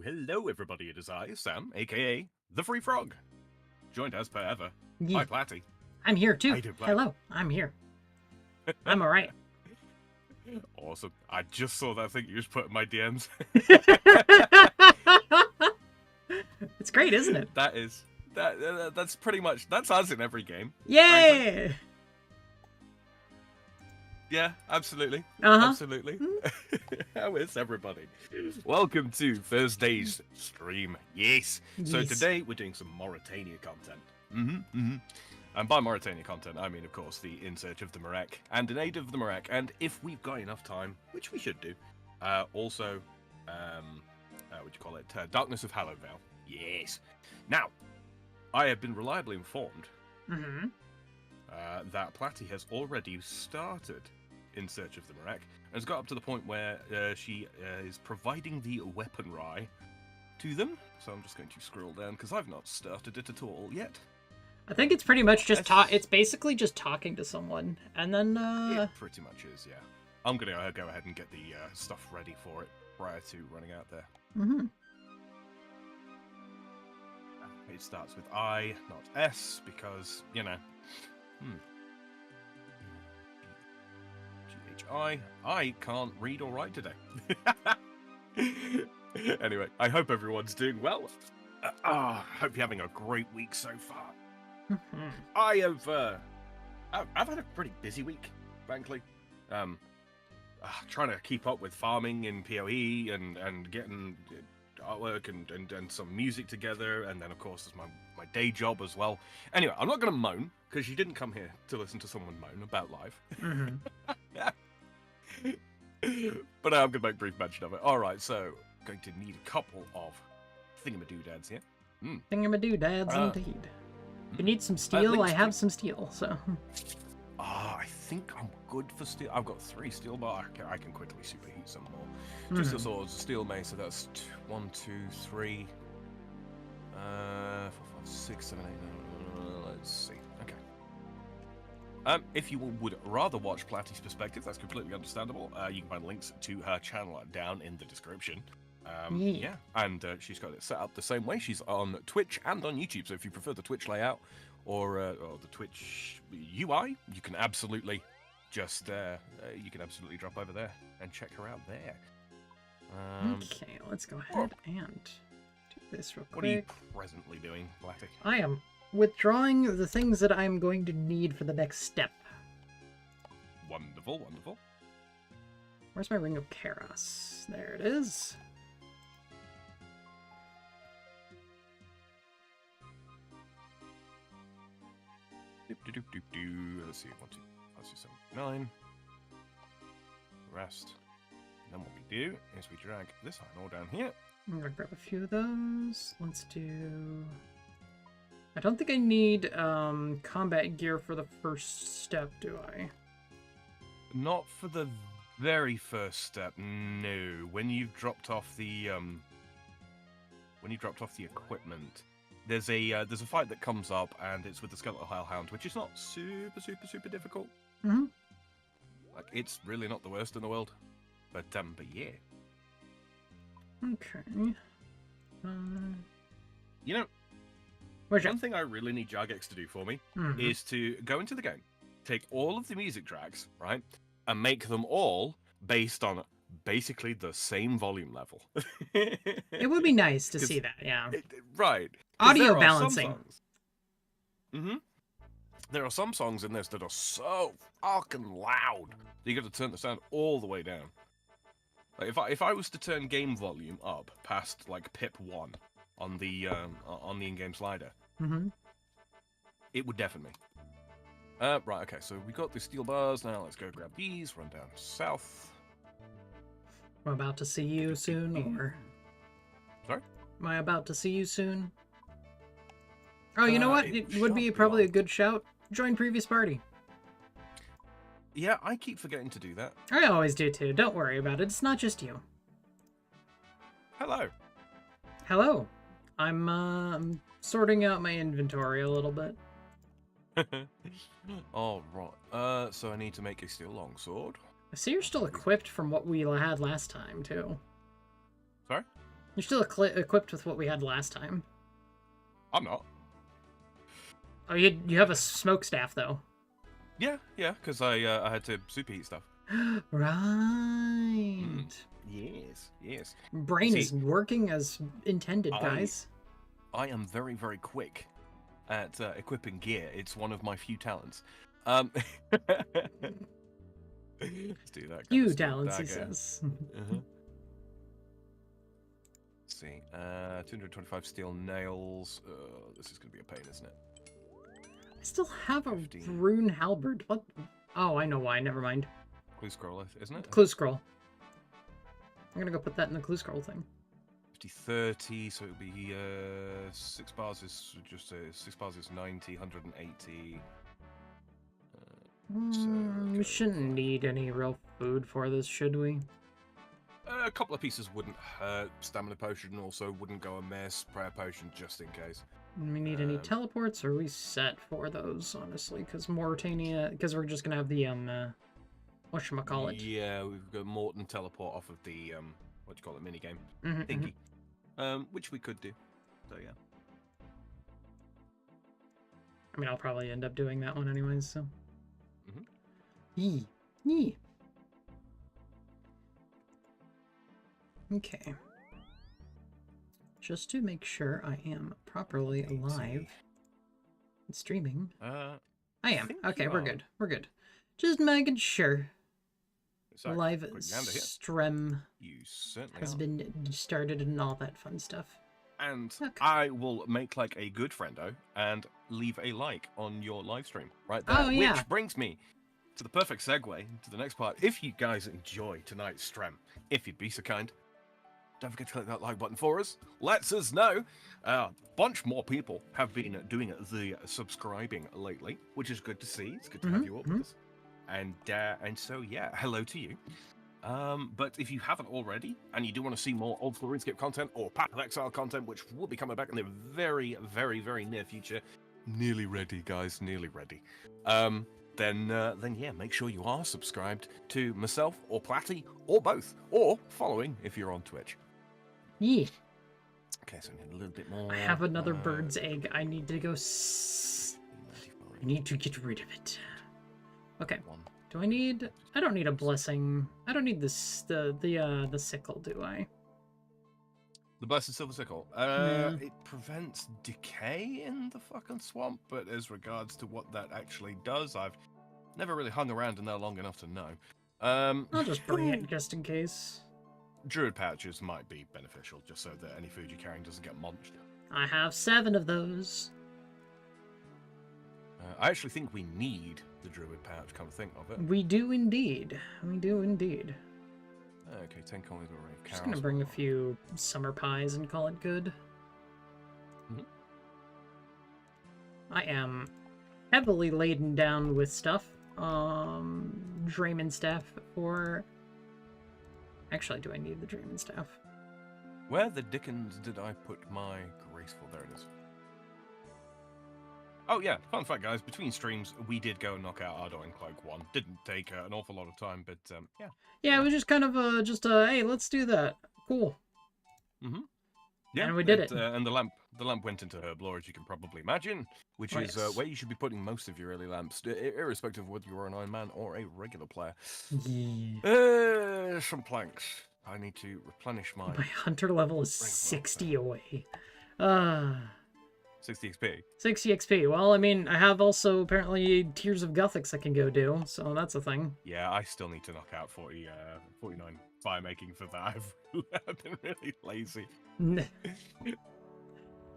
Hello, everybody. It is I, Sam, aka the Free Frog, joined as per ever by Platty. I'm here too. How you doing, Platty? Hello, I'm here. I'm all right. Awesome. I just saw that thing you just put in my DMs. It's great, isn't it? That's pretty much that's us in every game. Yeah. Frankly. Yeah, absolutely. Absolutely. How is everybody? Welcome to Thursday's stream. Yes. So today we're doing some Morytania content. And by Morytania content, I mean, of course, the In Search of the Myreque and In Aid of the Myreque, and if we've got enough time, which we should do, also, what do you call it? Darkness of Hallowvale. Yes. Now, I have been reliably informed that Platty has already started in search of the Myreque, and has got up to the point where she is providing the weapon rye to them. So I'm just going to scroll down because I've not started it at all yet. I think it's pretty much just it's basically just talking to someone, and then It pretty much is, yeah. I'm gonna go ahead and get the stuff ready for it prior to running out there. Mm-hmm. It starts with I, not S, because, you know. G-H-I. I can't read or write today. Anyway, I hope everyone's doing well. Hope you're having a great week so far. Mm-hmm. I have, I've had a pretty busy week, frankly. Trying to keep up with farming in PoE and getting artwork and some music together, and then of course there's my day job as well. Anyway, I'm not going to moan because you didn't come here to listen to someone moan about life. Mm-hmm. But I'm going to make brief mention of it. All right, so going to need a couple of thingamadoodads here. Thingamadoodads, indeed. If you need some steel, I have some steel. So. I think I'm good for steel. I've got 3 steel, but I can quickly superheat some more. Just the swords, steel mace, so that's 1, 2, 3, 4, 5, 6, 7, 8, 9, let's see. Okay. If you would rather watch Platty's perspective, that's completely understandable. You can find links to her channel down in the description. Yeah, and she's got it set up the same way. She's on Twitch and on YouTube, so if you prefer the Twitch layout or the Twitch UI, you can absolutely just drop over there and check her out there. Okay, let's go ahead and do this real quick. What are you presently doing, Platty? I am withdrawing the things that I'm going to need for the next step. Wonderful, wonderful. Where's my Ring of Chaos? There it is. Let's see, 1, 2, 5, 6, 7, 9. Rest. And then what we do is we drag this iron ore down here. I'm gonna grab a few of those. Let's do... I don't think I need combat gear for the first step, do I? Not for the very first step, no. When you've dropped off the equipment, there's a fight that comes up, and it's with the Skeletal Hellhound, which is not super difficult. Mm-hmm. Like, it's really not the worst in the world, but yeah. Okay. You know, one thing I really need Jagex to do for me is to go into the game, take all of the music tracks, right, and make them all based on basically the same volume level. It would be nice to see that, yeah. Right. Audio balancing. There are some songs in this that are so fucking loud that you got to turn the sound all the way down. Like if I was to turn game volume up past like pip 1 on the in-game slider, it would deafen me. Right, okay, so we got the steel bars. Now let's go grab these, run down south. Am I about to see you soon, or? Sorry? Am I about to see you soon? Oh, you know what? It would be probably a good shout. Join previous party. Yeah, I keep forgetting to do that. I always do too. Don't worry about it. It's not just you. Hello. Hello. I'm sorting out my inventory a little bit. All right. So I need to make a steel longsword. I see you're still equipped from what we had last time too. Sorry? You're still equipped with what we had last time. I'm not. Oh, you have a smokestaff though. Yeah, because I had to superheat stuff. Right. Yes. Brain is working as intended, guys. I am very, very quick at equipping gear. It's one of my few talents. Let's do that. Few talents, he says. Let's see. 225 steel nails. This is going to be a pain, isn't it? I still have a rune halberd. What? Oh, I know why. Never mind. Clue scroll, isn't it? Clue scroll. I'm gonna go put that in the clue scroll thing. 50-30, so it would be 6 bars is just 6 bars is 90, 180. We shouldn't need any real food for this, should we? A couple of pieces wouldn't hurt. Stamina potion also wouldn't go amiss. Prayer potion just in case. Do we need any teleports, or are we set for those, honestly? Because Morytania, because we're just gonna have the whatchamacallit. Yeah, we've got Morton teleport off of the what do you call it, minigame thingy, which we could do. So yeah. I mean, I'll probably end up doing that one anyways. So. Mm-hmm. Yee. Okay. Just to make sure I am properly live and streaming. I am. Okay, we're good. We're good. Just making sure. Sorry, live stream has been started and all that fun stuff. And I will make like a good friendo and leave a like on your live stream right there. Oh, yeah. Which brings me to the perfect segue to the next part. If you guys enjoy tonight's stream, if you'd be so kind, don't forget to click that like button for us. Lets us know. A bunch more people have been doing the subscribing lately, which is good to see. It's good to have you all with us. And so, yeah, hello to you. But if you haven't already, and you do want to see more old School Runescape content or Path of Exile content, which will be coming back in the very, very, very near future, nearly ready, guys, nearly ready. Then yeah, make sure you are subscribed to myself or Platty or both, or following if you're on Twitch. Yeah. Okay, so I need a little bit more. I have another bird's egg. I need to go. I need to get rid of it. Okay. Do I need? I don't need a blessing. I don't need this the sickle, do I? The blessed silver sickle. It prevents decay in the fucking swamp, but as regards to what that actually does, I've never really hung around in there long enough to know. I'll just bring it just in case. Druid pouches might be beneficial, just so that any food you're carrying doesn't get munched. I have 7 of those. I actually think we need the druid pouch, come to think of it. We do indeed. We do indeed. Okay, 10 coins of Rave Cows. Just gonna bring a few summer pies and call it good. I am heavily laden down with stuff. Drayman staff for... Actually, do I need the Drayman staff? Where the dickens did I put my graceful? There it is. Oh yeah, fun fact, guys. Between streams, we did go and knock out Ardo and Cloak 1. Didn't take an awful lot of time, but yeah. Yeah, it was just kind of hey, let's do that. Cool. Yeah, and we did it. And the lamp went into herb lore, as you can probably imagine, which is where you should be putting most of your early lamps, irrespective of whether you're an Iron Man or a regular player. Yeah. Some planks. I need to replenish my hunter level is 60 away. 60 XP. 60 XP. Well, I mean, I have also apparently Tears of Gothics I can go do, so that's a thing. Yeah, I still need to knock out 49 fire making for that. I've been really lazy.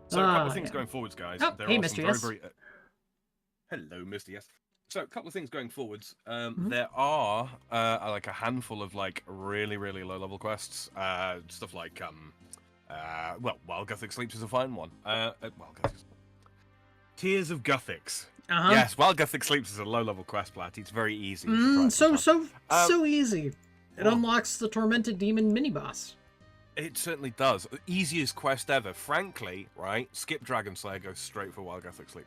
So a couple of things going forwards, guys. Oh, there hey, are Mr. some Yes. very... Hello, Mr. Yes. So a couple of things going forwards. There are like a handful of like really, really low level quests. Stuff like well, Wild Gothic Sleeps is a fine one. Tears of Gothics. Yes, Wild Gothic Sleeps is a low level quest, Plat. It's very easy. So easy. It unlocks the Tormented Demon mini boss. It certainly does. Easiest quest ever. Frankly, right? Skip Dragon Slayer, go straight for Wild Gothic Sleep.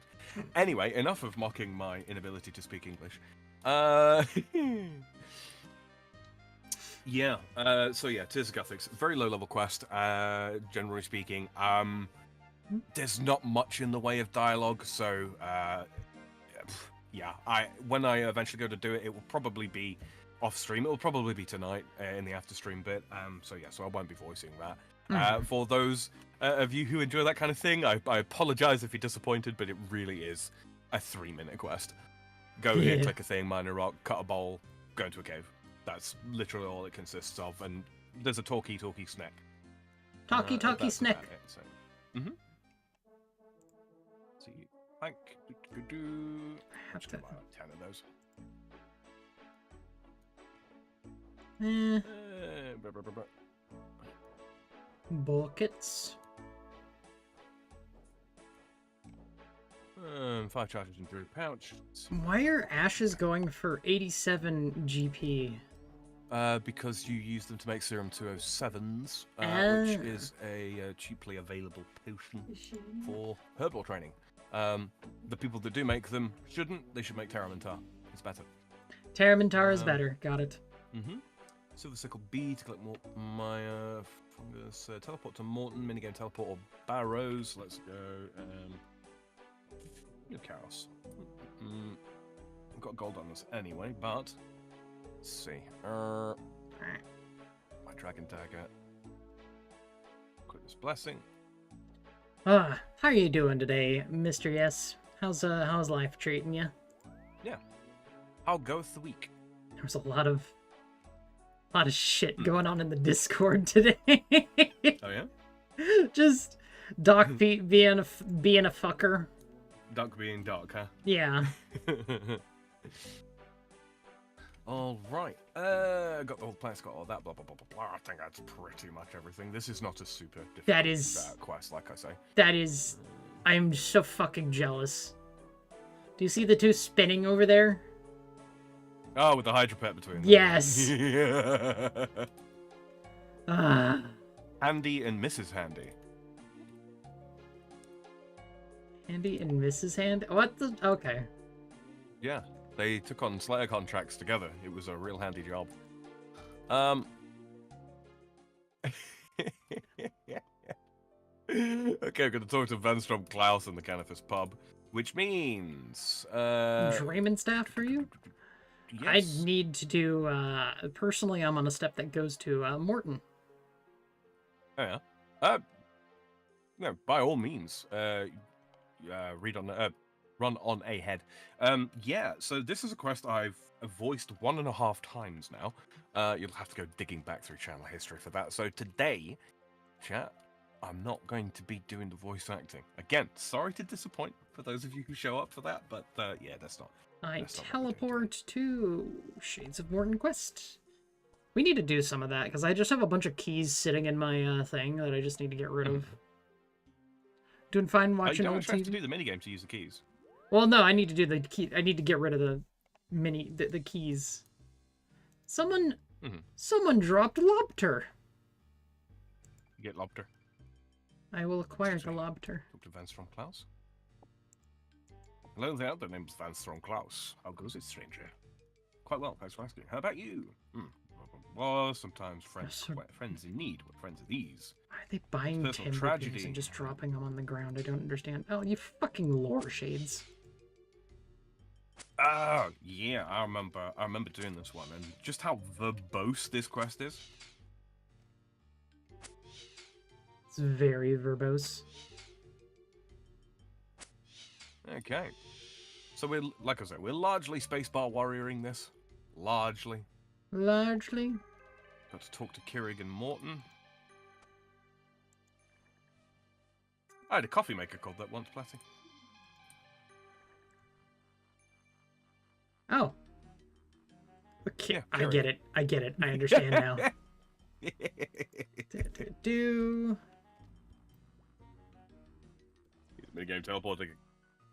Anyway, enough of mocking my inability to speak English. Yeah. So yeah, Tears of Gothics. Very low level quest, generally speaking. There's not much in the way of dialogue, so yeah. When I eventually go to do it, it will probably be off stream. It will probably be tonight in the after stream bit. So yeah, so I won't be voicing that. For those of you who enjoy that kind of thing, I apologize if you're disappointed, but it really is a 3-minute quest. Go here, click a thing, mine a rock, cut a bowl, go into a cave. That's literally all it consists of, and there's a talky snack. Talky snack. So. See, like, I have to... 10 of those. Buckets. 5 charges in Druid Pouch. Why are ashes going for 87 GP? Because you use them to make Serum 207s, which is a cheaply available potion for herbal training. The people that do make them shouldn't. They should make Terramantar. It's better. Terramantar is better. Got it. Silver Sickle B to collect more Maya. Fungus. Teleport to Morton. Minigame teleport or Barrows. Let's go. New Chaos. I've got gold on this anyway, but let's see. My Dragon Dagger. Quickness Blessing. How are you doing today, Mr. Yes? How's life treating you? Yeah. How goeth the week? There's a lot of shit going on in the Discord today. Oh yeah? Just Doc being a fucker. Doc being Doc, huh? Yeah. All right. Got the whole planet's got all that. Blah blah blah blah blah. I think that's pretty much everything. This is not a super difficult quest, like I say. That is. I'm so fucking jealous. Do you see the two spinning over there? Oh, with the Hydra Pet between them. Yes. Handy and Mrs. Handy. Handy and Mrs. Handy? What the? Okay. Yeah. They took on Slayer contracts together. It was a real handy job. Okay, I'm going to talk to Venstrom Klaus in the Canifus pub, which means... Draymond staff for you? Yes. I need to do... personally, I'm on a step that goes to Morton. Oh, yeah. No, by all means. Run on ahead. Yeah, so this is a quest I've voiced 1.5 times now. You'll have to go digging back through channel history for that. So today, chat, I'm not going to be doing the voice acting. Again, sorry to disappoint for those of you who show up for that, but yeah, that's not. I teleport to Shades of Morton Quest. We need to do some of that, because I just have a bunch of keys sitting in my thing that I just need to get rid of. Doing fine watching old TV. You don't have to do the minigame to use the keys. Well, no, I need to do the key. I need to get rid of the the keys. Someone dropped Lobter. You get Lobter. I will acquire the Lobter. Talk to Venstrom Klaus. Hello there, the name's Venstrom Klaus. How goes it, stranger? Quite well, thanks for asking. How about you? Well, sometimes friends in need. What friends are these? Why are they buying timber beams and just dropping them on the ground? I don't understand. Oh, you fucking lore shades. Oh, yeah, I remember doing this one, and just how verbose this quest is. It's very verbose. Okay. So we're, like I said, we're largely spacebar warrioring this. Largely. Largely. Got to talk to Keurig and Morton. I had a coffee maker called that once, Platty. Oh. Okay, Yeah, I get it. I get it. I understand now. Minigame teleporting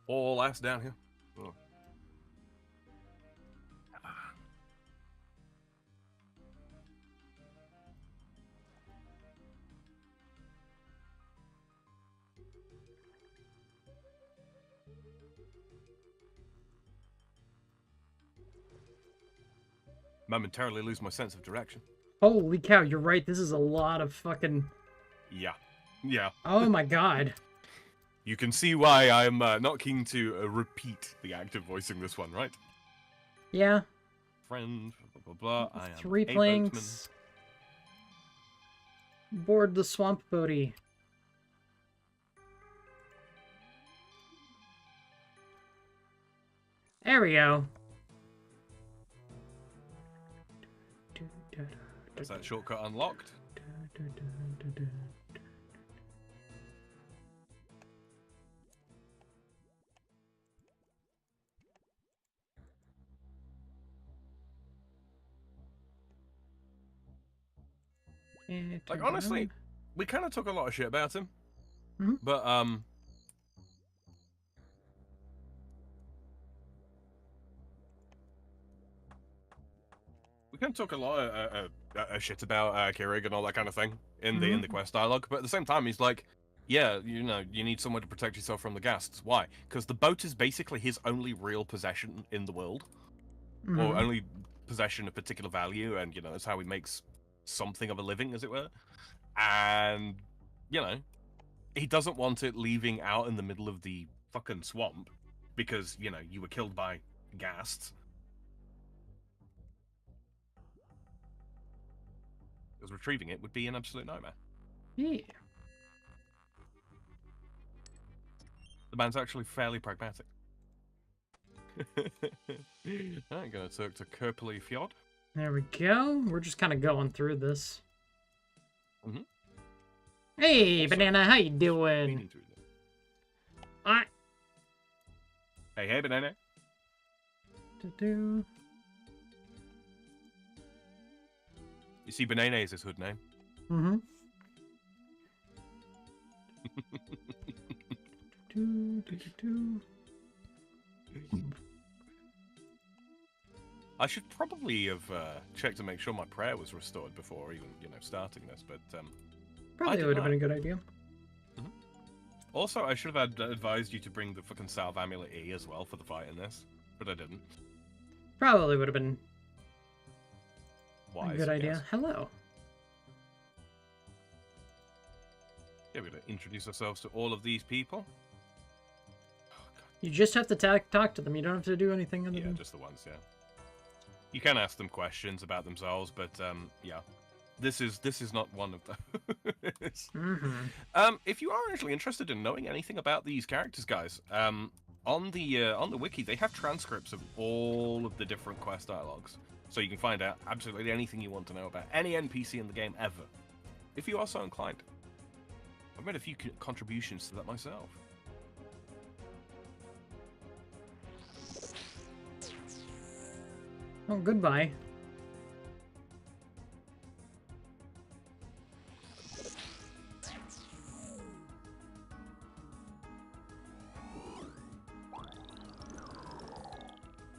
all ass down here. Oh. Momentarily lose my sense of direction. Holy cow, you're right. This is a lot of fucking... Yeah. Yeah. Oh my god. You can see why I'm not keen to repeat the act of voicing this one, right? Yeah. Friend, blah, blah, blah. I am 3 planks. Board the swamp boaty. There we go. Is that shortcut unlocked? Like, honestly, we kind of took a lot of shit about him. Mm-hmm. But, we can talk a lot of shit about Keurig and all that kind of thing in the quest dialogue, but at the same time, he's like, yeah, you know, you need somewhere to protect yourself from the ghasts. Why? Because the boat is basically his only real possession in the world, or only possession of particular value, and you know, that's how he makes something of a living, as it were. And you know, he doesn't want it leaving out in the middle of the fucking swamp because, you know, you were killed by ghasts. Because retrieving it would be an absolute nightmare. Yeah. The man's actually fairly pragmatic. I'm gonna talk to Kerpley Fjord. There we go. We're just kind of going through this. Hey, also, Banana, how you doing? Hey, Banana. You see, Banana is his hood name. I should probably have checked to make sure my prayer was restored before even, you know, starting this, but probably would have been a good idea. Also, I should have advised you to bring the fucking Salve Amulet E as well for the fight in this, but I didn't. Probably would have been wise, a good idea. Hello. Yeah, we're going to introduce ourselves to all of these people. Oh, you just have to talk to them. You don't have to do anything other than... just the ones, yeah. You can ask them questions about themselves, but yeah. This is not one of those. If you are actually interested in knowing anything about these characters, guys, on the wiki they have transcripts of all of the different quest dialogues, so you can find out absolutely anything you want to know about any NPC in the game ever, if you are so inclined. I've made a few contributions to that myself. Oh, goodbye.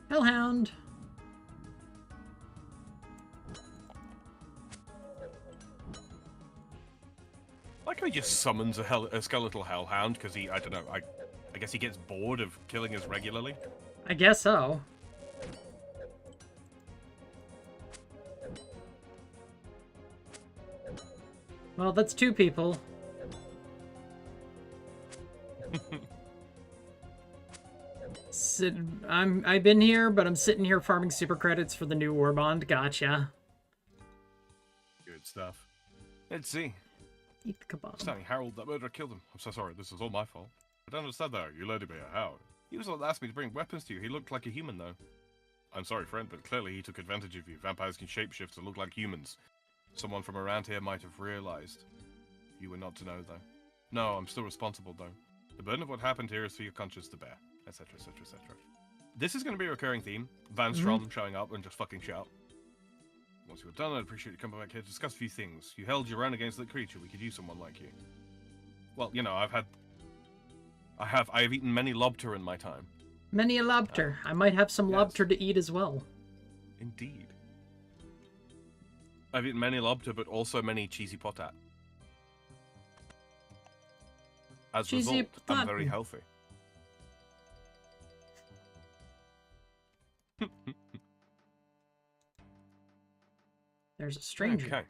Hellhound. Like how he just summons a skeletal hellhound because he, I don't know, I guess he gets bored of killing us regularly. I guess so. Well, that's two people. I've been here, but I'm sitting here farming super credits for the new war bond. Gotcha. Good stuff. Let's see. Eat the kebab. Standing Harold, that murderer killed him. I'm so sorry, this is all my fault. I don't understand that. You led me a how. He was the one that asked me to bring weapons to you. He looked like a human, though. I'm sorry, friend, but clearly he took advantage of you. Vampires can shapeshift to look like humans. Someone from around here might have realized. You were not to know, though. No, I'm still responsible, though. The burden of what happened here is for your conscience to bear, etc., etc., etc. This is going to be a recurring theme. Van Strom showing up and just fucking shout. Once you were done, I'd appreciate you coming back here to discuss a few things. You held your own against that creature. We could use someone like you. Well, you know, I have eaten many lobster in my time. Many a lobster. I might have some lobster to eat as well. Indeed. I've eaten many lobster, but also many cheesy potat. As a result, I'm very healthy. There's a stranger. Okay.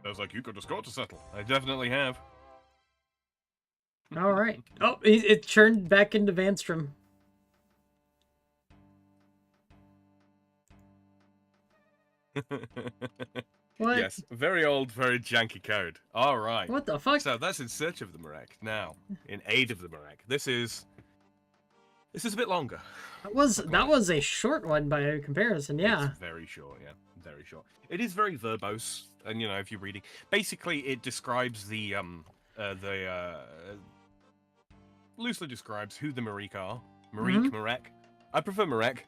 Sounds like you got a score to settle. I definitely have. All right. Oh, it turned back into Vanstrom. What? Yes, very old, very janky code. All right. What the fuck? So that's in search of the Myreque. Now, in aid of the Myreque. This is a bit longer. That was a short one by comparison. Yeah. It's very short. Yeah, very short. It is very verbose, and you know, if you're reading, basically, it describes loosely describes who the Myreque are. Myreque. I prefer Myreque,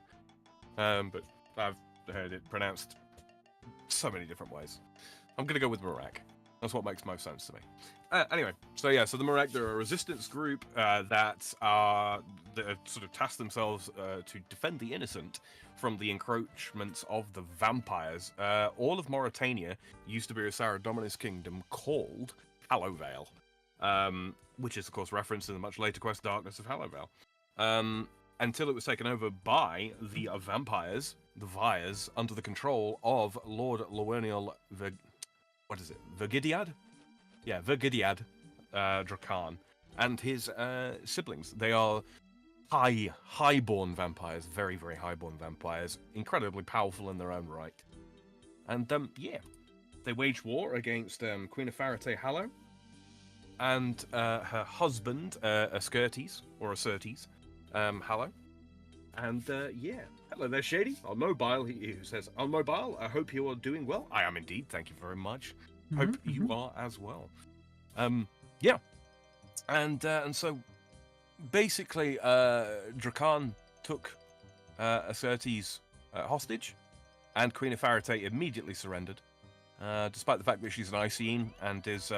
but I've heard it pronounced so many different ways. I'm gonna go with Myreque. That's what makes most sense to me. Anyway, so yeah, so the Myreque, they're a resistance group that sort of tasked themselves to defend the innocent from the encroachments of the vampires. All of Morytania used to be a Saradominus kingdom called Hallowvale, which is of course referenced in the much later quest Darkness of Hallowvale, until it was taken over by the vampires, the Vyres, under the control of Lord Lowernil Vergidiad? Yeah, Vergidiad Drakan and his siblings. They are highborn vampires, very, very highborn vampires, incredibly powerful in their own right. And yeah, they wage war against Queen of Farate Hallow and her husband, Ascertes Hallow. And yeah, hello there, Shady. On mobile, he says, on mobile, I hope you are doing well. I am indeed, thank you very much. Hope you are as well. Yeah, and so basically, Drakan took Ascertes hostage, and Queen of Farate immediately surrendered, despite the fact that she's an Icene and is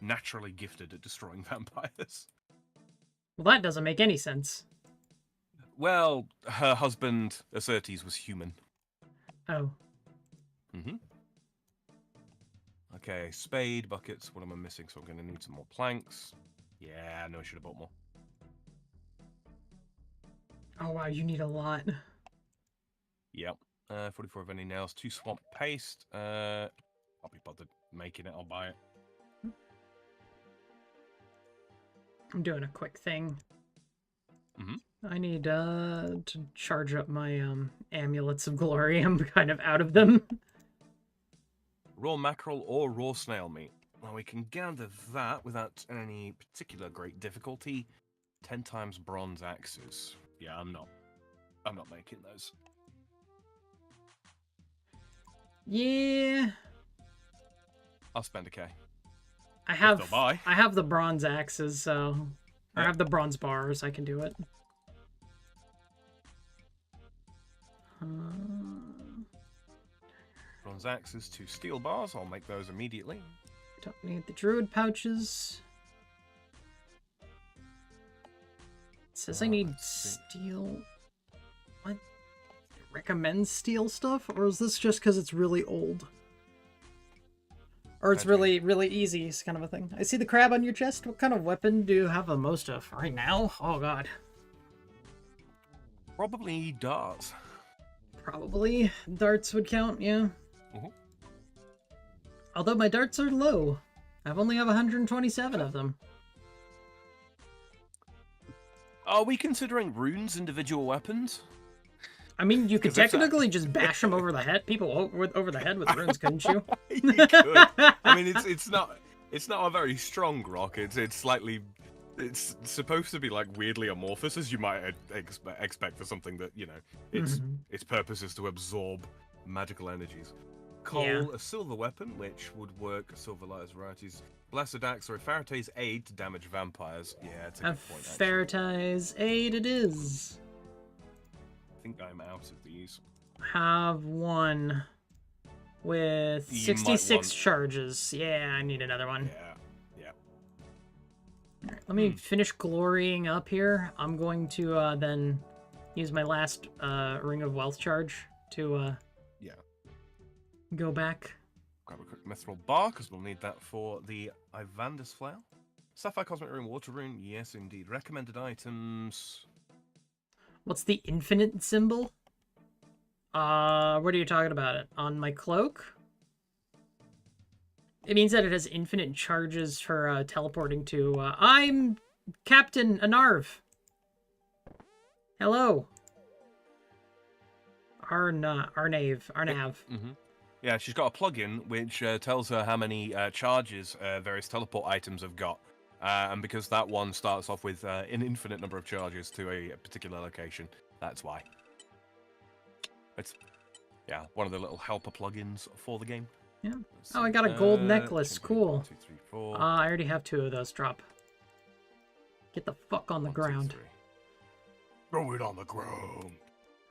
naturally gifted at destroying vampires. Well, that doesn't make any sense. Well, her husband Ascertes was human. Oh. Okay, spade, buckets, what am I missing? So I'm going to need some more planks. Yeah, I know I should have bought more. Oh, wow, you need a lot. Yep. 44 of any nails, 2 swamp paste. I'll be bothered making it, I'll buy it. I'm doing a quick thing. I need to charge up my amulets of glory. I'm kind of out of them. Raw mackerel or raw snail meat. Well, we can gather that without any particular great difficulty. 10 times bronze axes. Yeah, I'm not making those. Yeah. I'll spend a K. I have the bronze axes, so I have the bronze bars. I can do it. Bronze axes, 2 steel bars. I'll make those immediately. Don't need the druid pouches. It says I need steel. What? It recommends steel stuff? Or is this just because it's really old? Or it's really, really easy, it's kind of a thing. I see the crab on your chest. What kind of weapon do you have the most of right now? Oh, God. Probably darts. Probably. Darts would count, yeah. Although my darts are low. I only have 127 of them. Are we considering runes individual weapons? I mean, you could technically just bash them over the head. People over the head with runes, couldn't you? You could. I mean, it's not a very strong rock. It's supposed to be like weirdly amorphous, as you might expect for something that, you know, its purpose is to absorb magical energies. Coal, a silver weapon, which would work silver lighters varieties. Blessed axe or a Farate's aid to damage vampires. Yeah, it's a good point. Farate's aid it is. I think I'm out of these. Have one with 66 charges. Yeah, I need another one. Yeah. All right, let me finish glorying up here. I'm going to then use my last Ring of Wealth charge to go back. Grab a quick mithril bar, because we'll need that for the Ivandis Flail. Sapphire Cosmic Rune, Water Rune, yes indeed. Recommended items. What's the infinite symbol? What are you talking about it? On my cloak? It means that it has infinite charges for teleporting to... I'm Captain Anarv. Hello. Arnav. Yeah, she's got a plugin which tells her how many charges various teleport items have got. And because that one starts off with an infinite number of charges to a particular location, that's why. It's, one of the little helper plugins for the game. Yeah. Oh, I got a gold necklace. Cool. 1, 2, 3, 4. I already have 2 of those. Drop. Get the fuck on the ground. 2, 3. Throw it on the ground.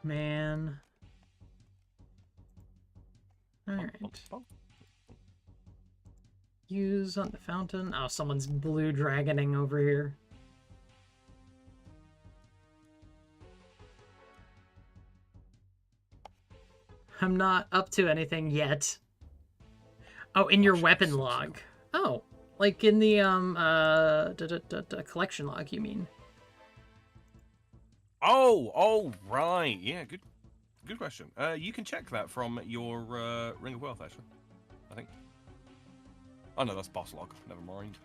Man. Alright. Use on the fountain. Oh, someone's blue dragoning over here. I'm not up to anything yet. Oh, in your weapon log. Oh, like in the collection log, you mean? Oh, right. Yeah, good question. You can check that from your Ring of Wealth, actually. I think. Oh no, that's boss log. Never mind.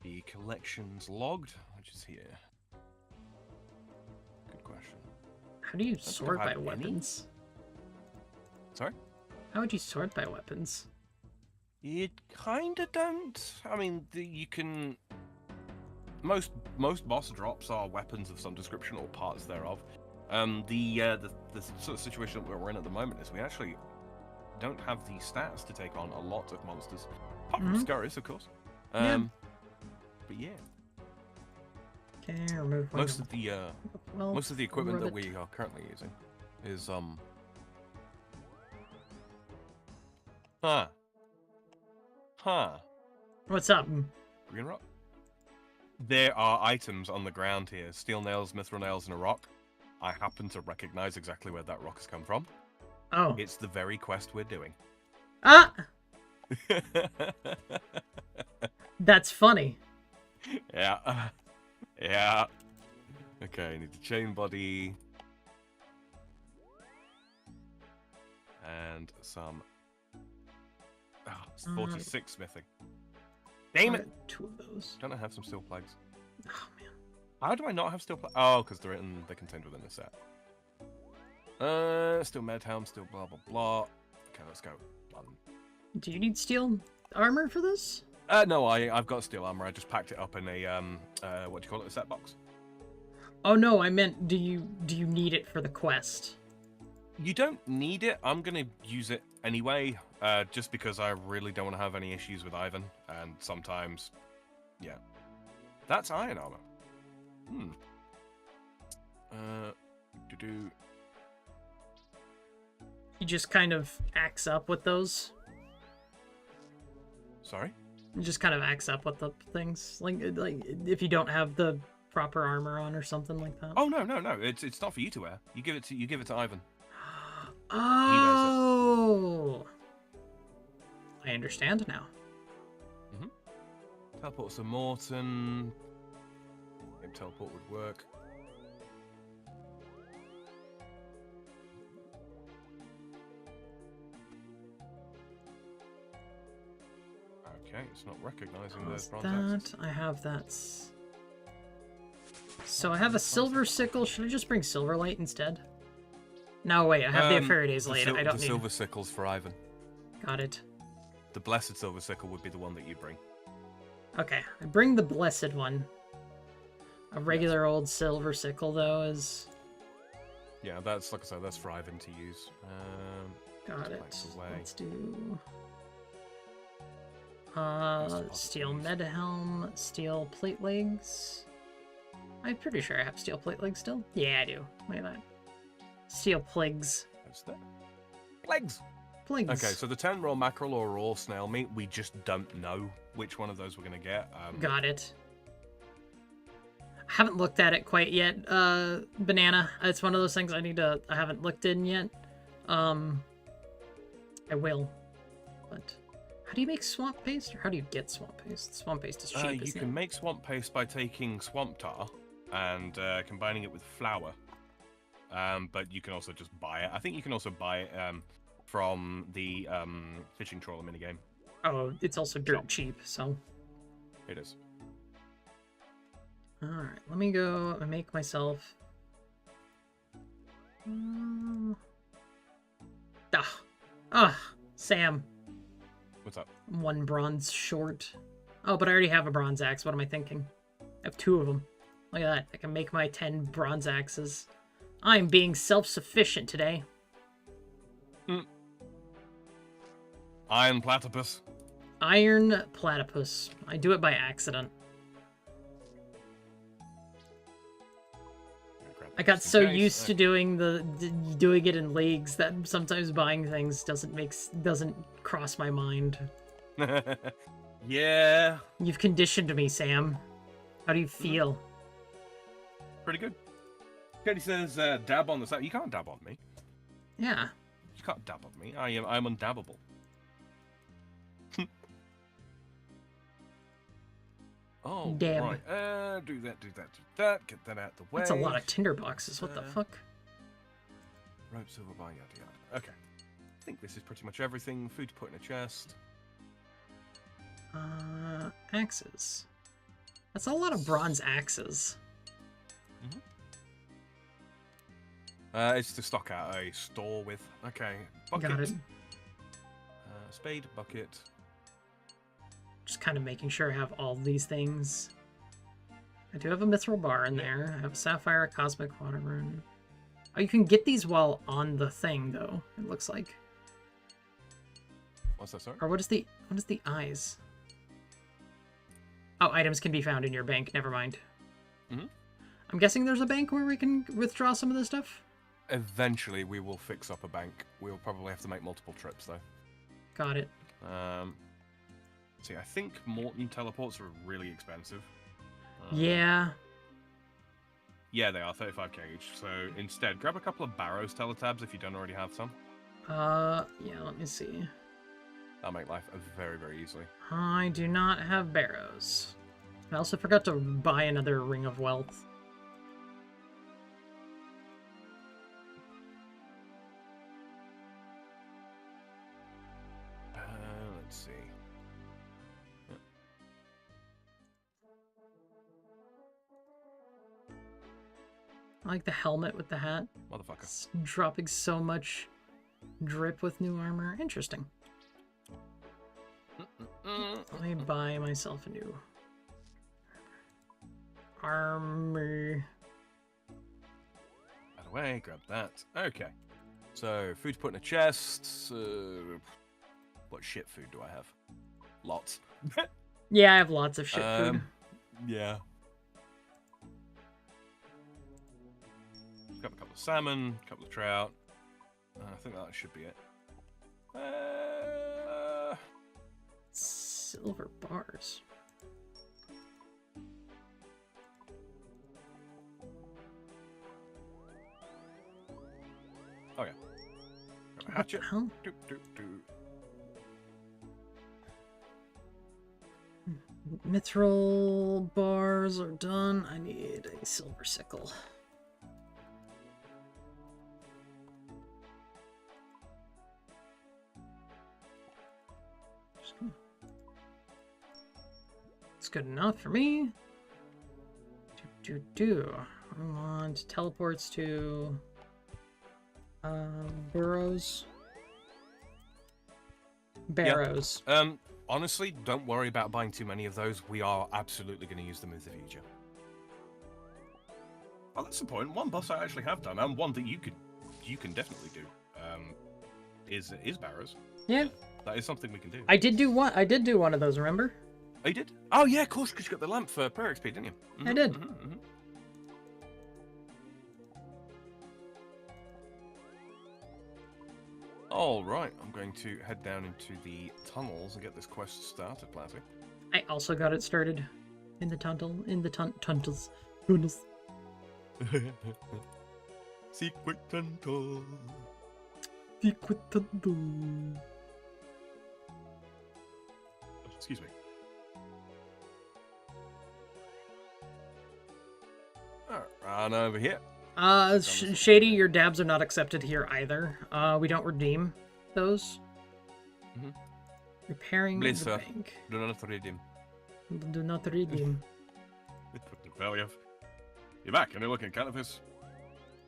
The collection's logged, which is here. Good question. How do you sort by weapons? Sorry? How would you sort by weapons? You kinda don't. I mean, you can. Most boss drops are weapons of some description or parts thereof. The sort of situation that we're in at the moment is we actually don't have the stats to take on a lot of monsters, apart from Scurries, of course. But yeah. Okay, remove most of the equipment that we are currently using is What's up? Green rock. There are items on the ground here: steel nails, mithril nails, and a rock. I happen to recognize exactly where that rock has come from. Oh. It's the very quest we're doing. Ah! That's funny. Yeah. Yeah. Okay, I need the chain body. And some... Oh, it's 46 smithing. Damn it! 2 of those. Don't I have some steel plagues? Oh, man. How do I not have steel plagues? Oh, because they're contained within the set. Still med helm, still blah blah blah. Okay, let's go. Do you need steel armor for this? No, I've got steel armor. I just packed it up in a what do you call it? A set box. Oh no, I meant do you need it for the quest? You don't need it. I'm gonna use it anyway, just because I really don't want to have any issues with Ivan, and sometimes, yeah. That's iron armor. You just kind of axe up with those? Sorry? You just kind of axe up with the things? Like if you don't have the proper armor on or something like that? Oh, no. It's not for you to wear. You give it to Ivan. Oh! I understand now. Teleport to Morton. If teleport would work. Okay, it's not recognizing those bronze axes. I have that. So I have a silver sickle. Should I just bring Silverlight instead? No, wait. I have the Faraday's Light. I don't need silver sickles for Ivan. Got it. The blessed silver sickle would be the one that you bring. Okay, I bring the blessed one. A regular old silver sickle, though, is... Yeah, that's, like I said, that's for Ivan to use. Got it. Let's do... steel med helm, steel plate legs. I'm pretty sure I have steel plate legs still. Yeah, I do. Look at that. Steel plagues. What's that? Plagues! Plagues. Okay, so the 10 raw mackerel or raw snail meat, we just don't know which one of those we're going to get. Got it. I haven't looked at it quite yet, Banana. It's one of those things I haven't looked in yet. I will. But how do you make swamp paste, or how do you get swamp paste? Swamp paste is cheap, you can make swamp paste by taking swamp tar and combining it with flour. But you can also just buy it. I think you can also buy it from the fishing trawler minigame. Oh, it's also dirt cheap, so... It is. Alright, let me go and make myself... Sam. What's up? 1 bronze short. Oh, but I already have a bronze axe. What am I thinking? I have 2 of them. Look at that. I can make my 10 bronze axes. I'm being self-sufficient today. Iron platypus. Iron platypus. I do it by accident. Grab I got just in so case. used to doing doing it in leagues that sometimes buying things doesn't cross my mind. Yeah. You've conditioned me, Sam. How do you feel? Pretty good. Katie says, dab on the side. You can't dab on me. Yeah. You can't dab on me. I'm undabbable. Oh, Dab. right. Do that. Get that out the way. That's a lot of tinder boxes. What the fuck? Rope, silver bar, yada yada. Okay. I think this is pretty much everything. Food to put in a chest. Axes. That's a lot of bronze axes. It's to stock out a store with. Okay. Bucket. Got it. Spade, bucket. Just kind of making sure I have all these things. I do have a mithril bar in there. I have a sapphire, a cosmic water rune. Oh, you can get these while on the thing, though. It looks like. What's that, sorry? Or what is the eyes? Oh, items can be found in your bank. Never mind. I'm guessing there's a bank where we can withdraw some of this stuff. Eventually, we will fix up a bank. We'll probably have to make multiple trips, though. Got it. See, I think Morton teleports are really expensive. Yeah. Yeah, they are 35k each. So instead, grab a couple of Barrows teletabs if you don't already have some. Yeah, let me see. That'll make life very, very easily. I do not have barrows. I also forgot to buy another Ring of Wealth. Let's see. I like the helmet with the hat. Motherfucker. It's dropping so much drip with new armor. Interesting. Let me buy myself a new armor. By the way, grab that. Okay. So, food to put in a chest. What shit food do I have? Lots. Yeah, I have lots of shit food. Yeah. Grab a couple of salmon, a couple of trout. I think that should be it. Silver bars. Oh yeah. Grab a hatchet. Hell? Mithril bars are done. I need a silver sickle. It's good enough for me. I want teleports to burrows. Barrows. Yeah. Honestly, don't worry about buying too many of those. We are absolutely going to use them in the future. Oh, that's the point. One boss I actually have done, and one that you can definitely do, is barrows. Yeah. That is something we can do. I did do one of those, remember? Oh, you did? Oh, yeah, of course, because you got the lamp for prayer XP, didn't you? I did. All right, I'm going to head down into the tunnels and get this quest started, Blasey. I also got it started in the tunnels. Secret tunnel. Secret tunnel. Excuse me. Run over here. Shady, your dabs are not accepted here either. We don't redeem those. Repairing the bank. Do not redeem. Do not redeem. You're back, and you're looking kind of this.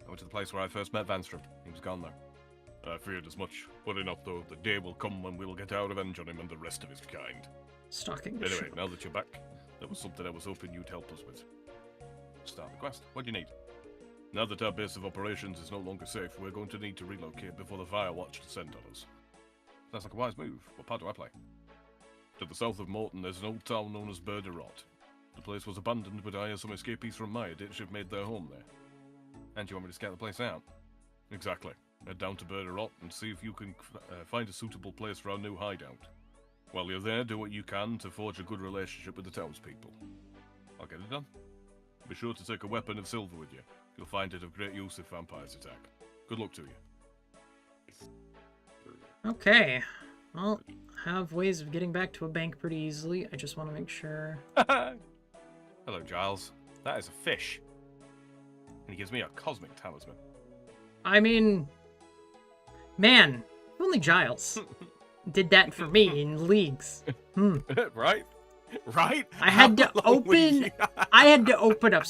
I went to the place where I first met Vanstrom. He was gone there. I feared as much. But enough, though, the day will come when we'll get our revenge on him and the rest of his kind. Stalking the Anyway, ship. now that you're back, there was something I was hoping you'd help us with. Start the quest. What do you need? Now that our base of operations is no longer safe, we're going to need to relocate before the Firewatch descend on us. Sounds like a wise move. What part do I play? To the south of Morton, there's an old town known as Berderot. The place was abandoned, but I and some escapees from Myreque have made their home there. And you want me to scout the place out? Exactly. Head down to Burner Rot and see if you can find a suitable place for our new hideout. While you're there, do what you can to forge a good relationship with the townspeople. I'll get it done. Be sure to take a weapon of silver with you. You'll find it of great use if vampires attack. Good luck to you. Okay. Well, I have ways of getting back to a bank pretty easily. I just want to make sure. Hello, Giles. That is a fish. And he gives me a cosmic talisman. I mean, man, if only Giles did that for me in leagues. Right? Right? I had to open. I had to open up.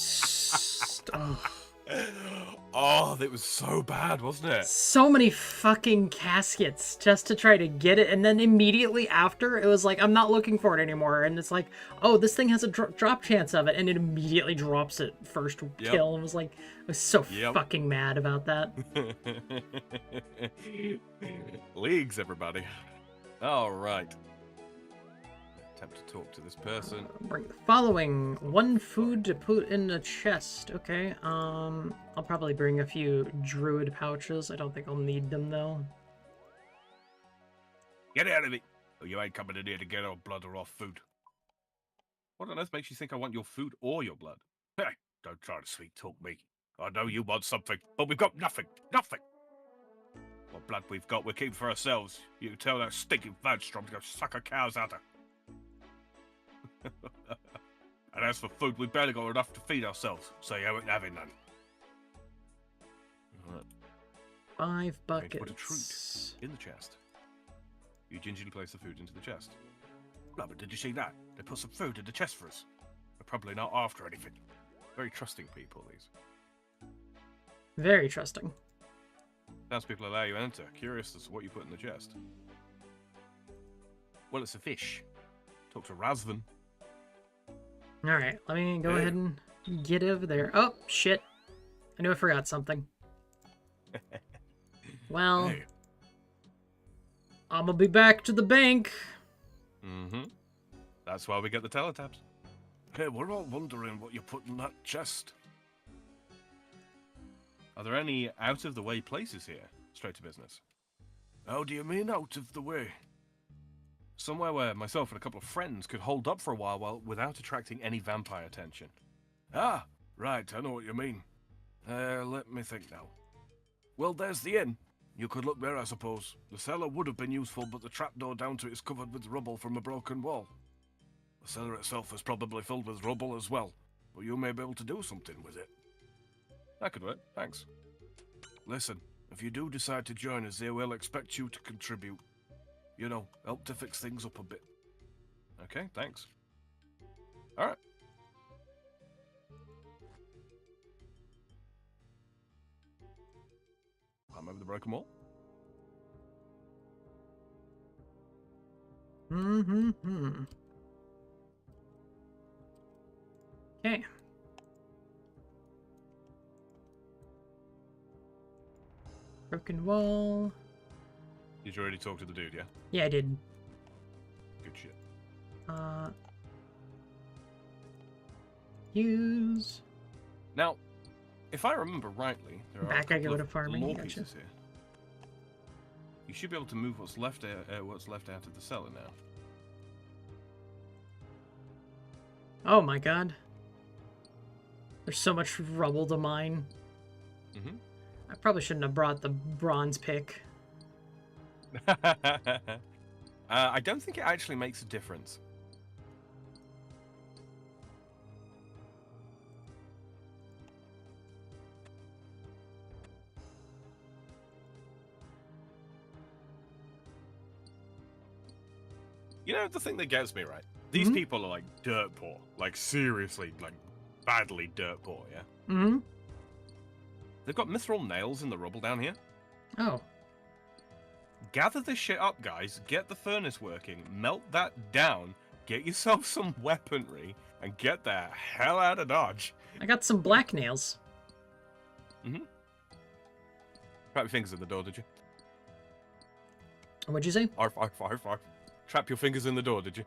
Oh, that was so bad, wasn't it? So many fucking caskets just to try to get it, and then immediately after, it was like, I'm not looking for it anymore, and it's like, oh, this thing has a drop chance of it, and it immediately drops it first kill, and was like, I was so fucking mad about that. Leagues, everybody. All right. Attempt to talk to this person. Bring the following: 1 food to put in a chest. Okay. I'll probably bring a few druid pouches. I don't think I'll need them though. Get out of it! Or you ain't coming in here to get our blood or our food. What on earth makes you think I want your food or your blood? Hey, don't try to sweet talk me. I know you want something, but we've got nothing. Nothing. What blood we've got, we're keeping for ourselves. You can tell that stinking Vadstrom to go suck a cow's udder. And as for food, we've barely got enough to feed ourselves, so you ain't having none. Right. 5 buckets. Put a treat in the chest. You gingerly place the food into the chest. No, but did you see that? They put some food in the chest for us. They're probably not after anything. Very trusting people, these. Very trusting. Townspeople allow you to enter, curious as to what you put in the chest. Well, it's a fish. Talk to Razvan. Alright, let me go ahead and get over there. Oh, shit. I knew I forgot something. Well, Hey. I'm gonna be back to the bank. Mm-hmm. That's why we get the teletabs. Hey, we're all wondering what you put in that chest. Are there any out-of-the-way places here? Straight to business. How do you mean out of the way? Somewhere where myself and a couple of friends could hold up for a while without attracting any vampire attention. Ah, right, I know what you mean. Let me think now. Well, there's the inn. You could look there, I suppose. The cellar would have been useful, but the trapdoor down to it is covered with rubble from a broken wall. The cellar itself is probably filled with rubble as well, but you may be able to do something with it. That could work, thanks. Listen, if you do decide to join us, they will expect you to contribute. You know, help to fix things up a bit. Okay, thanks. Alright. I'm over the broken wall. Okay. Broken wall. Did you already talk to the dude, yeah? Yeah, I did. Good shit. Use. Now, if I remember rightly, there are Back a I go couple to of farming, lore gotcha. pieces here. You should be able to move what's left out of the cellar now. Oh my god. There's so much rubble to mine. Mm-hmm. I probably shouldn't have brought the bronze pick. I don't think it actually makes a difference. You know, the thing that gets me, right? These people are like dirt poor. Like seriously, like badly dirt poor, yeah? Mm-hmm. They've got mithril nails in the rubble down here. Oh. Gather this shit up, guys. Get the furnace working. Melt that down. Get yourself some weaponry. And get the hell out of Dodge. I got some black nails. Mm-hmm. Trap your fingers in the door, did you? What'd you say? Arf, arf, arf, arf. Trap your fingers in the door, did you?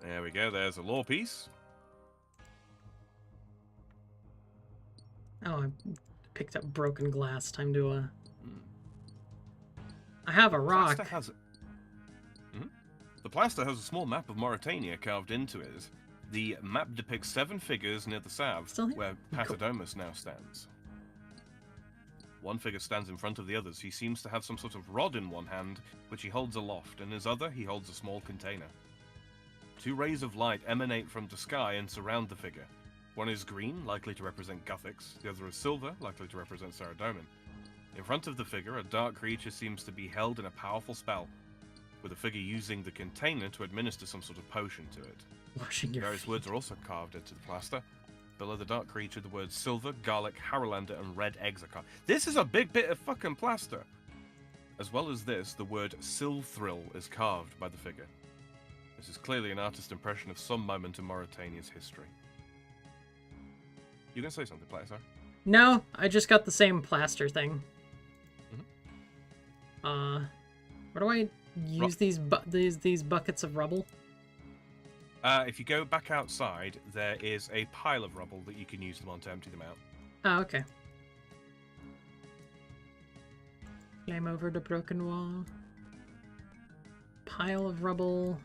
There we go. There's a lore piece. Oh, I picked up broken glass. Time to, I have a rock. The plaster has a small map of Morytania carved into it. The map depicts 7 figures near the Salve, where Patadomus now stands. One figure stands in front of the others. He seems to have some sort of rod in one hand, which he holds aloft. In his other, he holds a small container. 2 rays of light emanate from the sky and surround the figure. One is green, likely to represent Guthix. The other is silver, likely to represent Saradomin. In front of the figure, a dark creature seems to be held in a powerful spell, with the figure using the container to administer some sort of potion to it. Various words are also carved into the plaster. Below the dark creature, the words silver, garlic, harrowlander, and red eggs are carved. This is a big bit of fucking plaster! As well as this, the word Silthrill is carved by the figure. This is clearly an artist's impression of some moment in Morytania's history. You gonna say something, Placer? No, I just got the same plaster thing. Where do I use these buckets of rubble? If you go back outside, there is a pile of rubble that you can use them on to empty them out. Oh, okay. Climb over the broken wall. Pile of rubble.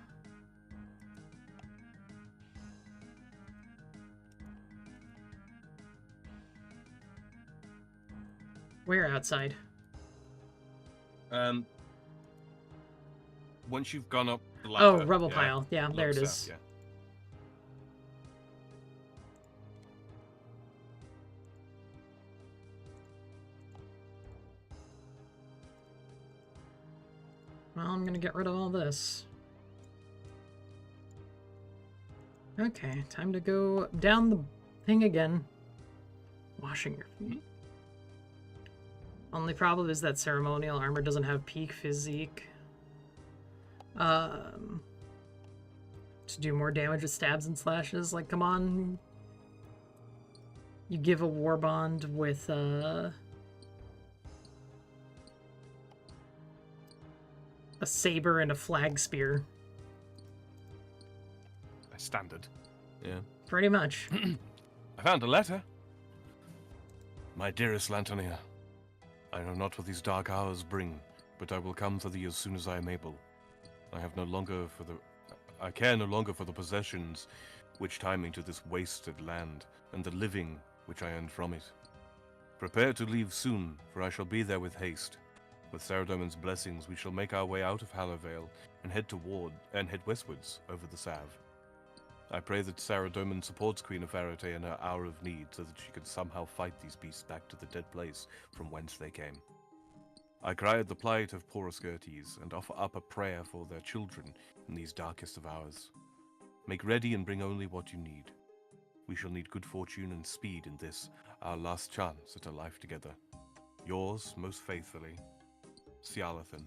Where outside? Once you've gone up the ladder. Oh, rubble pile. Yeah, there it is. South, yeah. Well, I'm gonna get rid of all this. Okay, time to go down the thing again. Washing your feet. Only problem is that ceremonial armor doesn't have peak physique. To do more damage with stabs and slashes. Like, come on. You give a war bond with, a saber and a flag spear. Standard. Yeah. Pretty much. I found a letter. My dearest Lantonia, I know not what these dark hours bring, but I will come to thee as soon as I am able. I care no longer for the possessions which tie me to this wasted land, and the living which I earned from it. Prepare to leave soon, for I shall be there with haste. With Saradomin's blessings, we shall make our way out of Hallowvale and head westwards over the Salve. I pray that Saradomin supports Queen of Arete in her hour of need, so that she can somehow fight these beasts back to the dead place from whence they came. I cry at the plight of poor Ascurtes, and offer up a prayer for their children in these darkest of hours. Make ready and bring only what you need. We shall need good fortune and speed in this, our last chance at a life together. Yours, most faithfully, Cialathan.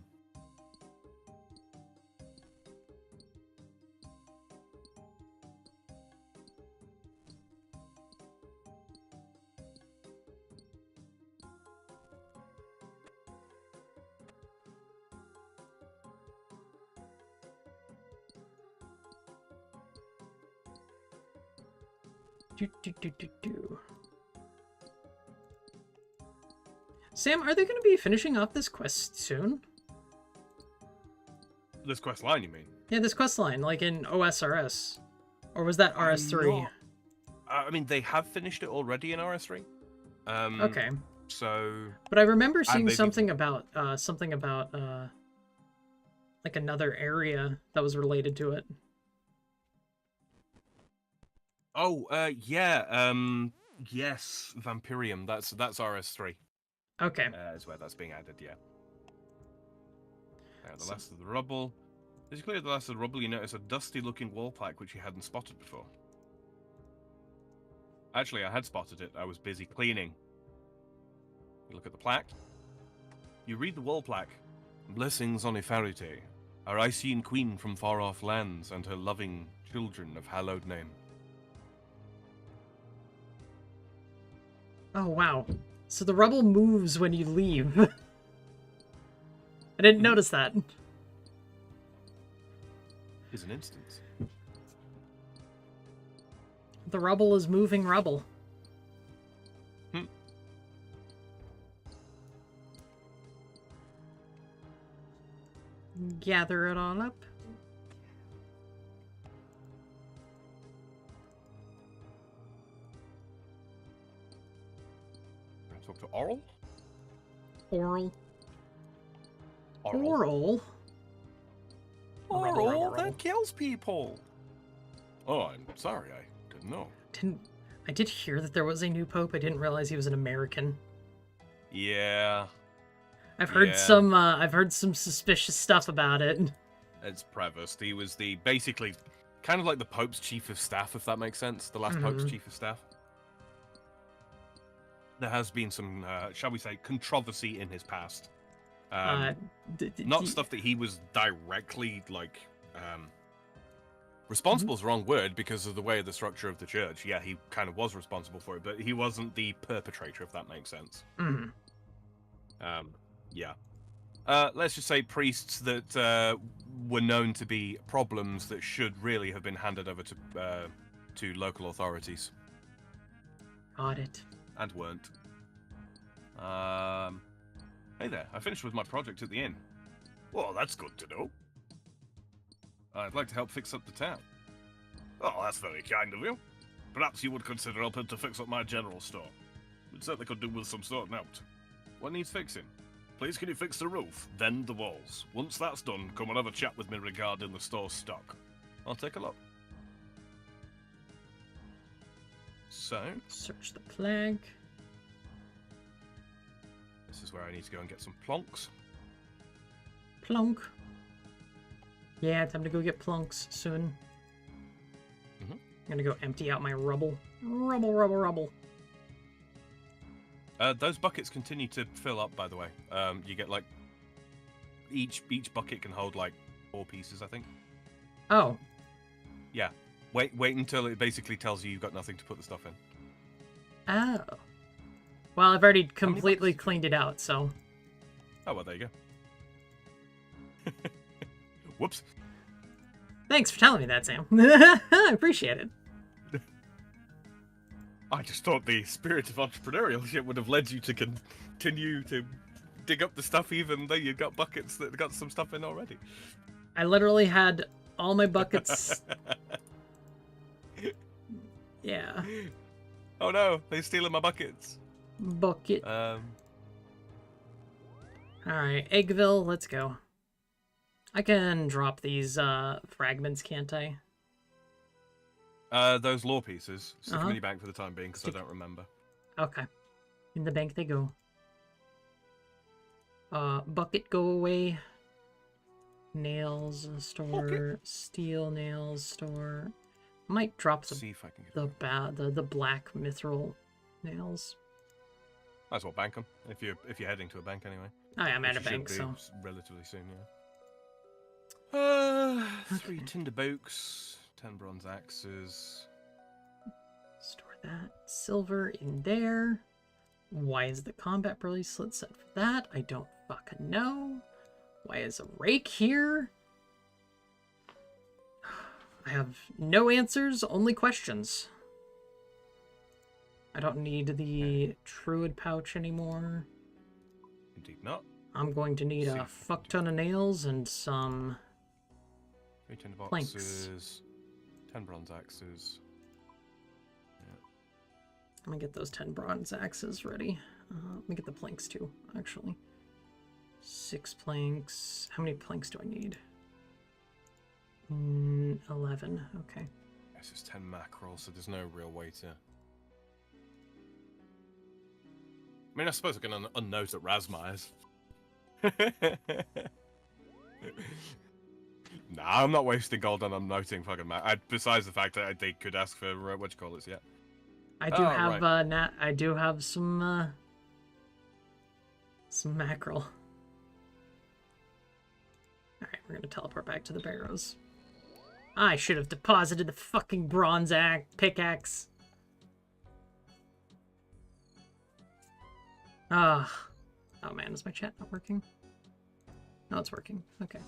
Sam, are they going to be finishing off this quest soon? This quest line, you mean? Yeah, this quest line, like in OSRS. Or was that RS3? I mean, they have finished it already in RS3. Okay. So... But I remember seeing something about, like another area that was related to it. Oh, yeah, yes, Vampirium, that's RS3. Okay. Is where that's being added, yeah. The last of the rubble. As you clear the last of the rubble, you notice a dusty-looking wall plaque which you hadn't spotted before. Actually, I had spotted it. I was busy cleaning. You look at the plaque. You read the wall plaque. Blessings on Ifarite, our Icene queen from far-off lands, and her loving children of hallowed name. Oh, wow. So the rubble moves when you leave. I didn't notice that. Is an instance. The rubble is moving rubble. gather it all up. Talk to Oral? Oral. Oral? Oral that kills people. Oh, I'm sorry, I didn't know. I did hear that there was a new pope. I didn't realize he was an American. Yeah. I've heard some suspicious stuff about it. It's Prevost. He was basically kind of like the Pope's chief of staff, if that makes sense. The last Pope's chief of staff. There has been some, shall we say, controversy in his past. Not stuff that he was directly, like, responsible is the wrong word because of the way of the structure of the church. Yeah, he kind of was responsible for it, but he wasn't the perpetrator, if that makes sense. Yeah. Let's just say priests that were known to be problems that should really have been handed over to local authorities. Got it. And weren't. Hey there, I finished with my project at the inn. Well, that's good to know. I'd like to help fix up the town. Oh, that's very kind of you. Perhaps you would consider helping to fix up my general store. It certainly could do with some sorting out. What needs fixing? Please can you fix the roof, then the walls. Once that's done, come and have a chat with me regarding the store's stock. I'll take a look. So... search the flag. This is where I need to go and get some plonks. Plonk. Yeah, time to go get plunks soon. I'm gonna go empty out my rubble. Rubble. Those buckets continue to fill up, by the way. You get, like... Each bucket can hold, like, 4 pieces, I think. Oh. Yeah. Wait until it basically tells you you've got nothing to put the stuff in. Oh. Well, I've already completely cleaned it out, so... Oh, well, there you go. Whoops. Thanks for telling me that, Sam. I appreciate it. I just thought the spirit of entrepreneurship would have led you to continue to dig up the stuff even though you've got buckets that got some stuff in already. I literally had all my buckets... Yeah. Oh no, they're stealing my buckets. Bucket. Alright, Eggville, let's go. I can drop these fragments, can't I? Those lore pieces. Stick them in your bank for the time being, because I don't remember. Okay. In the bank they go. Bucket, go away. Nails, store. Okay. Steel nails, store. Might drop See if I can get the black mithril nails. Might as well bank them if you're heading to a bank anyway. Oh yeah, I'm at a bank, so relatively soon, yeah. 3 tinder books, 10 bronze axes. Store that silver in there. Why is the combat bracelet set for that? I don't fucking know. Why is a rake here? I have no answers, only questions. I don't need the Druid pouch anymore. Indeed not. I'm going to need a fuck ton of nails and some 3 tin boxes, planks. 10 bronze axes. Yeah. I'm gonna get those 10 bronze axes ready. Let me get the planks too, actually. 6 planks. How many planks do I need? 11. Okay. This is 10 mackerel, so there's no real way to... I mean, I suppose I can unnote at Razmires. Nah, I'm not wasting gold on unnoting fucking besides the fact that they could ask for what you call it, yeah. I do have I do have some mackerel. All right, we're gonna teleport back to the barrows. I should have deposited the fucking bronze pickaxe. Ah. Oh man, is my chat not working? No, it's working. Okay.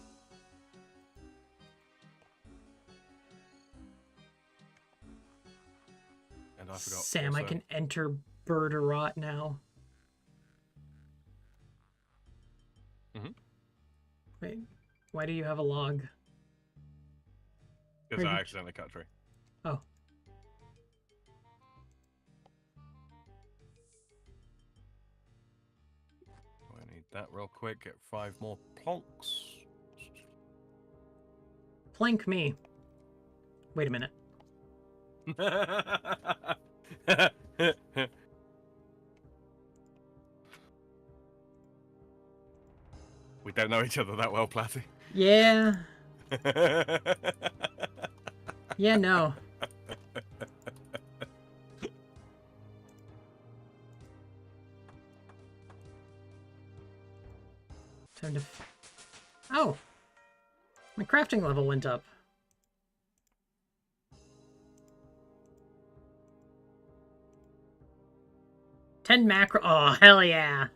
And I forgot. Sam, also... I can enter Birderot now. Wait, why Why do you have a log? Because I accidentally cut a tree. Oh. I need that real quick. Get 5 more plonks. Plank me. Wait a minute. We don't know each other that well, Platty. Yeah. Yeah, no. Time to... Oh! My crafting level went up. Ten macro... Oh, hell yeah!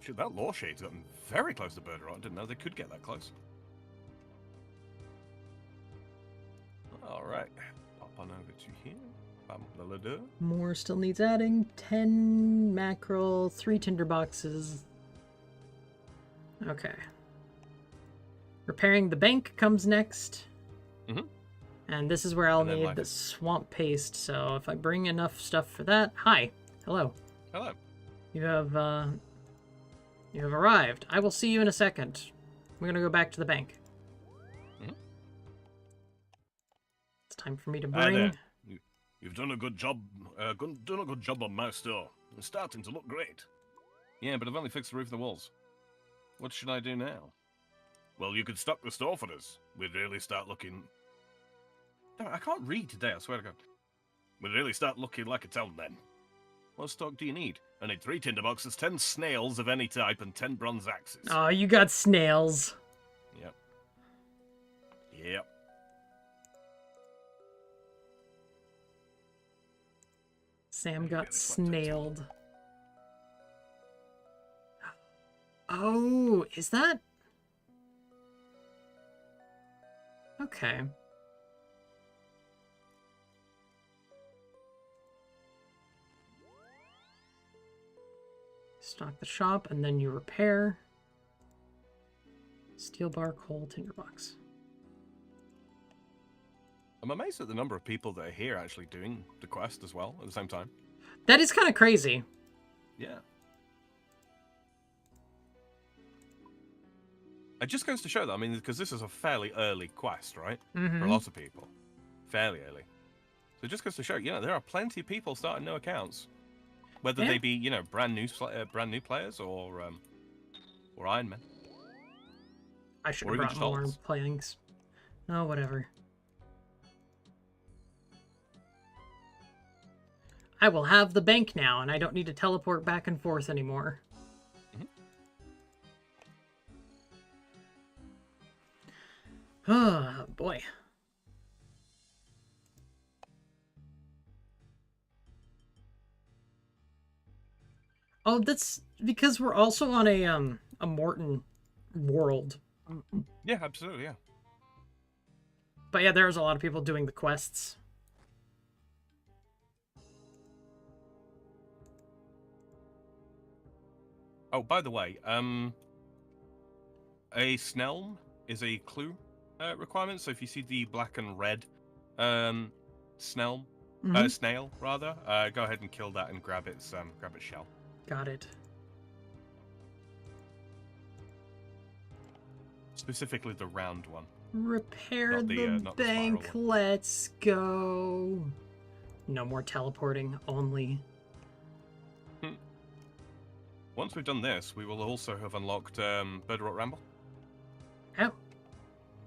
Shit, that law shade's gotten very close to Bergeron. I didn't know they could get that close. Alright. Pop on over to here. More still needs adding. 10 mackerel, 3 tinderboxes. Okay. Repairing the bank comes next. Mm-hmm. And this is where I'll need the swamp paste, so if I bring enough stuff for that... Hi. Hello. Hello. You have arrived. I will see you in a second. We're gonna go back to the bank. Mm-hmm. It's time for me to bring... You've done a good job. Done a good job on my store. It's starting to look great. Yeah, but I've only fixed the roof and the walls. What should I do now? Well, you could stock the store for us. We'd really start looking... I can't read today, I swear to God. We'd really start looking like a town then. What stock do you need? I need 3 tinderboxes, 10 snails of any type, and 10 bronze axes. Oh, you got snails. Yep. Yep. Sam got snailed. Oh, is that... Okay. Stock the shop, and then you repair. Steel bar, coal, tinderbox. I'm amazed at the number of people that are here actually doing the quest as well at the same time. That is kind of crazy. Yeah. It just goes to show that, I mean, because this is a fairly early quest, right? Mm-hmm. For a lot of people. Fairly early. So it just goes to show, there are plenty of people starting new accounts. Whether they be, brand new players or Iron Men. I should have brought more planks. Oh, whatever. I will have the bank now, and I don't need to teleport back and forth anymore. Oh, boy. Oh, that's because we're also on a Morton world. Yeah, absolutely, yeah. But yeah, there's a lot of people doing the quests. Oh, by the way, a snelm is a clue requirement. So if you see the black and red snail, rather, go ahead and kill that and grab its shell. Got it. Specifically the round one. Repair the bank. Let's go. No more teleporting. Only. Once we've done this, we will also have unlocked Bird-Rot Ramble. Oh.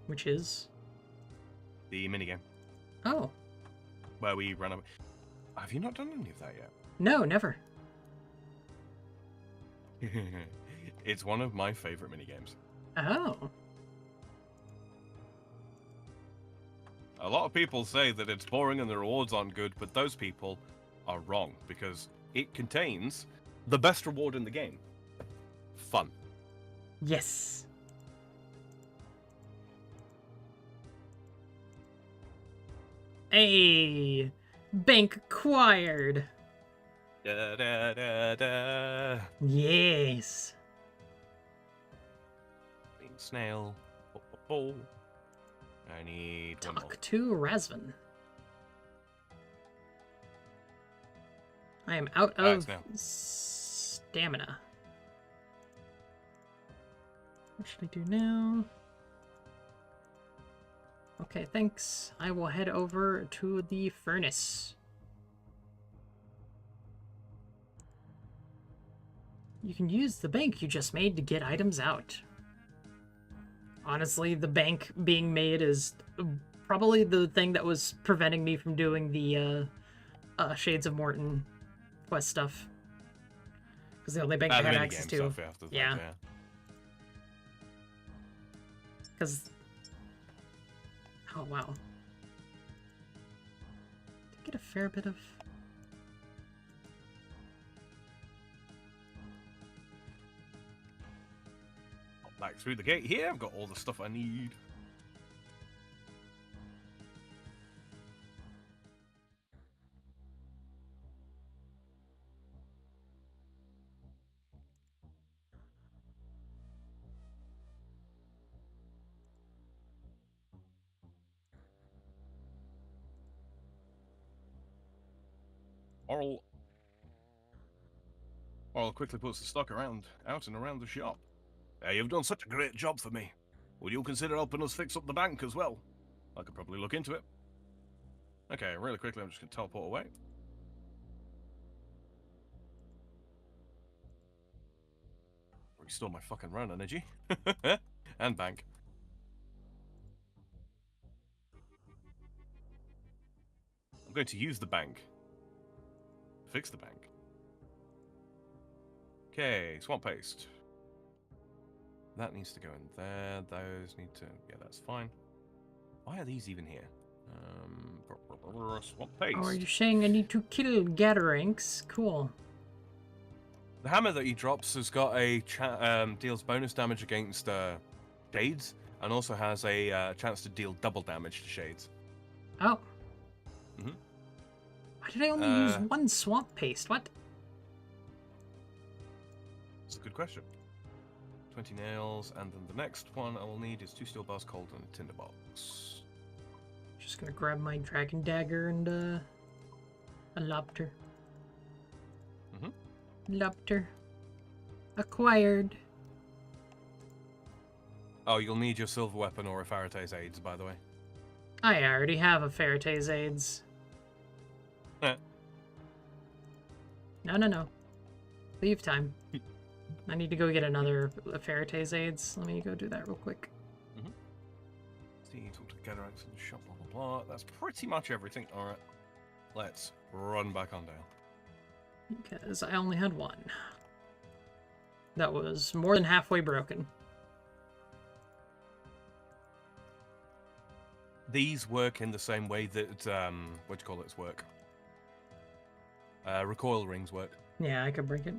Which is? The minigame. Oh. Where we run up. Have you not done any of that yet? No, never. It's one of my favorite minigames. Oh. A lot of people say that it's boring and the rewards aren't good, but those people are wrong, because it contains the best reward in the game. Fun. Yes. Hey, bank acquired. Da, da, da, da. Yes. Green snail. Oh, oh, oh. I need one more. Talk to Razvan. I am out of stamina. What should I do now? Okay, thanks. I will head over to the furnace. You can use the bank you just made to get items out. Honestly, the bank being made is probably the thing that was preventing me from doing the Shades of Morton quest stuff. Because the only bank I had access to. Yeah. Because... Oh, wow. Did I get a fair bit of... Back through the gate here, I've got all the stuff I need. Oral quickly puts the stock out and around the shop. You've done such a great job for me. Would you consider helping us fix up the bank as well? I could probably look into it. Okay, really quickly, I'm just going to teleport away. Restore my fucking run energy. And bank. I'm going to use the bank. Fix the bank. Okay, swamp paste. That needs to go in there. Those need to... Yeah, that's fine. Why are these even here? Swamp paste. Oh, are you saying I need to kill Gataranks? Cool. The hammer that he drops has got a deals bonus damage against shades, and also has a chance to deal double damage to shades. Oh. Why did I only use one swamp paste? What? That's a good question. 20 nails, and then the next one I will need is 2 steel bars, cold, and a tinderbox. Just gonna grab my dragon dagger and a lobster. Lobster. Acquired. Oh, you'll need your silver weapon or a Faratay's aids, by the way. I already have a Faratay's aids. No. Leave time. I need to go get another Faratay's aids. Let me go do that real quick. See, talk to Gatoraks in the shop, blah, blah, blah. That's pretty much everything. Alright. Let's run back on down. Because I only had one. That was more than halfway broken. These work in the same way that, what do you call it, work? Recoil rings work. Yeah, I could break it.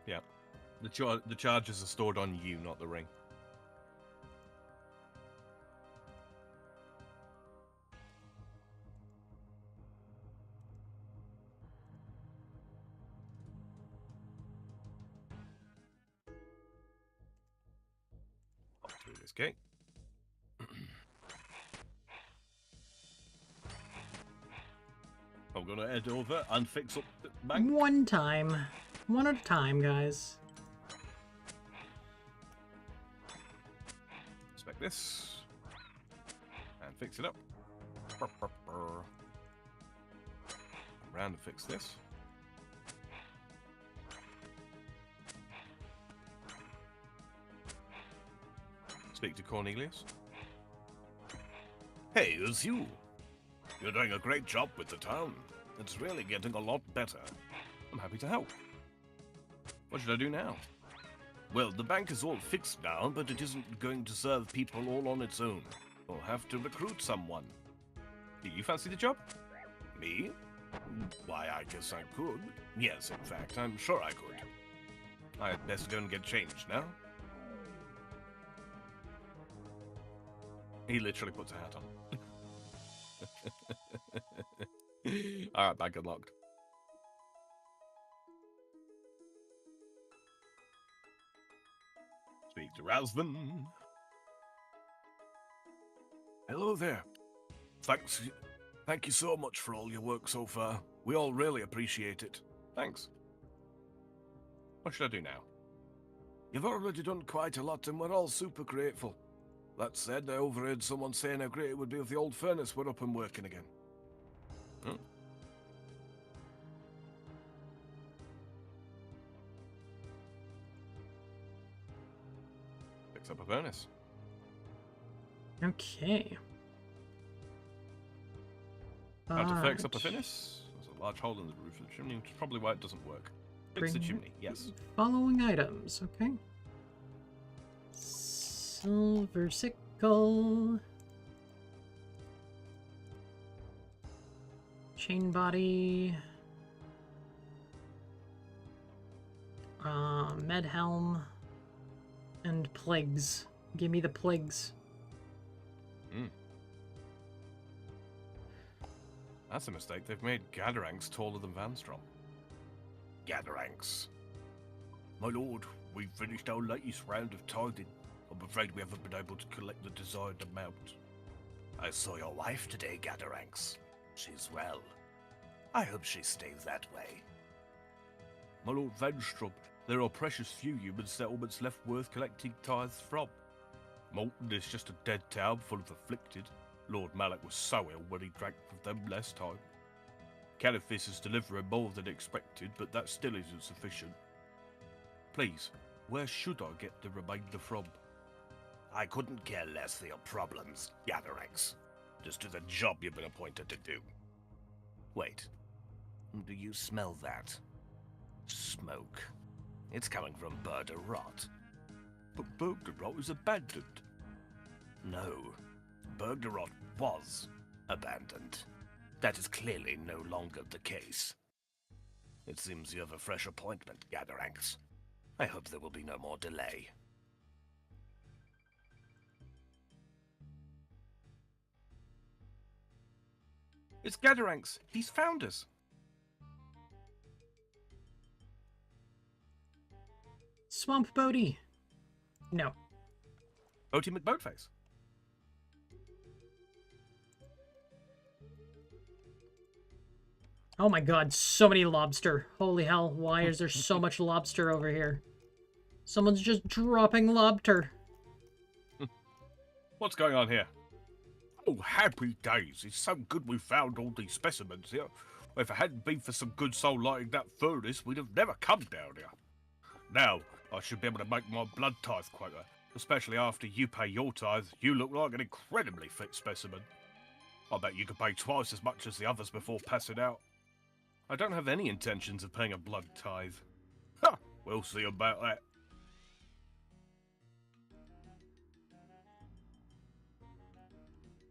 Yeah. The charges are stored on you, not the ring. Up through this gate. I'm gonna head over and fix up the bank. One time. One at a time, guys. Inspect this. And fix it up. Around and fix this. Speak to Cornelius. Hey, it's you. You're doing a great job with the town. It's really getting a lot better. I'm happy to help. What should I do now? Well, the bank is all fixed now, but it isn't going to serve people all on its own. We'll have to recruit someone. Do you fancy the job? Me? Why, I guess I could. Yes, in fact, I'm sure I could. I'd best go and get changed now. He literally puts a hat on. Alright, bag unlocked. Speak to Razvan. Hello there. Thank you so much for all your work so far. We all really appreciate it. Thanks. What should I do now? You've already done quite a lot and we're all super grateful. That said, I overheard someone saying how great it would be if the old furnace were up and working again. Hmm. Fix up a furnace. Okay. How to fix up a furnace? There's a large hole in the roof of the chimney, which is probably why it doesn't work. Fix the chimney, yes. Following items, okay. Silver sickle. Chain body. Med helm. And plagues. Give me the plagues. That's a mistake. They've made Gadaranks taller than Vanstrom. Gadaranks. My lord, we've finished our latest round of tithing. I'm afraid we haven't been able to collect the desired amount. I saw your wife today, Gadaranks. She's well. I hope she stays that way. My lord Vanstrom, there are precious few human settlements left worth collecting tithes from. Molten is just a dead town full of afflicted. Lord Malak was so ill when he drank with them last time. Caliphis is delivering more than expected, but that still isn't sufficient. Please, where should I get the remainder from? I couldn't care less for your problems, Gadarex. Just do the job you've been appointed to do. Wait, do you smell that? Smoke. It's coming from Burder Rot. But Burder Rot is abandoned. No. Bergderot was abandoned. That is clearly no longer the case. It seems you have a fresh appointment, Gadaranks. I hope there will be no more delay. It's Gadaranks. He's found us. Swamp Bodie. No. Boaty McBoatface. Oh my god, so many lobster. Holy hell, why is there so much lobster over here? Someone's just dropping lobster. What's going on here? Oh, happy days. It's so good we found all these specimens here. If it hadn't been for some good soul lighting that furnace, we'd have never come down here. Now, I should be able to make my blood tithe quota. Especially after you pay your tithe, you look like an incredibly fit specimen. I bet you could pay twice as much as the others before passing out. I don't have any intentions of paying a blood tithe. Ha! We'll see about that.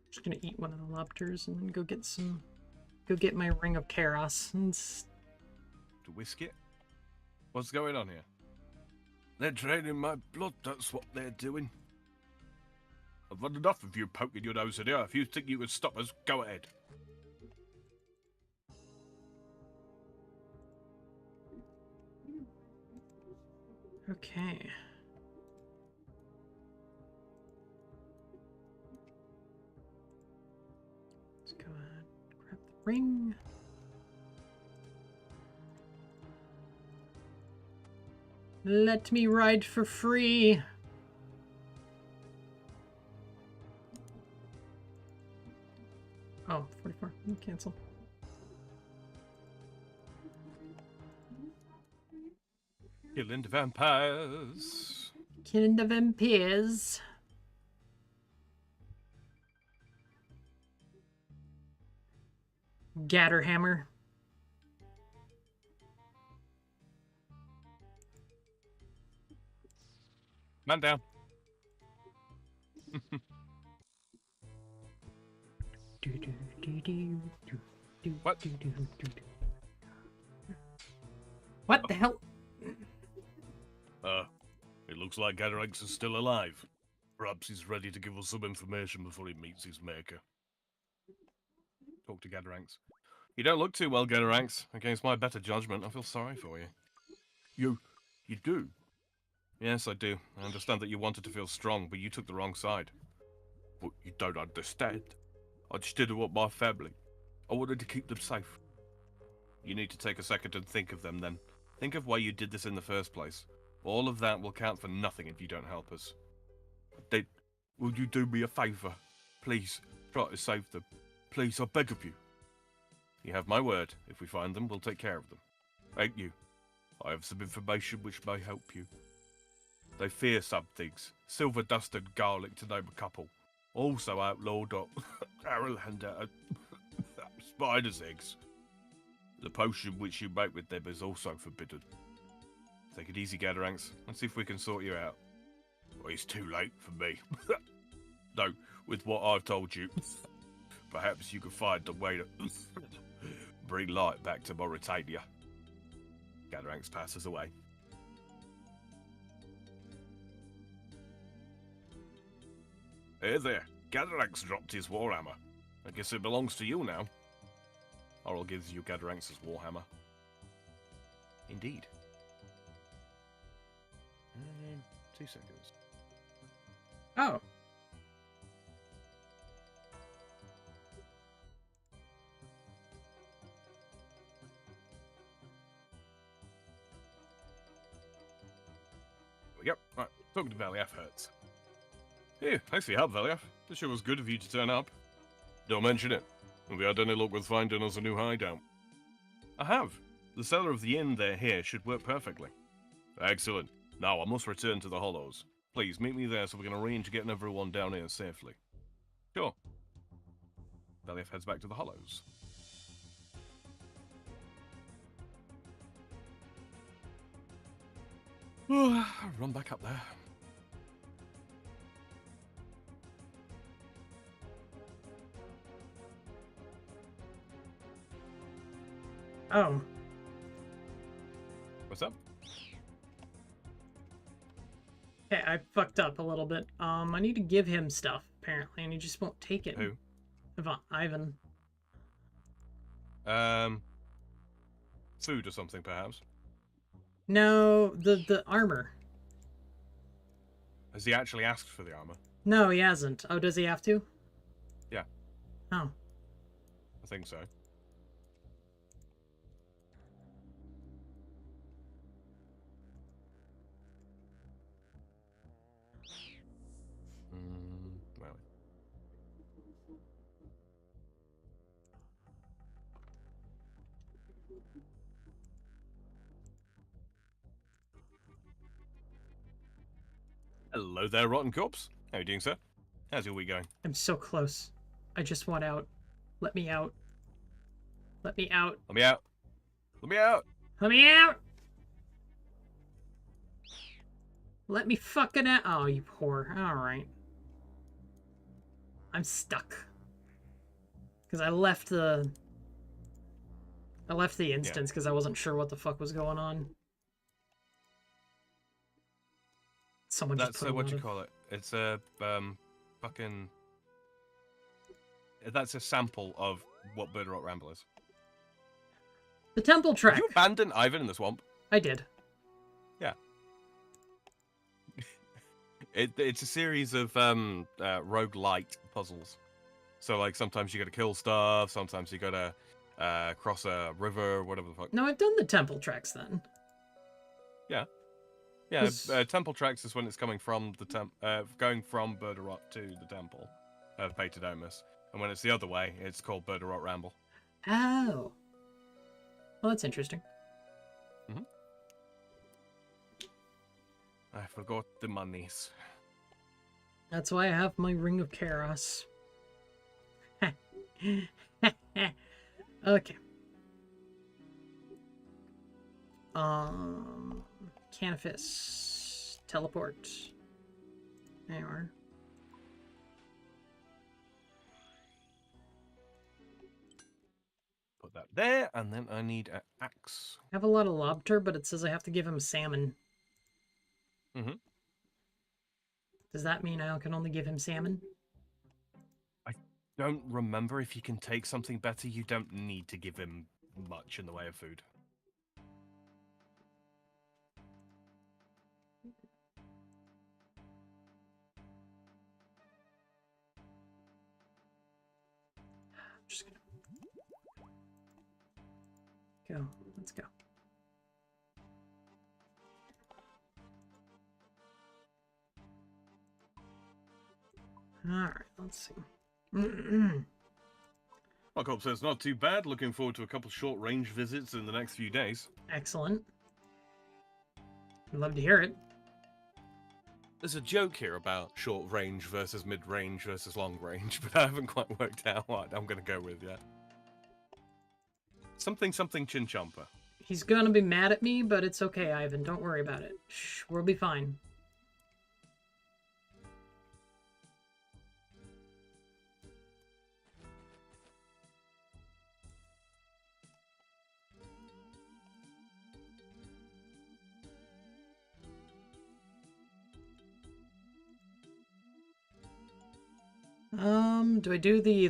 Just gonna eat one of the lobsters and then go get my ring of Chaos. To whisk it? What's going on here? They're draining my blood, that's what they're doing. I've had enough of you poking your nose in here. If you think you can stop us, go ahead. Okay. Let's go ahead, grab the ring. Let me ride for free. Oh, 44. Cancel. Killing the vampires. Killing the vampires. Gatterhammer. Man down. What? What the hell? It looks like Gadaranks is still alive. Perhaps he's ready to give us some information before he meets his maker. Talk to Gadaranks. You don't look too well, Gadaranks. Against my better judgment, I feel sorry for you. You do? Yes, I do. I understand that you wanted to feel strong, but you took the wrong side. But you don't understand. I just didn't want my family. I wanted to keep them safe. You need to take a second and think of them then. Think of why you did this in the first place. All of that will count for nothing if you don't help us. Then, will you do me a favour? Please, try to save them. Please, I beg of you. You have my word. If we find them, we'll take care of them. Thank you. I have some information which may help you. They fear some things. Silver dust and garlic, to name a couple. Also outlawed Arrowlander and spider's eggs. The potion which you make with them is also forbidden. Take it easy, Gadaranx. Let's see if we can sort you out. Well, it's too late for me. No, with what I've told you, perhaps you can find a way to bring light back to Morytania. Gadaranx passes away. Hey there, Gadaranx dropped his warhammer. I guess it belongs to you now. Oral gives you Gadaranx's warhammer. Indeed. 2 seconds. Oh. There we go. Right, talking to Valiaf hurts. Hey, thanks for your help, Valiaf. This sure was good of you to turn up. Don't mention it. Have you had any luck with finding us a new hideout? I have. The cellar of the inn they're here should work perfectly. Excellent. Now I must return to the Hollows. Please, meet me there so we can arrange getting everyone down here safely. Sure. Valiaf heads back to the Hollows. Run back up there. Oh. What's up? Okay, I fucked up a little bit. I need to give him stuff, apparently, and he just won't take it. Who? Ivan. Food or something, perhaps? No, the armor. Has he actually asked for the armor? No, he hasn't. Oh, does he have to? Yeah. Oh. I think so. Well. Hello there, rotten corpse. How are you doing, sir? How's your week going? I'm so close. I just want out. Let me out. Let me out. Let me out. Let me out. Let me out! Let me fucking out. Oh, you whore. Alright. I'm stuck. Because I left the instance because I wasn't sure what the fuck was going on. Someone just put what do you call it? It's a fucking. That's a sample of what Bird Rock Ramble is. The temple track. Did you abandon Ivan in the swamp? I did. Yeah. It's a series of roguelite puzzles. So like sometimes you gotta kill stuff, sometimes you gotta cross a river, whatever the fuck. No, I've done the temple tracks then. Yeah. Yeah, temple tracks is when it's coming from the going from Bird Rock to the temple of Paterdomus. And when it's the other way, it's called Bird Rock Ramble. Oh. Well, that's interesting. Mm-hmm. I forgot the monies. That's why I have my Ring of Chaos. Okay. Canifis. Teleport. There you are. Put that there, and then I need an axe. I have a lot of lobster, but it says I have to give him salmon. Mm-hmm. Does that mean I can only give him salmon? I don't remember. If you can take something better, you don't need to give him much in the way of food. Go. Let's go. Alright, let's see. Markov says, not too bad. Looking forward to a couple short range visits in the next few days. Excellent. I'd love to hear it. There's a joke here about short range versus mid range versus long range, but I haven't quite worked out what I'm going to go with yet. Something chin chomper. He's gonna be mad at me, but it's okay, Ivan. Don't worry about it. Shh, we'll be fine. Do I do the...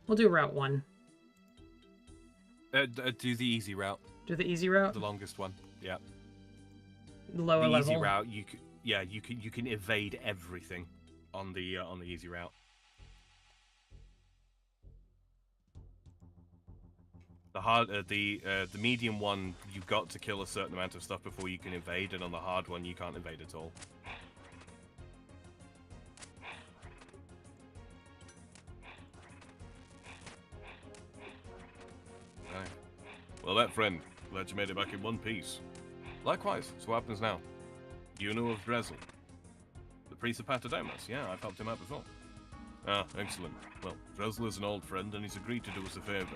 we'll do Route 1. Do the easy route. Do the easy route? The longest one, yeah. Lower the level. easy route, you can evade everything on the easy route. The hard, the medium one, you've got to kill a certain amount of stuff before you can evade, and on the hard one, you can't evade at all. Well, that friend, glad you made it back in one piece. Likewise, so what happens now? Do you know of Drezel? The priest of Patadomus? Yeah, I've helped him out before. Ah, excellent. Well, Drezel is an old friend and he's agreed to do us a favour.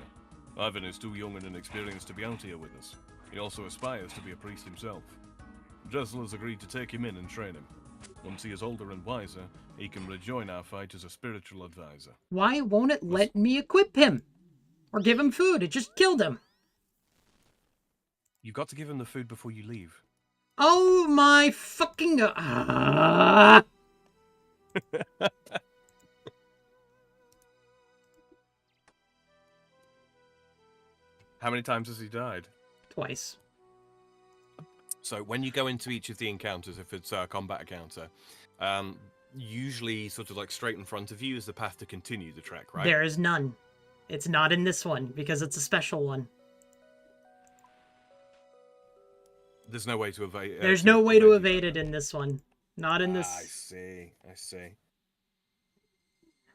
Ivan is too young and inexperienced to be out here with us. He also aspires to be a priest himself. Drezel has agreed to take him in and train him. Once he is older and wiser, he can rejoin our fight as a spiritual advisor. Why won't it let me equip him? Or give him food? It just killed him. You've got to give him the food before you leave. Oh my fucking god. Ah. How many times has he died? Twice. So when you go into each of the encounters, if it's a combat encounter, usually sort of like straight in front of you is the path to continue the trek, right? There is none. It's not in this one because it's a special one. There's no way to evade. There's no way to evade it in this one. Not in this. I see.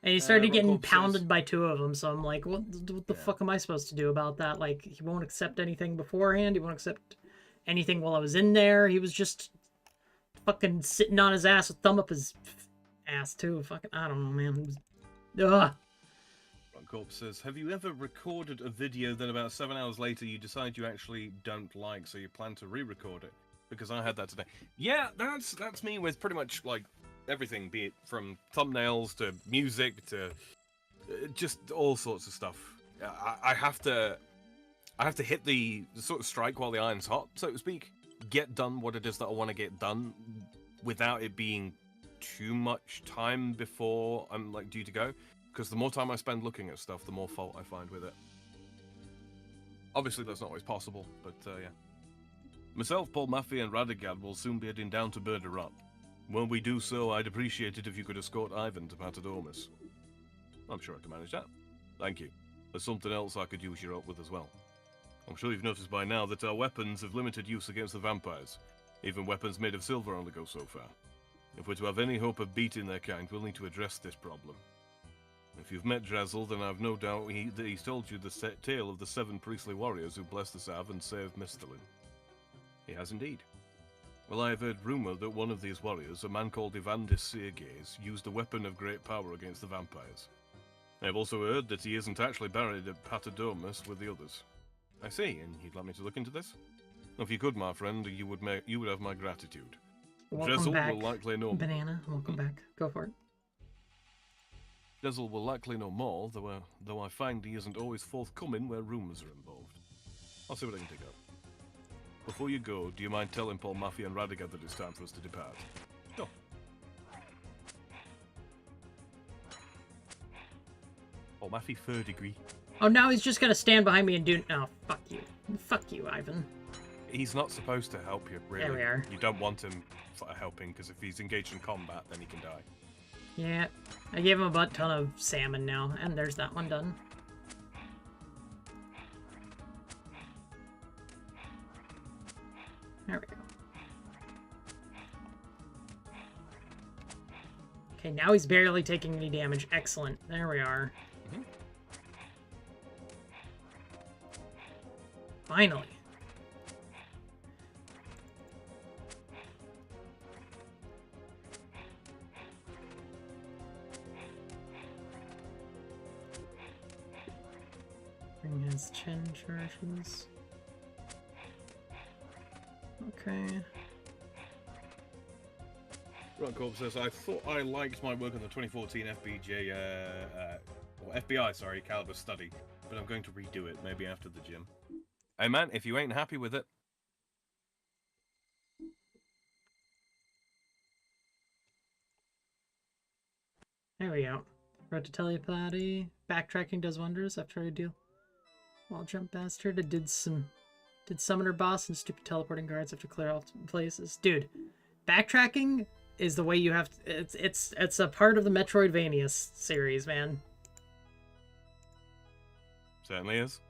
And he started getting pounded by two of them, so I'm like, what the fuck am I supposed to do about that? Like, he won't accept anything beforehand. He won't accept anything while I was in there. He was just fucking sitting on his ass with thumb up his ass, too. Fucking, I don't know, man. Ugh. Corp says, have you ever recorded a video then about 7 hours later you decide you actually don't like, so you plan to re-record it? Because I had that today. Yeah, that's me with pretty much like everything, be it from thumbnails to music to just all sorts of stuff. I have to hit the sort of strike while the iron's hot, so to speak. Get done what it is that I want to get done without it being too much time before I'm like due to go. Because the more time I spend looking at stuff, the more fault I find with it. Obviously, that's not always possible, but yeah. Myself, Paul Maffey, and Radagad will soon be heading down to Burder Up. When we do so, I'd appreciate it if you could escort Ivan to Patadomus. I'm sure I can manage that. Thank you. There's something else I could use your help with as well. I'm sure you've noticed by now that our weapons have limited use against the vampires. Even weapons made of silver only go so far. If we're to have any hope of beating their kind, we'll need to address this problem. If you've met Drezel, then I've no doubt that he's told you the tale of the 7 priestly warriors who blessed the Sav and saved Mistalin. He has indeed. Well, I have heard rumour that one of these warriors, a man called Ivandis Seergaze, used a weapon of great power against the vampires. I have also heard that he isn't actually buried at Patadomus with the others. I see, and you'd like me to look into this? If you could, my friend, you would have my gratitude. Welcome Drezel back, will likely know Banana. Welcome back. Go for it. Drezel will likely know more, though I find he isn't always forthcoming where rumours are involved. I'll see what I can dig up. Before you go, do you mind telling Paul Maffey and Radagad that it's time for us to depart? No. Paul Maffey, 3rd degree. Oh, now he's just gonna stand behind me and do... Oh, fuck you. Fuck you, Ivan. He's not supposed to help you, really. There we are. You don't want him helping, because if he's engaged in combat, then he can die. Yeah, I gave him a butt ton of salmon now, and there's that one done. There we go. Okay, now he's barely taking any damage. Excellent. There we are. Mm-hmm. Finally. Bring his chin charges. Okay. Right, Corp says, I thought I liked my work on the 2014 FBJ, or FBI, sorry, caliber study, but I'm going to redo it, maybe after the gym. Hey man, if you ain't happy with it. There we go. Road to telepathy. Backtracking does wonders after I do. Well, jump bastard. It did summoner boss and stupid teleporting guards have to clear all places. Dude, backtracking is the way you have to, it's a part of the Metroidvania series, man. Certainly is.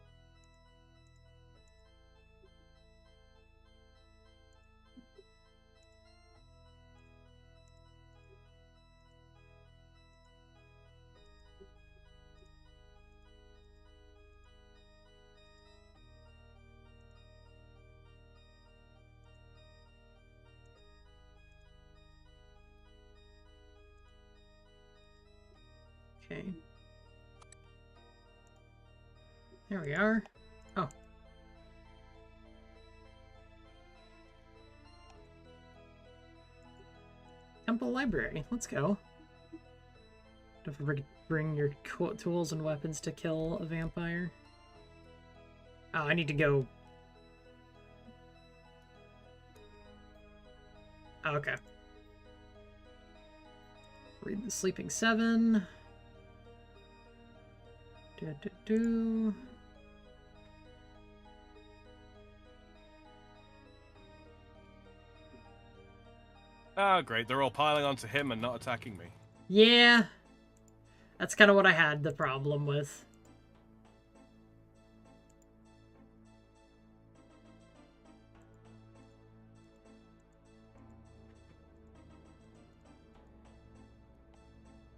Okay. There we are. Oh. Temple Library. Let's go. Don't forget to bring your tools and weapons to kill a vampire. Oh, I need to go. Oh, okay. Read the Sleeping Seven. Do. Ah, great. They're all piling onto him and not attacking me. Yeah. That's kind of what I had the problem with.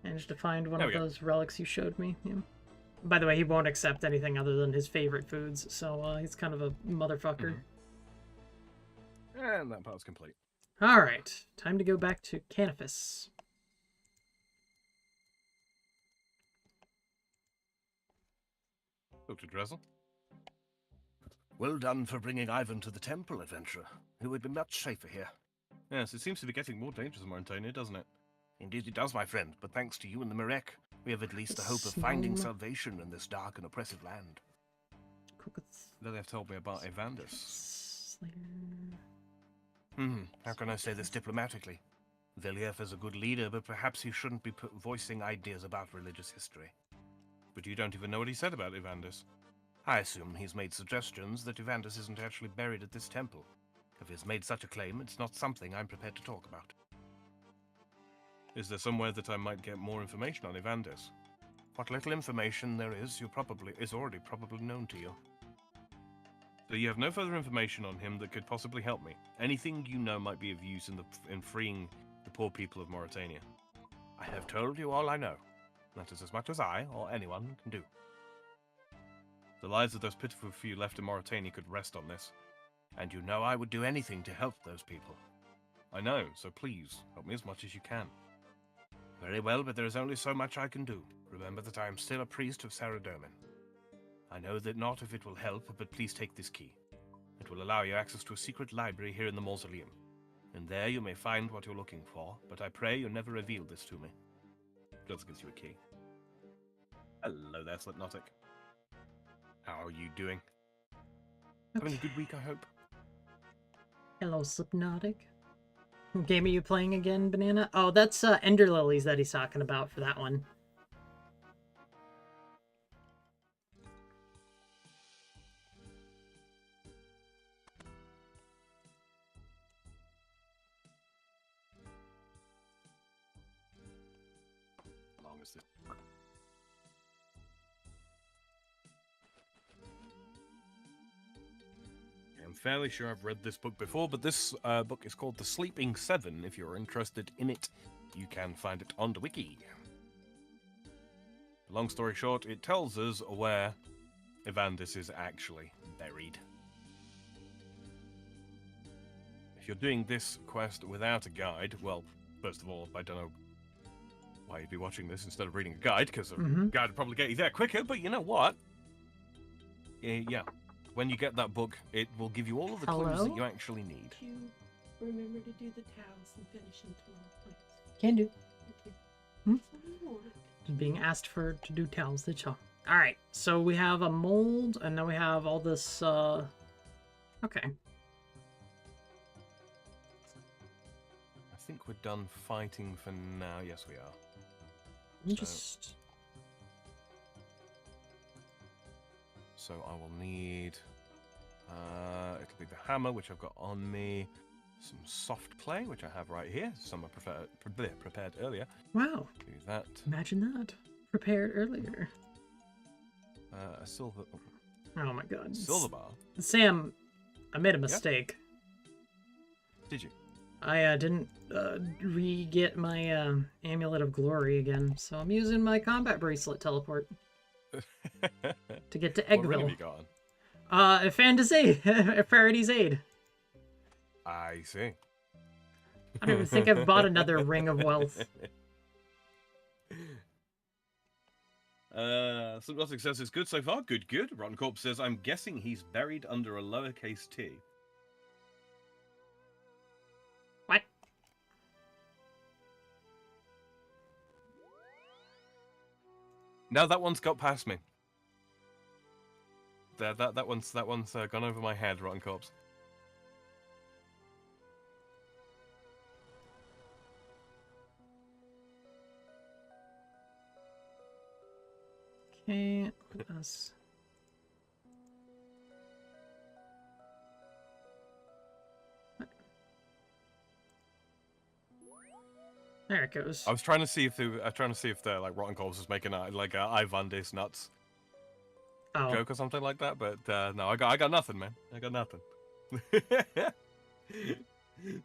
Managed to find one of those relics you showed me. Yeah. By the way, he won't accept anything other than his favorite foods, so he's kind of a motherfucker. And that part's complete. Alright, time to go back to Canifis. Dr. Dressel? Well done for bringing Ivan to the temple, adventurer. It would be much safer here. Yes, it seems to be getting more dangerous in Morytania, doesn't it? Indeed it does, my friend, but thanks to you and the Myreque, we have at least the hope of finding salvation in this dark and oppressive land. Then they've told me about Evandus. How can I say this diplomatically? Velief is a good leader, but perhaps he shouldn't be voicing ideas about religious history. But you don't even know what he said about Evandus. I assume he's made suggestions that Evandus isn't actually buried at this temple. If he's made such a claim, it's not something I'm prepared to talk about. Is there somewhere that I might get more information on Evandus? What little information there is, is already probably known to you. So you have no further information on him that could possibly help me? Anything you know might be of use in freeing the poor people of Morytania? I have told you all I know. That is as much as I, or anyone, can do. The lives of those pitiful few left in Morytania could rest on this. And you know I would do anything to help those people. I know, so please, help me as much as you can. Very well, but there is only so much I can do. Remember that I am still a priest of Saradomin. I know that not if it will help, but please take this key. It will allow you access to a secret library here in the mausoleum. And there you may find what you're looking for, but I pray you never reveal this to me. Just gives you a key. Hello there, Slipnotic. How are you doing? Okay. Having a good week, I hope? Hello, Slipnotic. What game are you playing again, Banana? Oh, that's Ender Lilies that he's talking about for that one. How long is this? I'm fairly sure I've read this book before, but this book is called The Sleeping Seven. If you're interested in it, you can find it on the wiki. Long story short, it tells us where Evandis is actually buried. If you're doing this quest without a guide, well, first of all, I don't know why you'd be watching this instead of reading a guide, because a guide would probably get you there quicker, but you know what? Yeah, when you get that book, it will give you all of the clues that you actually need. You remember to do the towels and finish in tomorrow, please. Can do. Thank Just being asked to do towels, that's all. Alright, so we have a mold, and then we have all this, okay. I think we're done fighting for now. Yes, we are. So I will need, it'll be the hammer, which I've got on me, some soft clay, which I have right here, some I prepared earlier. Wow. Do that. Imagine that. Prepared earlier. A silver... Oh my god. Silver bar? Sam, I made a mistake. Did you? I didn't re-get my Amulet of Glory again, so I'm using my combat bracelet teleport to get to Eggville. What ring have you got on? Fantasy, Farady's Aid. I see. I don't even think I've bought another Ring of Wealth. Some success is good so far. Good, good. Rotten Corpse says, I'm guessing he's buried under a lowercase t. What? No, that one's got past me. That one's gone over my head, Rotten Corpse. Okay, what else? There it goes. I was trying to see if the like Rotten Corpse was making a Ivandis nuts joke or something like that, but no, I got nothing, man. I got nothing.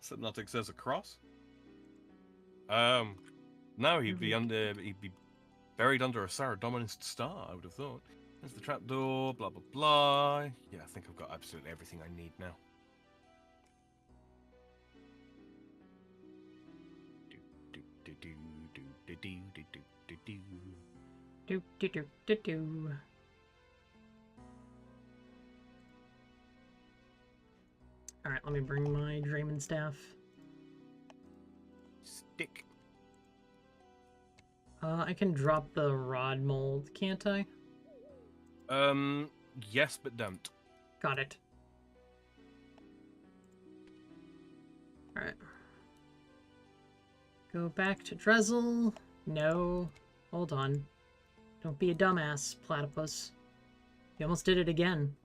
Subnautic says a cross. No, he'd be buried under a Saradominist star, I would have thought. There's the trapdoor, blah blah blah. Yeah, I think I've got absolutely everything I need now. Alright, let me bring my Draymond staff. Stick. I can drop the rod mold, can't I? Yes, but don't. Got it. Alright. Go back to Drezel. No. Hold on. Don't be a dumbass, platypus. You almost did it again.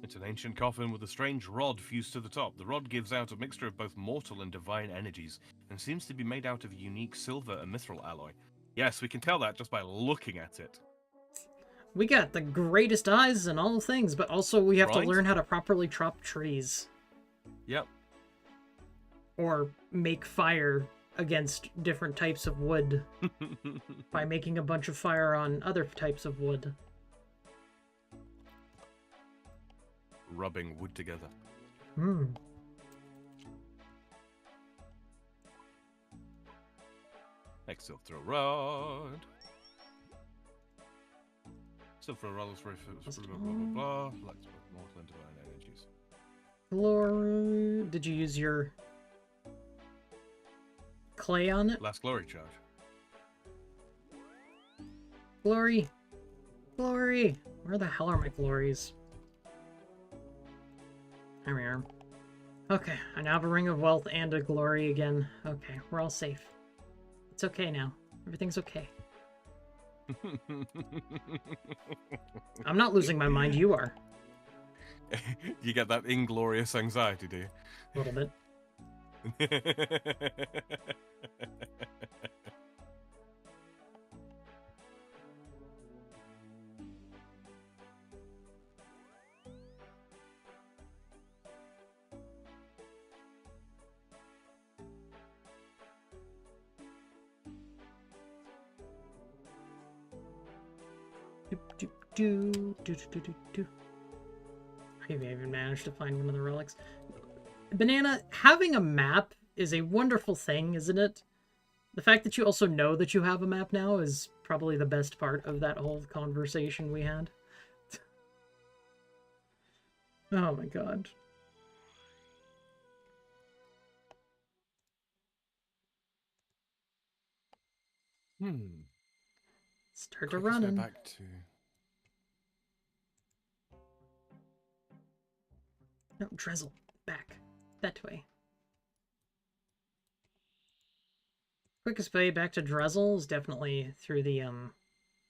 It's an ancient coffin with a strange rod fused to the top. The rod gives out a mixture of both mortal and divine energies, and seems to be made out of a unique silver and mithril alloy. Yes, we can tell that just by looking at it. We got the greatest eyes in all things, but also we have to learn how to properly chop trees. Yep. Or make fire against different types of wood by making a bunch of fire on other types of wood. Rubbing wood together. Hmm. Next, silver rod. Silver rod is very blah blah blah. Like mortal and divine energies. Glory. Did you use your clay on it? Last glory charge. Glory. Glory. Where the hell are my glories? There we are. Okay, I now have a Ring of Wealth and a glory again. Okay, we're all safe. It's okay now. Everything's okay. I'm not losing my mind, you are. You get that inglorious anxiety, do you? A little bit. I haven't even managed to find one of the relics. Banana, having a map is a wonderful thing, isn't it? The fact that you also know that you have a map now is probably the best part of that whole conversation we had. Oh my god. Start to running. Back to... No, Drizzle. Back. That way. Quickest way back to Drizzle is definitely through the,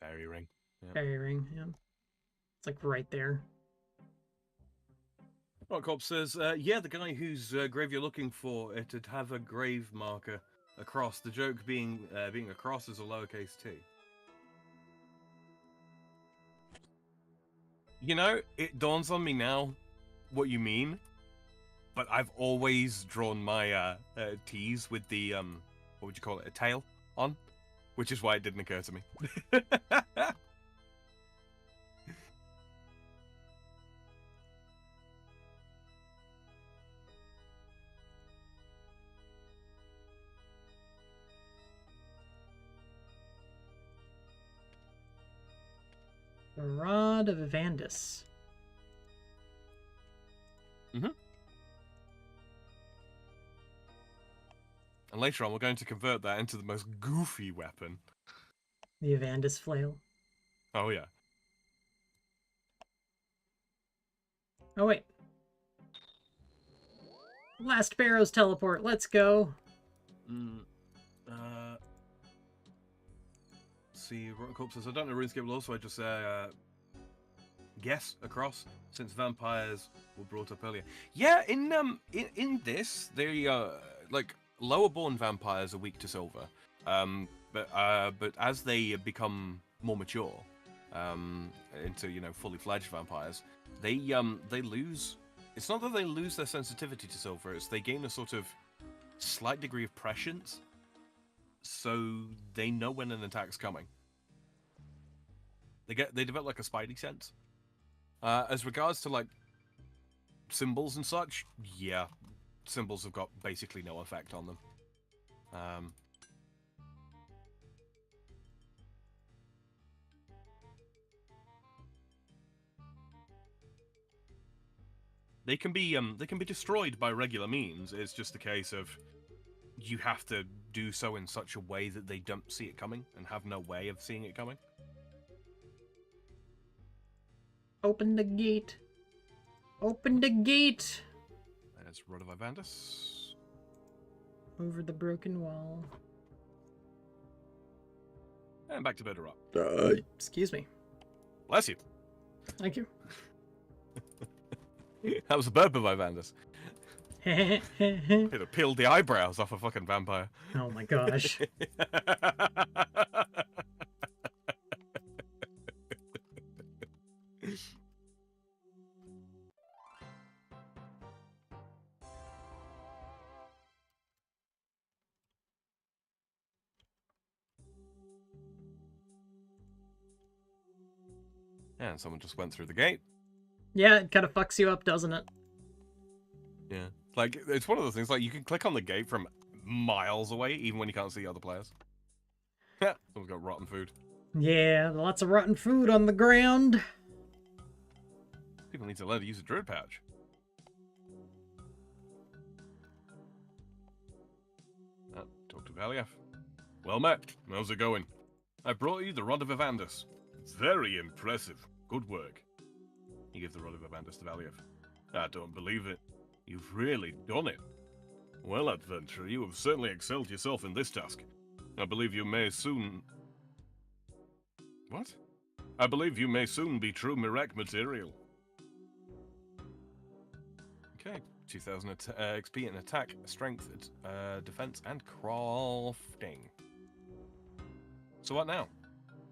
Fairy ring. Yeah. Fairy ring, yeah. It's like right there. Rockcop says, yeah, the guy whose grave you're looking for, it'd have a grave marker across. The joke being across is a lowercase t. You know, it dawns on me now what you mean, but I've always drawn my T's with the, what would you call it, a tail on, which is why it didn't occur to me. The Rod of Evandis. Mm-hmm. And later on, we're going to convert that into the most goofy weapon. The Evandis flail. Oh, yeah. Oh, wait. Last Barrow's teleport. Let's go. See, Rockcorp says, I don't know RuneScape will also I just guess across since vampires were brought up earlier. Yeah, in this, they like lower born vampires are weak to silver. But as they become more mature, into fully fledged vampires, they lose. It's not that they lose their sensitivity to silver; it's they gain a sort of slight degree of prescience, so they know when an attack's coming. They develop like a spidey sense. As regards to like symbols and such, yeah, symbols have got basically no effect on them. They can be destroyed by regular means. It's just a case of you have to do so in such a way that they don't see it coming and have no way of seeing it coming. Open the gate. Open the gate. There's Rod of Evandis. Over the broken wall. And back to bed or up. Excuse me. Bless you. Thank you. That was a burp of Evandis. It peeled the eyebrows off a fucking vampire. Oh my gosh. And someone just went through the gate. Yeah, it kind of fucks you up, doesn't it? Yeah. Like, it's one of those things, like, you can click on the gate from miles away, even when you can't see other players. Yeah, someone's got rotten food. Yeah, lots of rotten food on the ground. People need to learn to use a druid pouch. Talk to Valiaf. Well met. How's it going? I brought you the Rod of Evandis. It's very impressive. Good work. You give the Rod of Evandis to Valiaf. I don't believe it. You've really done it. Well, adventurer, you have certainly excelled yourself in this task. I believe you may soon... What? I believe you may soon be true Myreque material. Okay, 2000 XP in attack, strength, defense, and crafting. So what now?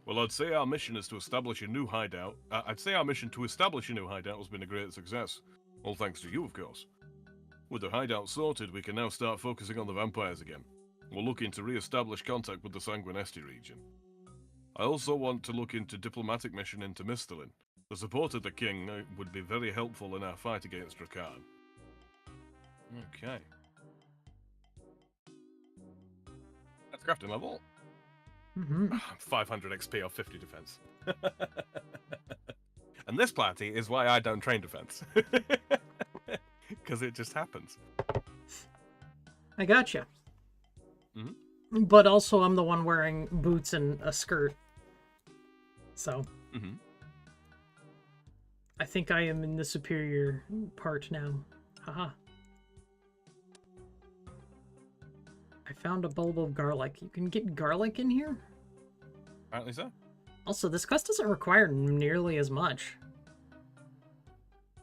Well, I'd say our mission is to establish a new hideout. I'd say our mission to establish a new hideout has been a great success. All thanks to you, of course. With the hideout sorted, we can now start focusing on the vampires again. We're looking to re-establish contact with the Sanguinesti region. I also want to look into diplomatic mission into Mistalin. The support of the king would be very helpful in our fight against Drakan. Okay. That's crafting level. 500 XP off 50 defense. And this platy is why I don't train defense. Because it just happens. I gotcha. Mm-hmm. But also, I'm the one wearing boots and a skirt. So. Mm-hmm. I think I am in the superior part now. Haha. I found a bulb of garlic. You can get garlic in here? Apparently so. Also, this quest doesn't require nearly as much.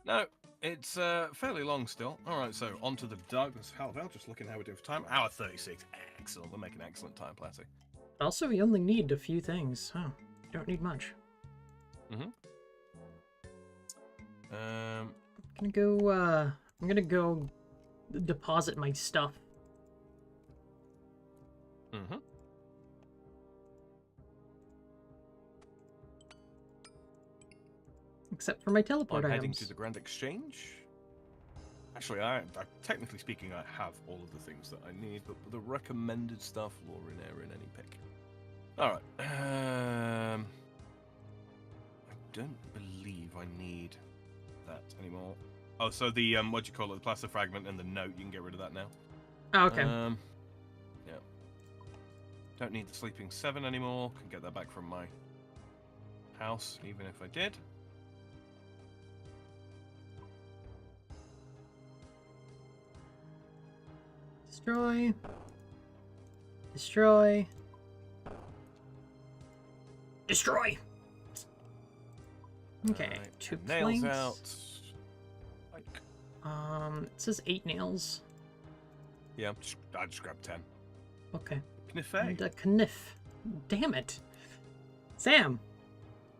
No, it's fairly long still. Alright, so on to the Darkness of Hallowvale. Just looking how we're doing for time. Hour 36. Excellent. We're making excellent time, Platy. Also, you only need a few things. Oh, you don't need much. Mm-hmm. I'm gonna go deposit my stuff. Mm-hmm. Except for my teleport I'm items. heading to the Grand Exchange. Actually, technically speaking, I have all of the things that I need, but the recommended stuff, Lauren, Erin, any pick. Alright. I don't believe I need that anymore. Oh, so the, what do you call it? The plaster fragment and the note, you can get rid of that now. Oh, okay. Yeah. Don't need the Sleeping 7 anymore. Can get that back from my house, even if I did. Destroy. Destroy. Destroy! Okay, Right, 2 nails planks. out. Like, It says 8 nails. yeah, I just grabbed 10. Okay. Knife. And a kniff. Damn it. Sam.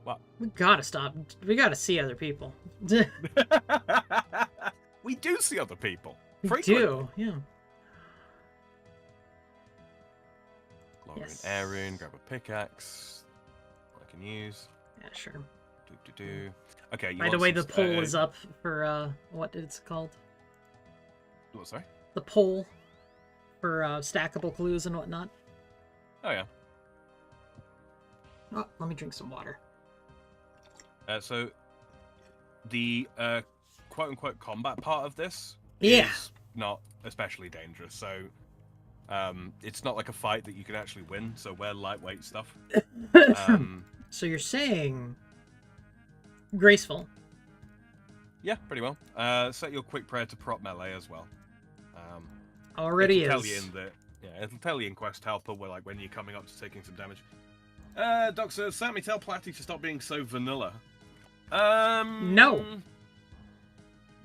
What? We gotta stop. We gotta see other people. We do see other people. We Frequently. do, yeah. Lauren, Yes. Erin, grab a pickaxe. I can use. Yeah, sure. Okay. By the way, the poll is up for, what it's called? What, sorry? The poll for, stackable clues and whatnot. Oh, yeah. Oh, let me drink some water. So, the quote-unquote combat part of this Yeah. is not especially dangerous. So, it's not like a fight that you can actually win. So, wear lightweight stuff. So you're saying graceful? Yeah, pretty well. Set your quick prayer to prop melee as well. Already it'll is. Tell you in the, yeah, it'll tell you in quest helper where, like, when you're coming up to taking some damage. Doc says, Sammy, tell Platty to stop being so vanilla. No.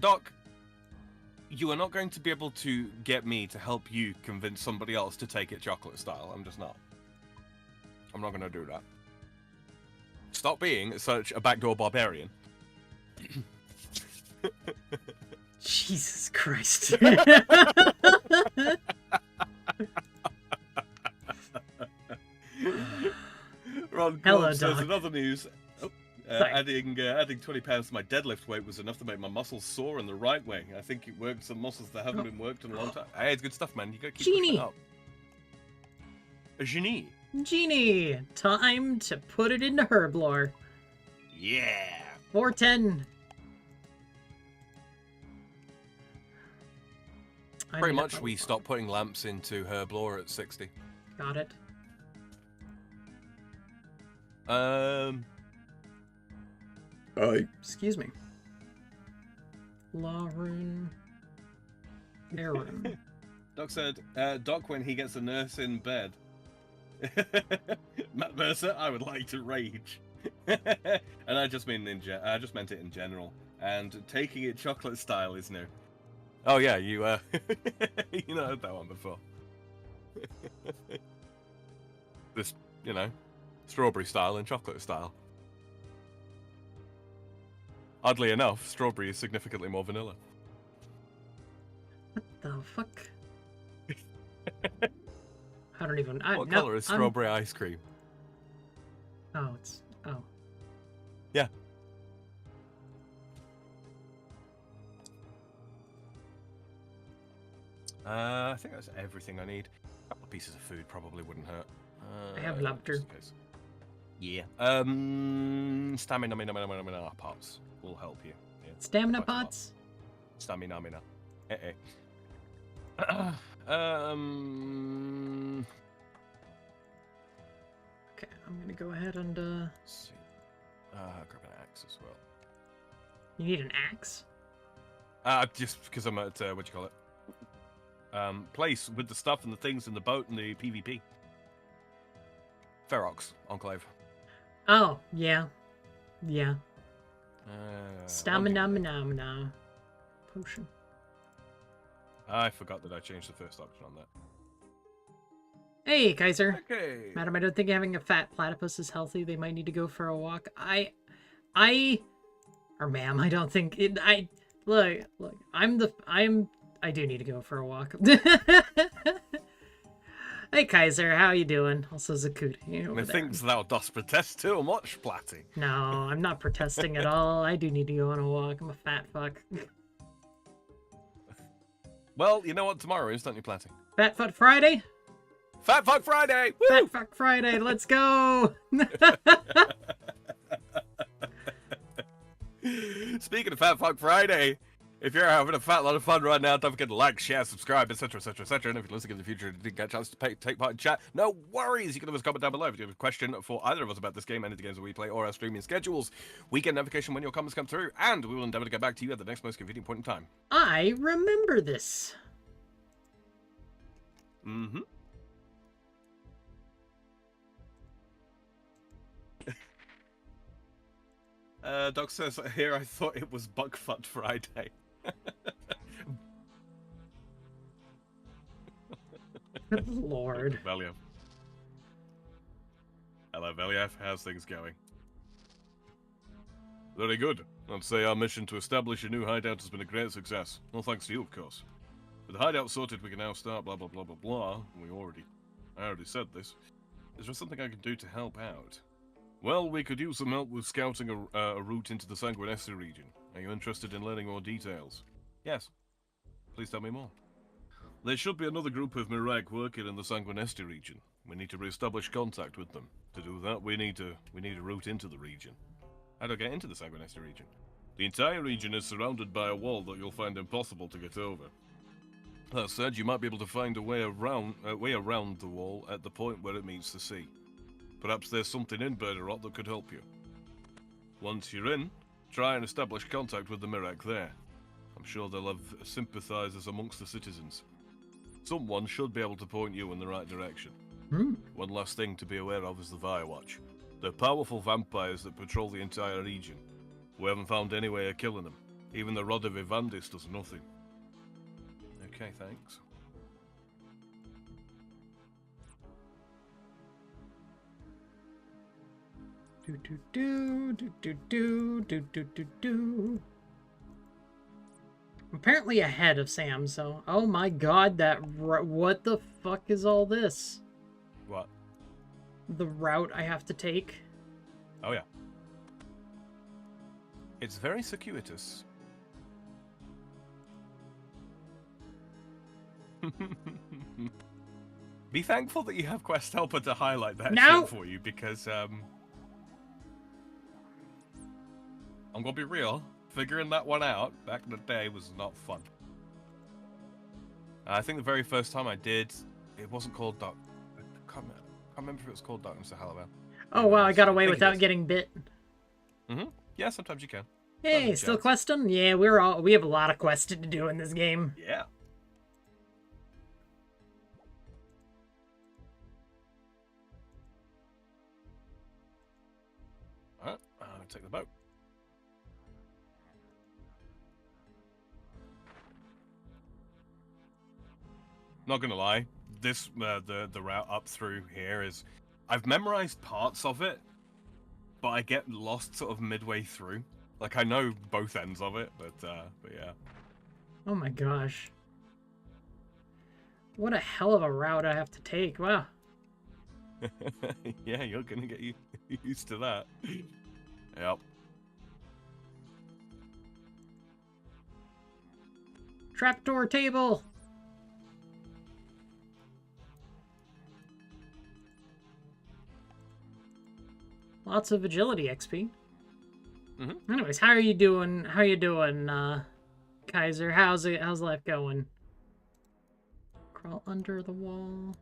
Doc, you are not going to be able to get me to help you convince somebody else to take it chocolate style. I'm just not. I'm not going to do that. Stop being such a backdoor barbarian. Jesus Christ. Ron Hello, says Doc. another news. Adding 20 pounds to my deadlift weight was enough to make my muscles sore in the right way. I think it worked some muscles that haven't been worked in a long time. Hey, it's good stuff, man. You gotta keep pushing it up. A genie. Genie, time to put it into herb lore. Yeah. 410. Pretty much, we stopped putting lamps into herb lore at 60. Got it. Excuse me. Lauren. Aaron. Doc said, Doc, when he gets a nurse in bed. Matt Mercer, I would like to rage. And I just mean I just meant it in general. And taking it chocolate style is new. Oh yeah, you you know heard that one before. This, you know, strawberry style and chocolate style. Oddly enough, strawberry is significantly more vanilla. What the fuck? I don't even. What color is strawberry ice cream? Oh, it's... Oh. Yeah. I think that's everything I need. A couple of pieces of food probably wouldn't hurt. I have lobster. Just in case. Yeah. Stamina pots will help you. Yeah, Stamina quite a lot. pots? Stamina. Okay, I'm gonna go ahead and, let's see. Grab an axe as well. You need an axe? Just because I'm at, what do you call it? Place with the stuff and the things in the boat and the PvP. Ferox Enclave. Oh, yeah. Yeah. Stamina. Stamina. Potion. I forgot that I changed the first option on that. Hey, Kaiser. Okay. Madam, I don't think having a fat platypus is healthy. They might need to go for a walk. Or ma'am, I don't think it, look, I do need to go for a walk. Hey, Kaiser, how you doing? Also, Zakuti. Methinks thou dost protest too much, Platty. No, I'm not protesting at all. I do need to go on a walk. I'm a fat fuck. Well, you know what tomorrow is, don't you, Platty? Fat Fuck Friday? Fat Fuck Friday! Woo! Fat Fuck Friday, let's go! Speaking of Fat Fuck Friday, if you're having a fat lot of fun right now, don't forget to like, share, subscribe, etc., etc., etc. And if you're listening in the future and didn't get a chance to take part in chat, no worries. You can leave us a comment down below if you have a question for either of us about this game, any of the games that we play, or our streaming schedules. We get notification when your comments come through, and we will endeavor to get back to you at the next most convenient point in time. I remember this. Mm-hmm. Doc says here, I thought it was Buckfuck Friday. Good lord. Veliev. Hello, Veliev. How's things going? Very good. I'd say our mission to establish a new hideout has been a great success. Well, thanks to you, of course. With the hideout sorted, we can now start blah blah blah blah blah. I already said this. Is there something I can do to help out? Well, we could use some help with scouting a route into the Sanguinesti region. Are you interested in learning more details? Yes. Please tell me more. There should be another group of Myreque working in the Sanguinesti region. We need to re-establish contact with them. To do that, we need a route into the region. How do I get into the Sanguinesti region? The entire region is surrounded by a wall that you'll find impossible to get over. That said, you might be able to find a way around the wall at the point where it meets the sea. Perhaps there's something in Berderot that could help you. Once you're in, try and establish contact with the Myreque there. I'm sure they'll have sympathizers amongst the citizens. Someone should be able to point you in the right direction. One last thing to be aware of is the Firewatch. They're powerful vampires that patrol the entire region. We haven't found any way of killing them. Even the Rod of Evandis does nothing. Okay, thanks. Apparently ahead of Sam, so... Oh my god, what the fuck is all this? What? The route I have to take. Oh yeah. It's very circuitous. Be thankful that you have Quest Helper to highlight that shit for you, because I'm gonna be real, figuring that one out back in the day was not fun. I think the very first time I did, it wasn't called I can't remember if it was called Darkness of Hallowvale. Oh wow, I got away without getting bit. Yeah, sometimes you can. Hey, still questing? Yeah, we have a lot of questing to do in this game. Yeah. Alright, I'm gonna take the boat. Not gonna lie, this the route up through here is, I've memorized parts of it, but I get lost sort of midway through. Like I know both ends of it, but yeah. Oh my gosh. What a hell of a route I have to take. Wow. Yeah, you're gonna get used to that. Yep. Trapdoor table. Lots of agility XP. Anyways, how are you doing? How you doing, Kaiser? How's life going? Crawl under the wall.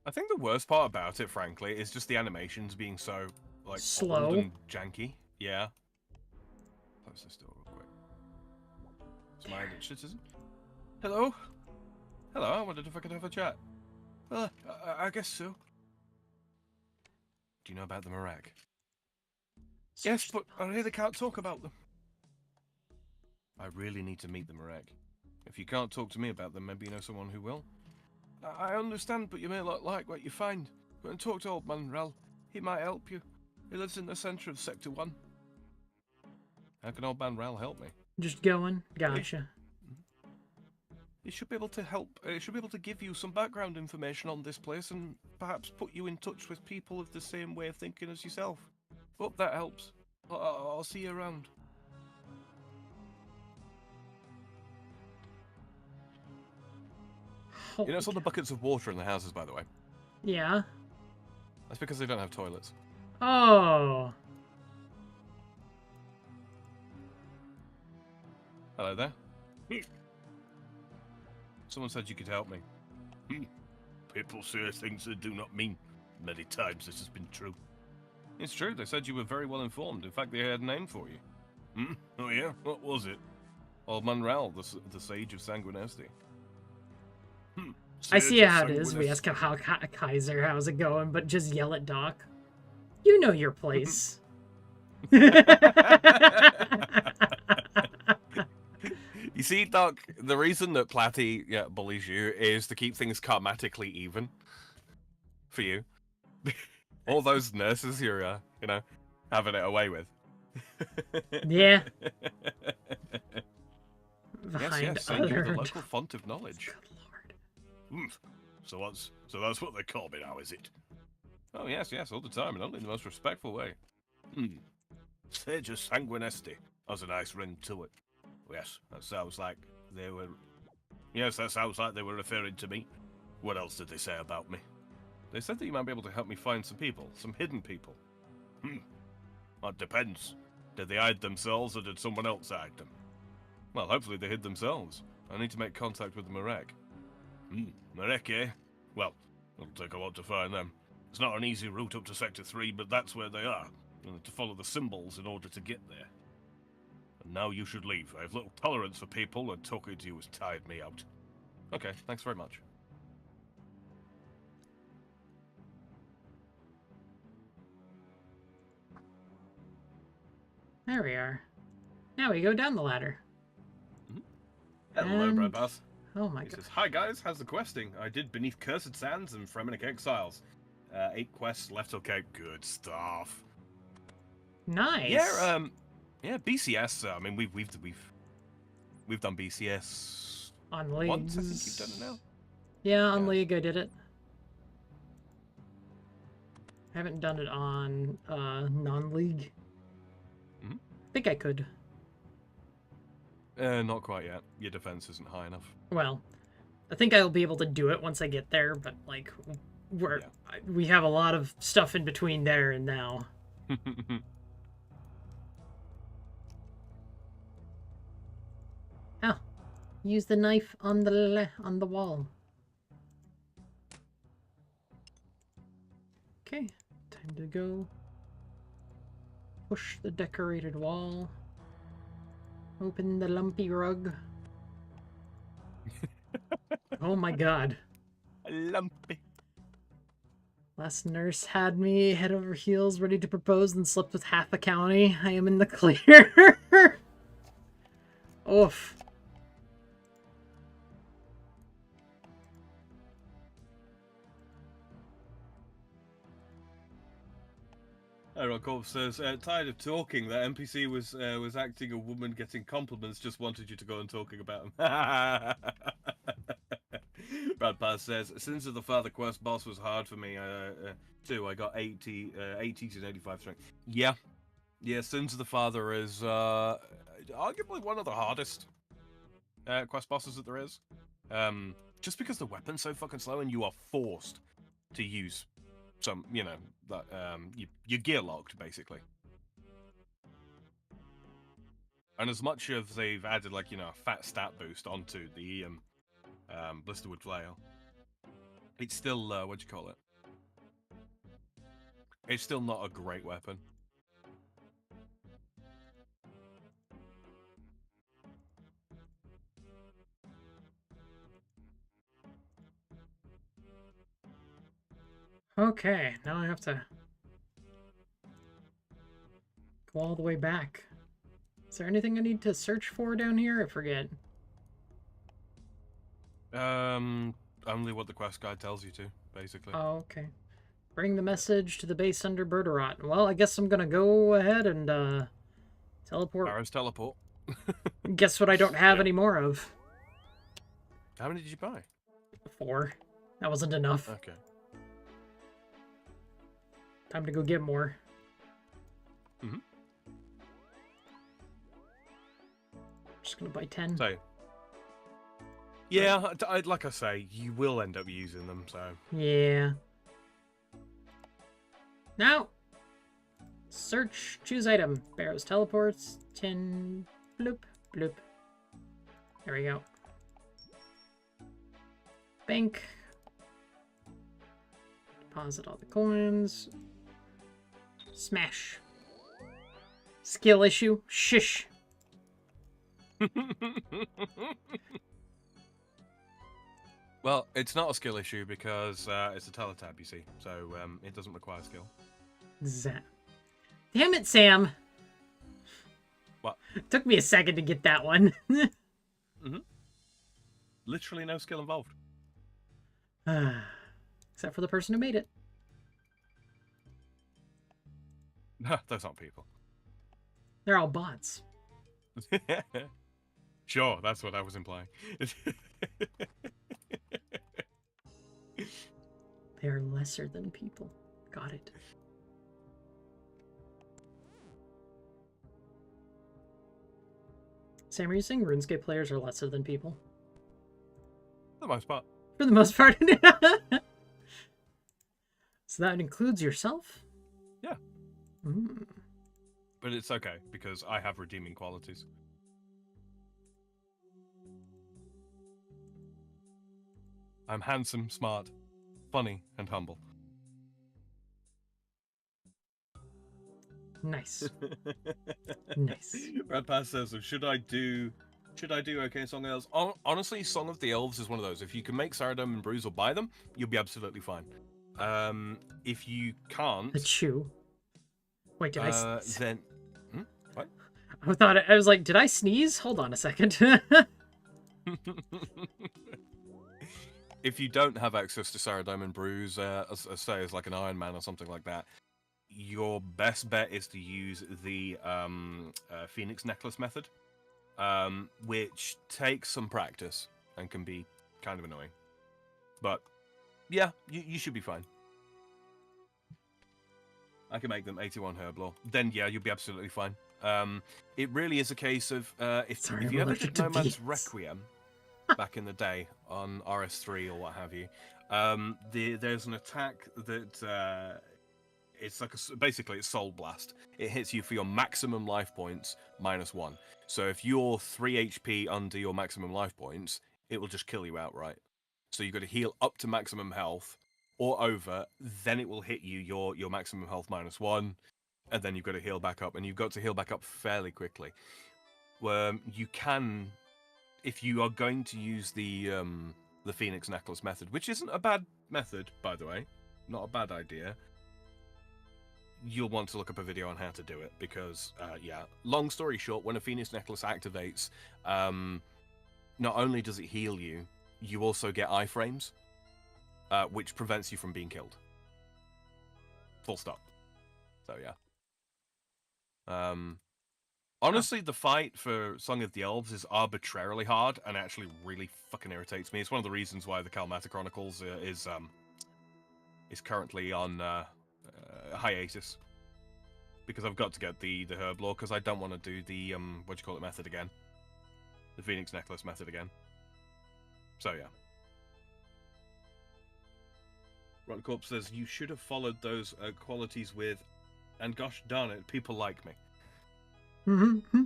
I think the worst part about it, frankly, is just the animations being so like slow old and janky. Yeah. Close this door real quick. Smile at citizen. Hello. Hello. I wondered if I could have a chat. I guess so. Do you know about the Myreque? Yes, but I hear they can't talk about them. I really need to meet the Myreque. If you can't talk to me about them, maybe you know someone who will. I understand, but you may not like what you find. Go and talk to old man Rel. He might help you. He lives in the centre of Sector 1. How can old man Rel help me? Just going. Gotcha. He should be able to help. He should be able to give you some background information on this place and perhaps put you in touch with people of the same way of thinking as yourself. Hope that helps. I'll see you around. You know, all the buckets of water in the houses, by the way. Yeah. That's because they don't have toilets. Oh. Hello there. Someone said you could help me. People say things they do not mean. Many times this has been true. It's true, they said you were very well informed. In fact, they had a name for you. Oh yeah? What was it? Old man Rel, the Sage of Sanguinesti. I see how it is. We ask how Kaiser, how's it going, but just yell at Doc. You know your place. You see, Doc, the reason that Platty bullies you is to keep things karmatically even for you. All those nurses you're, you know, having it away with. Yeah. Yes, saying you're the local font of knowledge. Good lord. So that's what they call me now, is it? Oh yes, all the time, and only in the most respectful way. Sage of Sanguinesti has a nice ring to it. Yes, that sounds like they were. Yes, that sounds like they were referring to me. What else did they say about me? They said that you might be able to help me find some people, some hidden people. That depends. Did they hide themselves, or did someone else hide them? Well, hopefully they hid themselves. I need to make contact with the Myreque. Myreque, eh? Well, it'll take a lot to find them. It's not an easy route up to Sector 3, but that's where they are. You need to follow the symbols in order to get there. And now you should leave. I have little tolerance for people, and talking to you has tired me out. Okay, thanks very much. There we are. Now we go down the ladder. Hello, Bradbath. Oh my He god. says, hi guys, how's the questing? I did Beneath Cursed Sands and Fremennik Exiles. 8 quests left, okay, good stuff. Nice. Yeah, BCS. I mean, we've done BCS on League. once. I think you've done it now. Yeah, on League I did it. I haven't done it on non-League. I think I could. Not quite yet. Your defense isn't high enough. Well, I think I'll be able to do it once I get there, but like, we have a lot of stuff in between there and now. Oh, use the knife on the wall. Okay, time to go. Push the decorated wall. Open the lumpy rug. Oh my god. Lumpy. Last nurse had me head over heels, ready to propose, and slept with half a county. I am in the clear. Oof. Corp says, tired of talking. That NPC was acting a woman getting compliments. Just wanted you to go on talking about him. Brad Paz says, Sins of the Father quest boss was hard for me, too. I got 80 to 85 strength. Yeah. Yeah, Sins of the Father is arguably one of the hardest quest bosses that there is. Just because the weapon's so fucking slow and you are forced to use some, you know, that, you're gear locked, basically. And as much as they've added, like, you know, a fat stat boost onto the Blisterwood Flail, it's still, what do you call it? It's still not a great weapon. Okay, now I have to go all the way back. Is there anything I need to search for down here? I forget. Only what the quest guide tells you to, basically. Oh, okay. Bring the message to the base under Bergerot. Well, I guess I'm gonna go ahead and, teleport. Arrow's teleport. Guess what I don't have any more of? How many did you buy? 4. That wasn't enough. Okay. Time to go get more. Mm-hmm. Just gonna buy 10. So, yeah, like I say, you will end up using them, so... Yeah. Now! Search, choose item. Barrows teleports, 10, bloop, bloop. There we go. Bank. Deposit all the coins. Smash. Skill issue? Shish. Well, it's not a skill issue because it's a teletab, you see, so it doesn't require skill. Zap. Damn it, Sam! What? Took me a second to get that one. Mm-hmm. Literally no skill involved. Except for the person who made it. Those aren't people. They're all bots. Sure, that's what I was implying. They are lesser than people. Got it. Sam, are you saying RuneScape players are lesser than people? For the most part. For the most part. So that includes yourself? Yeah. Mm. But it's okay, because I have redeeming qualities. I'm handsome, smart, funny, and humble. Nice. Nice. Brad Pass says, should I do OK Song of the Elves? Honestly, Song of the Elves is one of those. If you can make Saradome and Bruise or buy them, you'll be absolutely fine. If you can't... The chew. Wait, did I... Then... What? I was like, did I sneeze? Hold on a second. If you don't have access to Saradome and Bruise, say as like an Iron Man or something like that, your best bet is to use the Phoenix Necklace method, which takes some practice and can be kind of annoying. But yeah, you should be fine. I can make them 81 Herblore. Then yeah, you'll be absolutely fine. It really is a case of if you ever did Nomad's Requiem back in the day on RS3 or what have you, there's an attack that it's like basically it's Soul Blast. It hits you for your maximum life points -1. So if you're 3 HP under your maximum life points, it will just kill you outright. So you've got to heal up to maximum health or over, then it will hit you your maximum health -1, and then you've got to heal back up, and you've got to heal back up fairly quickly. You can, if you are going to use the Phoenix Necklace method, which isn't a bad method, by the way, not a bad idea, you'll want to look up a video on how to do it, because, yeah, long story short, when a Phoenix Necklace activates, not only does it heal you, you also get iframes, which prevents you from being killed. Full stop. So, yeah. Honestly, the fight for Song of the Elves is arbitrarily hard and actually really fucking irritates me. It's one of the reasons why the Kalmata Chronicles is currently on hiatus. Because I've got to get the herb lore, because I don't want to do the what do you call it method again, the Phoenix Necklace method again. So yeah. Rotten Corpse says you should have followed those qualities with, and gosh darn it, people like me. Mm-hmm.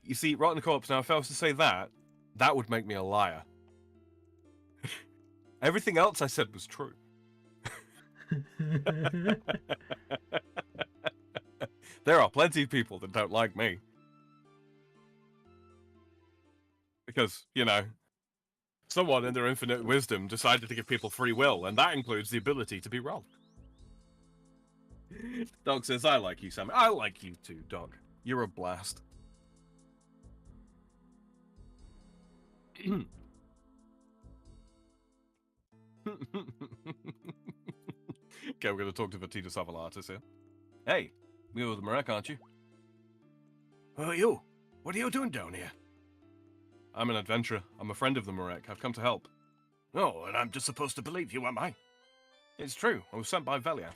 You see, Rotten Corpse. Now, if I was to say that, that would make me a liar. Everything else I said was true. There are plenty of people that don't like me. Because, you know, someone in their infinite wisdom decided to give people free will, and that includes the ability to be wrong. Dog says, I like you, Sam. I like you too, Dog. You're a blast. Okay, we're going to talk to Vatita Savalatis here. Hey, you're the Myreque, aren't you? Who are you? What are you doing down here? I'm an adventurer. I'm a friend of the Myreque. I've come to help. Oh, and I'm just supposed to believe you, am I? It's true. I was sent by Veliath.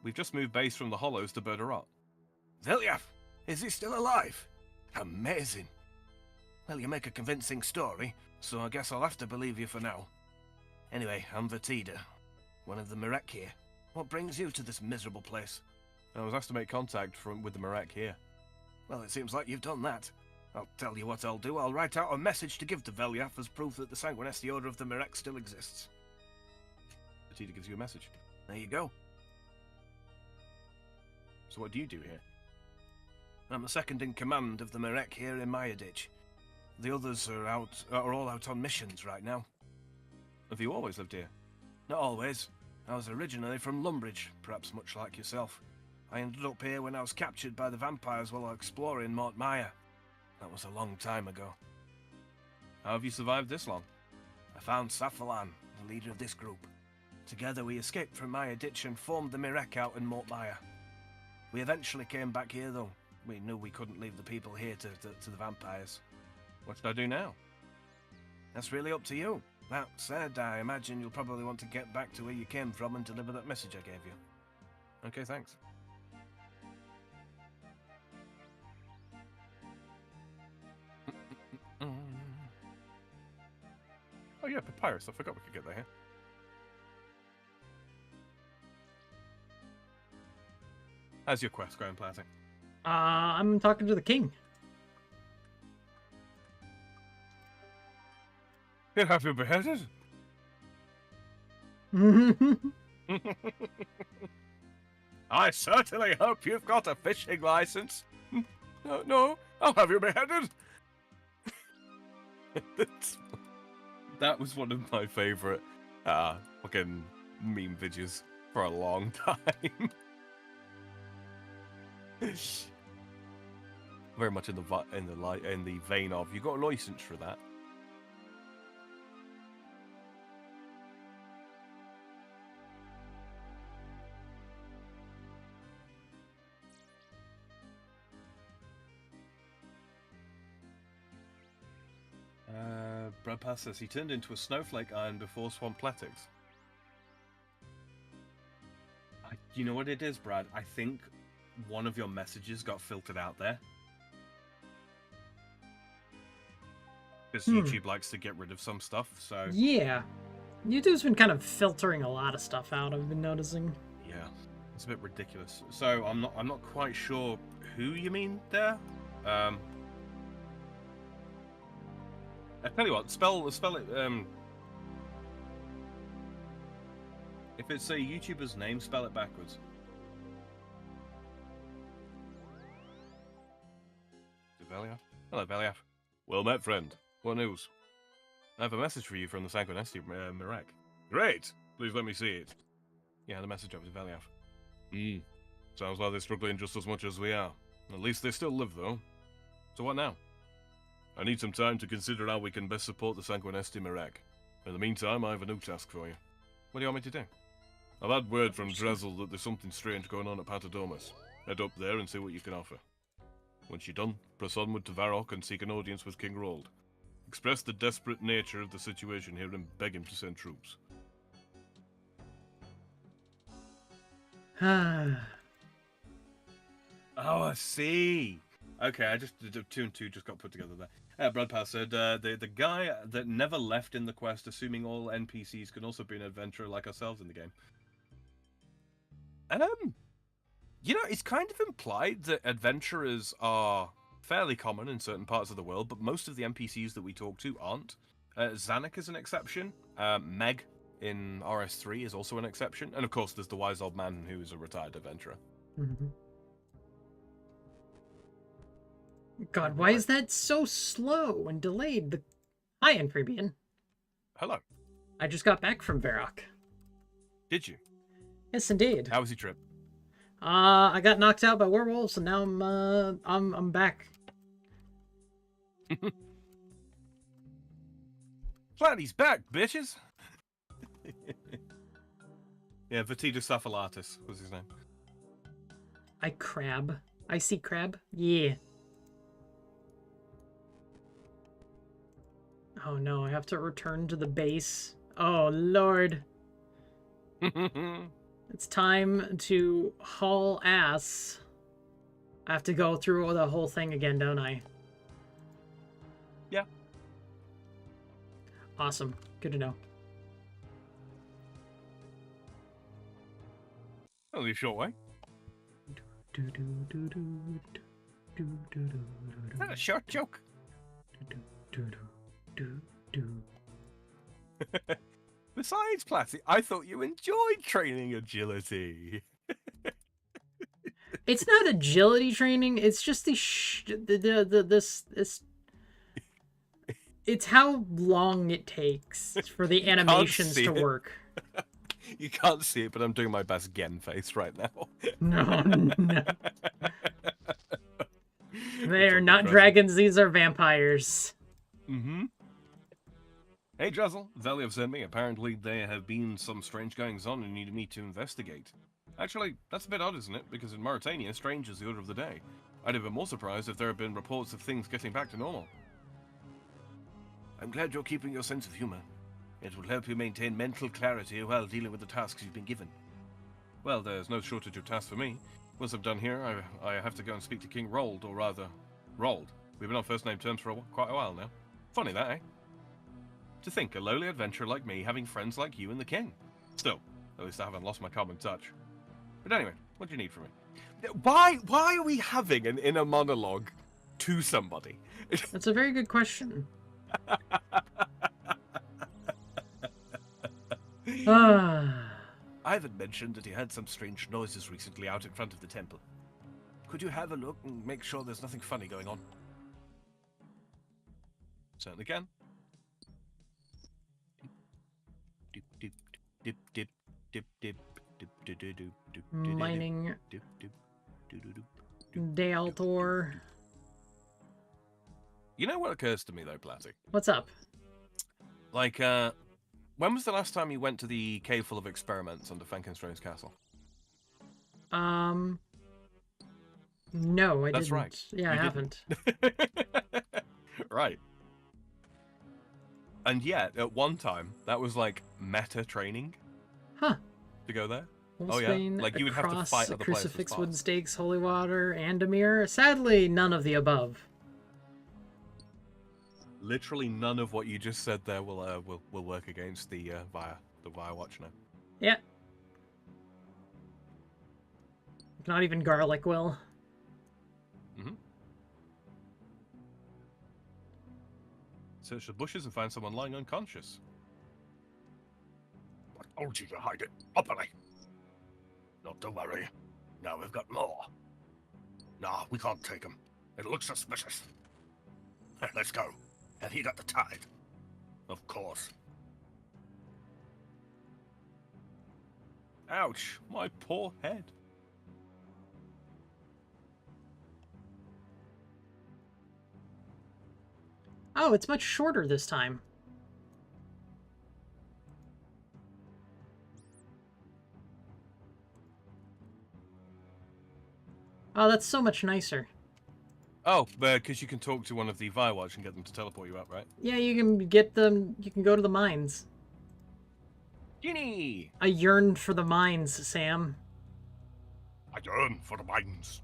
We've just moved base from the Hollows to Berderot. Veliath? Is he still alive? Amazing. Well, you make a convincing story, so I guess I'll have to believe you for now. Anyway, I'm Vatida, one of the Myreque here. What brings you to this miserable place? I was asked to make contact with the Myreque here. Well, it seems like you've done that. I'll tell you what I'll do. I'll write out a message to give to Veliath as proof that the Sanguinesti Order of the Myreque still exists. Vatida gives you a message. There you go. So what do you do here? I'm the second in command of the Myreque here in Myreque. The others are all out on missions right now. Have you always lived here? Not always. I was originally from Lumbridge, perhaps much like yourself. I ended up here when I was captured by the vampires while exploring Morytania. That was a long time ago. How have you survived this long? I found Safalan, the leader of this group. Together we escaped from Myreque and formed the Myreque out in Morytania. We eventually came back here though. We knew we couldn't leave the people here to the vampires. What should I do now? That's really up to you. That said, I imagine you'll probably want to get back to where you came from and deliver that message I gave you. Okay, thanks. Oh yeah, papyrus. I forgot we could get that here. How's your quest going, Platty? I'm talking to the king. He'll have you beheaded. I certainly hope you've got a fishing license. No, I'll have you beheaded. That was one of my favorite fucking meme videos for a long time. Very much in the vein of, you got a license for that. Brad Pass says he turned into a snowflake iron before Swampletics. You know what it is, Brad? I think one of your messages got filtered out there. Because YouTube likes to get rid of some stuff, so... Yeah. YouTube's been kind of filtering a lot of stuff out, I've been noticing. Yeah, it's a bit ridiculous. So I'm not quite sure who you mean there. I tell you what, spell it. If it's a YouTuber's name, spell it backwards. Veliath? Hello, Veliath. Well met, friend. What news? I have a message for you from the Sanguinesti Myreque. Great! Please let me see it. Yeah, the message over to Veliath. Sounds like they're struggling just as much as we are. At least they still live, though. So what now? I need some time to consider how we can best support the Sanguinesti Myreque. In the meantime, I have a new task for you. What do you want me to do? I've had word from Drezel that there's something strange going on at Patadomus. Head up there and see what you can offer. Once you're done, press onward to Varrock and seek an audience with King Rold. Express the desperate nature of the situation here and beg him to send troops. Ah. Oh, I see. Okay, I just the 2 and 2 just got put together there. Broadpath said the guy that never left in the quest, assuming all NPCs can also be an adventurer like ourselves in the game. You know, it's kind of implied that adventurers are fairly common in certain parts of the world, but most of the NPCs that we talk to aren't. Zanuck is an exception. Meg in RS3 is also an exception, and of course, there's the wise old man who is a retired adventurer. Mm-hmm. God, why is that so slow and delayed? Hi, Amphibian. Hello. I just got back from Varrock. Did you? Yes, indeed. How was your trip? I got knocked out by werewolves, and now I'm back. Clanny's back, bitches. Yeah, Vatitus Saphalatus was his name. I see crab. Yeah. Oh no, I have to return to the base. Oh lord. It's time to haul ass. I have to go through the whole thing again, don't I? Yeah. Awesome. Good to know. Only a short way. Is that a short joke? Besides, Platty, I thought you enjoyed training agility. It's not agility training. It's just this. It's how long it takes for the animations to work. You can't see it, but I'm doing my best Gen face right now. No. They are not dragons. These are vampires. Mm-hmm. Hey, Drizzle. Valley have sent me. Apparently, there have been some strange goings-on and need me to investigate. Actually, that's a bit odd, isn't it? Because in Morytania, strange is the order of the day. I'd have been more surprised if there had been reports of things getting back to normal. I'm glad you're keeping your sense of humor. It will help you maintain mental clarity while dealing with the tasks you've been given. Well, there's no shortage of tasks for me. Once I'm done here, I have to go and speak to King Rold, or rather, Rold. We've been on first-name terms for quite a while now. Funny that, eh? To think, a lowly adventurer like me having friends like you and the king. Still, at least I haven't lost my common touch. But anyway, what do you need from me? Why are we having an inner monologue to somebody? That's a very good question. Ivan mentioned that he heard some strange noises recently out in front of the temple. Could you have a look and make sure there's nothing funny going on? Certainly can. Mining Daltor. You know what occurs to me though, Platty? What's up? Like, when was the last time you went to the cave full of experiments under Frankenstein's castle? No, I That's didn't. right. Yeah, I haven't. Right. And yet, at one time, that was like meta training. Huh. To go there. Wolfsbane, like you would have to fight other players. Crucifix, wooden stakes, holy water, and a mirror. Sadly, none of the above. Literally none of what you just said there will work against the Via Watch now. Yeah. Not even garlic will. Mm-hmm. Search the bushes and find someone lying unconscious. I told you to hide it properly. Not to worry. Now we've got more. Nah, we can't take them. It looks suspicious. Let's go. Have you got the tide? Of course. Ouch, my poor head. Oh, it's much shorter this time. Oh, that's so much nicer. Oh, because you can talk to one of the Firewatch and get them to teleport you up, right? Yeah, you can get them. You can go to the mines. Ginny! I yearn for the mines, Sam. I yearn for the mines.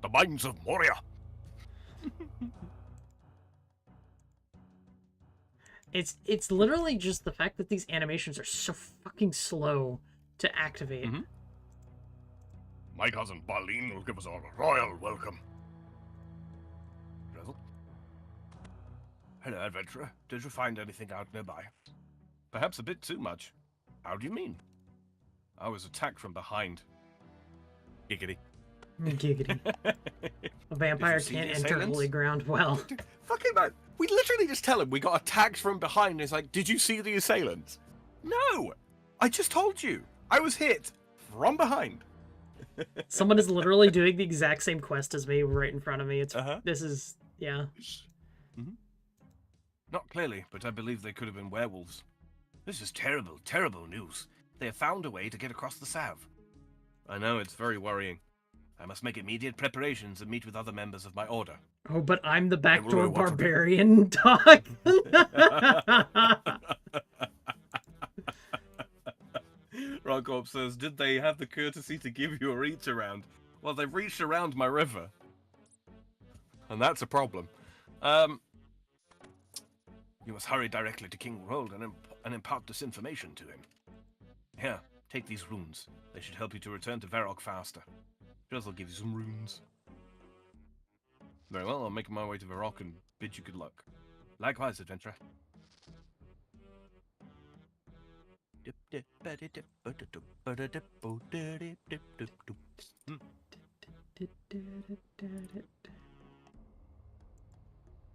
The mines of Moria. It's literally just the fact that these animations are so fucking slow to activate. Mm-hmm. My cousin Barleen will give us a royal welcome. Drizzle? Hello, adventurer. Did you find anything out nearby? Perhaps a bit too much. How do you mean? I was attacked from behind. Giggity. Giggity. A vampire see can't the enter assailants? holy ground well. Fucking man. We literally just tell him we got attacked from behind. And it's like, did you see the assailants? No! I just told you. I was hit from behind. Someone is literally doing the exact same quest as me right in front of me. It's This is, yeah. Mm-hmm. Not clearly, but I believe they could have been werewolves. This is terrible, terrible news. They have found a way to get across the Sav. I know, it's very worrying. I must make immediate preparations and meet with other members of my order. Oh, but I'm the backdoor know what to do. barbarian, dog. Rockcorp says, did they have the courtesy to give you a reach around? Well, they've reached around my river. And that's a problem. You must hurry directly to King Rold and impart this information to him. Here, take these runes. They should help you to return to Varrock faster. Drizzle give you some runes. Very well, I'll make my way to Varrock and bid you good luck. Likewise, adventurer.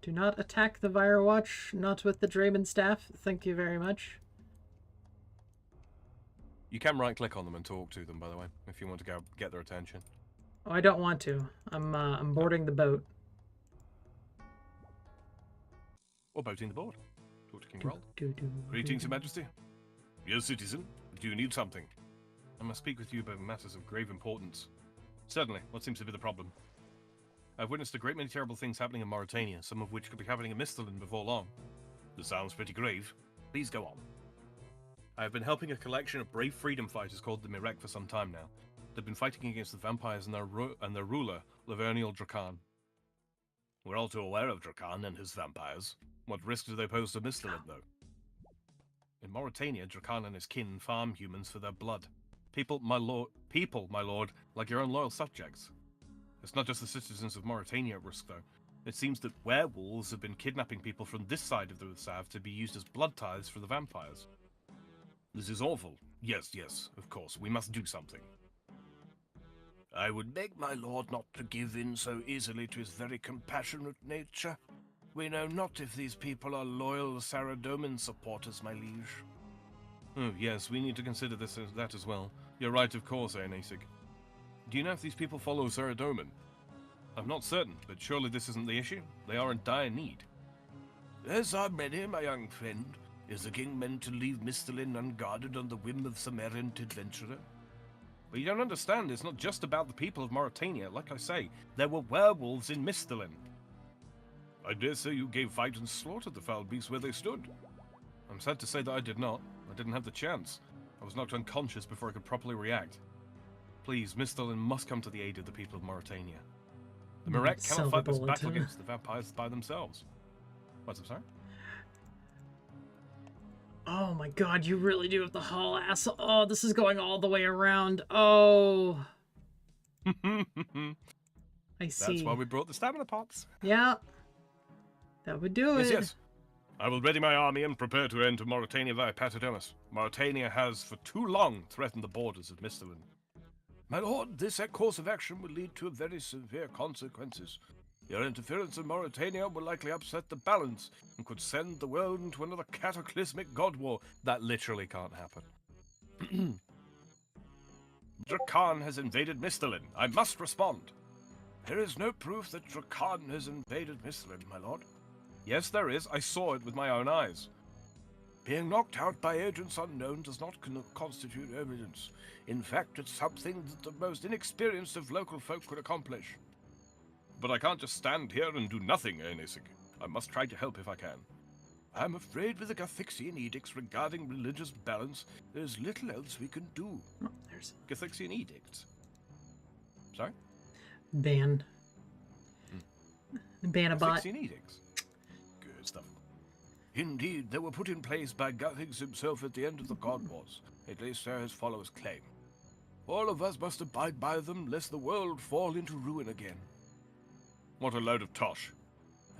Do not attack the Firewatch, not with the Draven staff. Thank you very much. You can right-click on them and talk to them, by the way, if you want to go get their attention. Oh, I don't want to. I'm boarding the boat. Or boating the board. Talk to King Rold. Greetings, Your Majesty. Yes, citizen. Do you need something? I must speak with you about matters of grave importance. Certainly. What seems to be the problem? I've witnessed a great many terrible things happening in Morytania, some of which could be happening in Misthalin before long. This sounds pretty grave. Please go on. I have been helping a collection of brave freedom fighters called the Myreque for some time now. They've been fighting against the vampires and their ruler, Lavernial Drakan. We're all too aware of Drakan and his vampires. What risk do they pose to Misthalin, though? In Morytania, Drakan and his kin farm humans for their blood. People, my lord, like your own loyal subjects. It's not just the citizens of Morytania at risk, though. It seems that werewolves have been kidnapping people from this side of the Sav to be used as blood tithes for the vampires. This is awful. Yes, of course, we must do something. I would beg my lord not to give in so easily to his very compassionate nature. We know not if these people are loyal Saradomin supporters, my liege. Oh, yes, we need to consider that as well. You're right, of course, Aenasig. Do you know if these people follow Saradomin? I'm not certain, but surely this isn't the issue. They are in dire need. As are many, my young friend. Is the king meant to leave Misthalin unguarded on the whim of some errant adventurer? But you don't understand, it's not just about the people of Morytania. Like I say, there were werewolves in Misthalin. I dare say you gave fight and slaughtered the foul beasts where they stood. I'm sad to say that I did not. I didn't have the chance. I was knocked unconscious before I could properly react. Please, Misthalin must come to the aid of the people of Morytania. The Myreque cannot fight this battle against the vampires by themselves. What's up, sorry? Oh my god, you really do have the haul ass. Oh, this is going all the way around. Oh. I see. That's why we brought the stamina pots. Yeah. That would do it. Yes. I will ready my army and prepare to enter Morytania via Patadomus. Morytania has for too long threatened the borders of Misthalin. My lord, this course of action will lead to very severe consequences. Your interference in Morytania will likely upset the balance and could send the world into another cataclysmic god war. That literally can't happen. Drakan has invaded Misthalin. I must respond. There is no proof that Drakan has invaded Misthalin, my lord. Yes, there is. I saw it with my own eyes. Being knocked out by agents unknown does not constitute evidence. In fact, it's something that the most inexperienced of local folk could accomplish. But I can't just stand here and do nothing, Anisig. I must try to help if I can. I'm afraid with the Gathixian edicts regarding religious balance, there's little else we can do. Oh, there's Gathixian edicts? Sorry? ban. Ban a bot. Gathixian edicts? Good stuff. Indeed, they were put in place by Gathix himself at the end of the God Wars. At least so his followers claim. All of us must abide by them, lest the world fall into ruin again. What a load of tosh.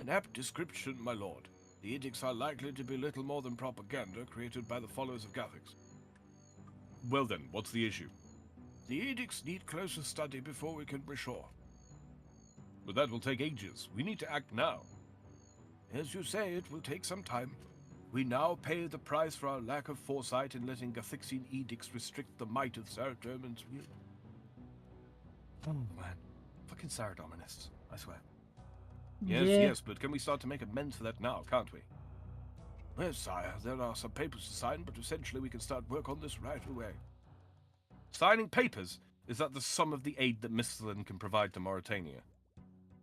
An apt description, my lord. The edicts are likely to be little more than propaganda created by the followers of Gathix. Well then, what's the issue? The edicts need closer study before we can be sure. But that will take ages. We need to act now. As you say, it will take some time. We now pay the price for our lack of foresight in letting Gathixian edicts restrict the might of Saradomin's will. Oh man. Fucking Saradominists, I swear. Yes, but can we start to make amends for that now, can't we? Well, sire, there are some papers to sign, but essentially we can start work on this right away. Signing papers? Is that the sum of the aid that Misthalin can provide to Morytania?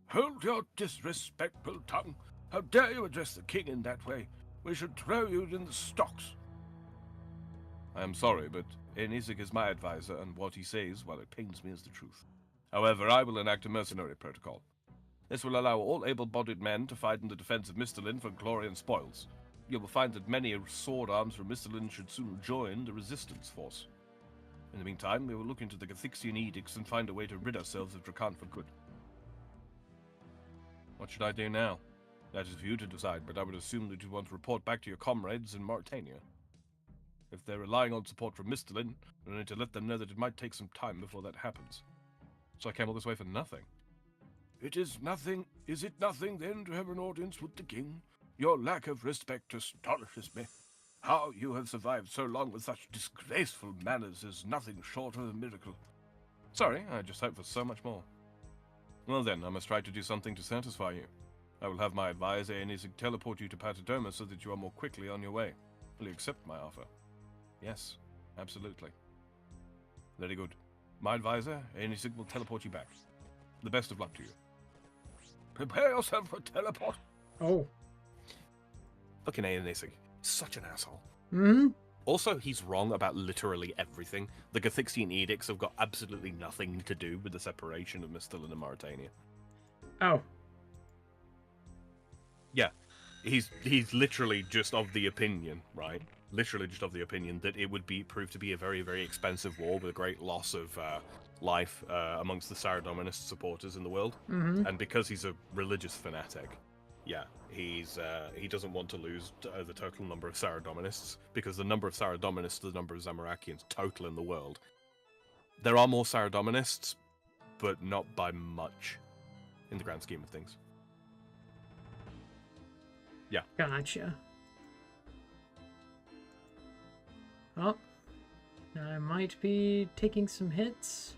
Hold your disrespectful tongue! How dare you address the king in that way? We should throw you in the stocks. I am sorry, but Anisig is my advisor, and what he says, while it pains me, is the truth. However, I will enact a mercenary protocol. This will allow all able-bodied men to fight in the defense of Misthalin for glory and spoils. You will find that many sword arms from Misthalin should soon join the resistance force. In the meantime, we will look into the Gathixian edicts and find a way to rid ourselves of Drakan for good. What should I do now? That is for you to decide, but I would assume that you want to report back to your comrades in Morytania. If they're relying on support from Misthalin, we need to let them know that it might take some time before that happens. So I came all this way for nothing. It is nothing. Is it nothing, then, to have an audience with the king? Your lack of respect astonishes me. How you have survived so long with such disgraceful manners is nothing short of a miracle. Sorry, I just hope for so much more. Well then, I must try to do something to satisfy you. I will have my advisor Anisig teleport you to Patadoma so that you are more quickly on your way. Will you accept my offer? Yes, absolutely. Very good. My advisor, Anisig, will teleport you back. The best of luck to you. Prepare yourself for teleport. Oh. Fucking Anisig. Such an asshole. Hmm? Also, he's wrong about literally everything. The Gathixian edicts have got absolutely nothing to do with the separation of Misthalin and Morytania. Oh. Yeah. He's literally just of the opinion, right? Literally just of the opinion that it would prove to be a very, very expensive war with a great loss of life amongst the Saradominist supporters in the world. Mm-hmm. And because he's a religious fanatic, yeah, he doesn't want to lose the total number of Saradominists, because the number of Saradominists to the number of Zamorakians total in the world. There are more Saradominists, but not by much in the grand scheme of things. Yeah. Gotcha. Oh. I might be taking some hits.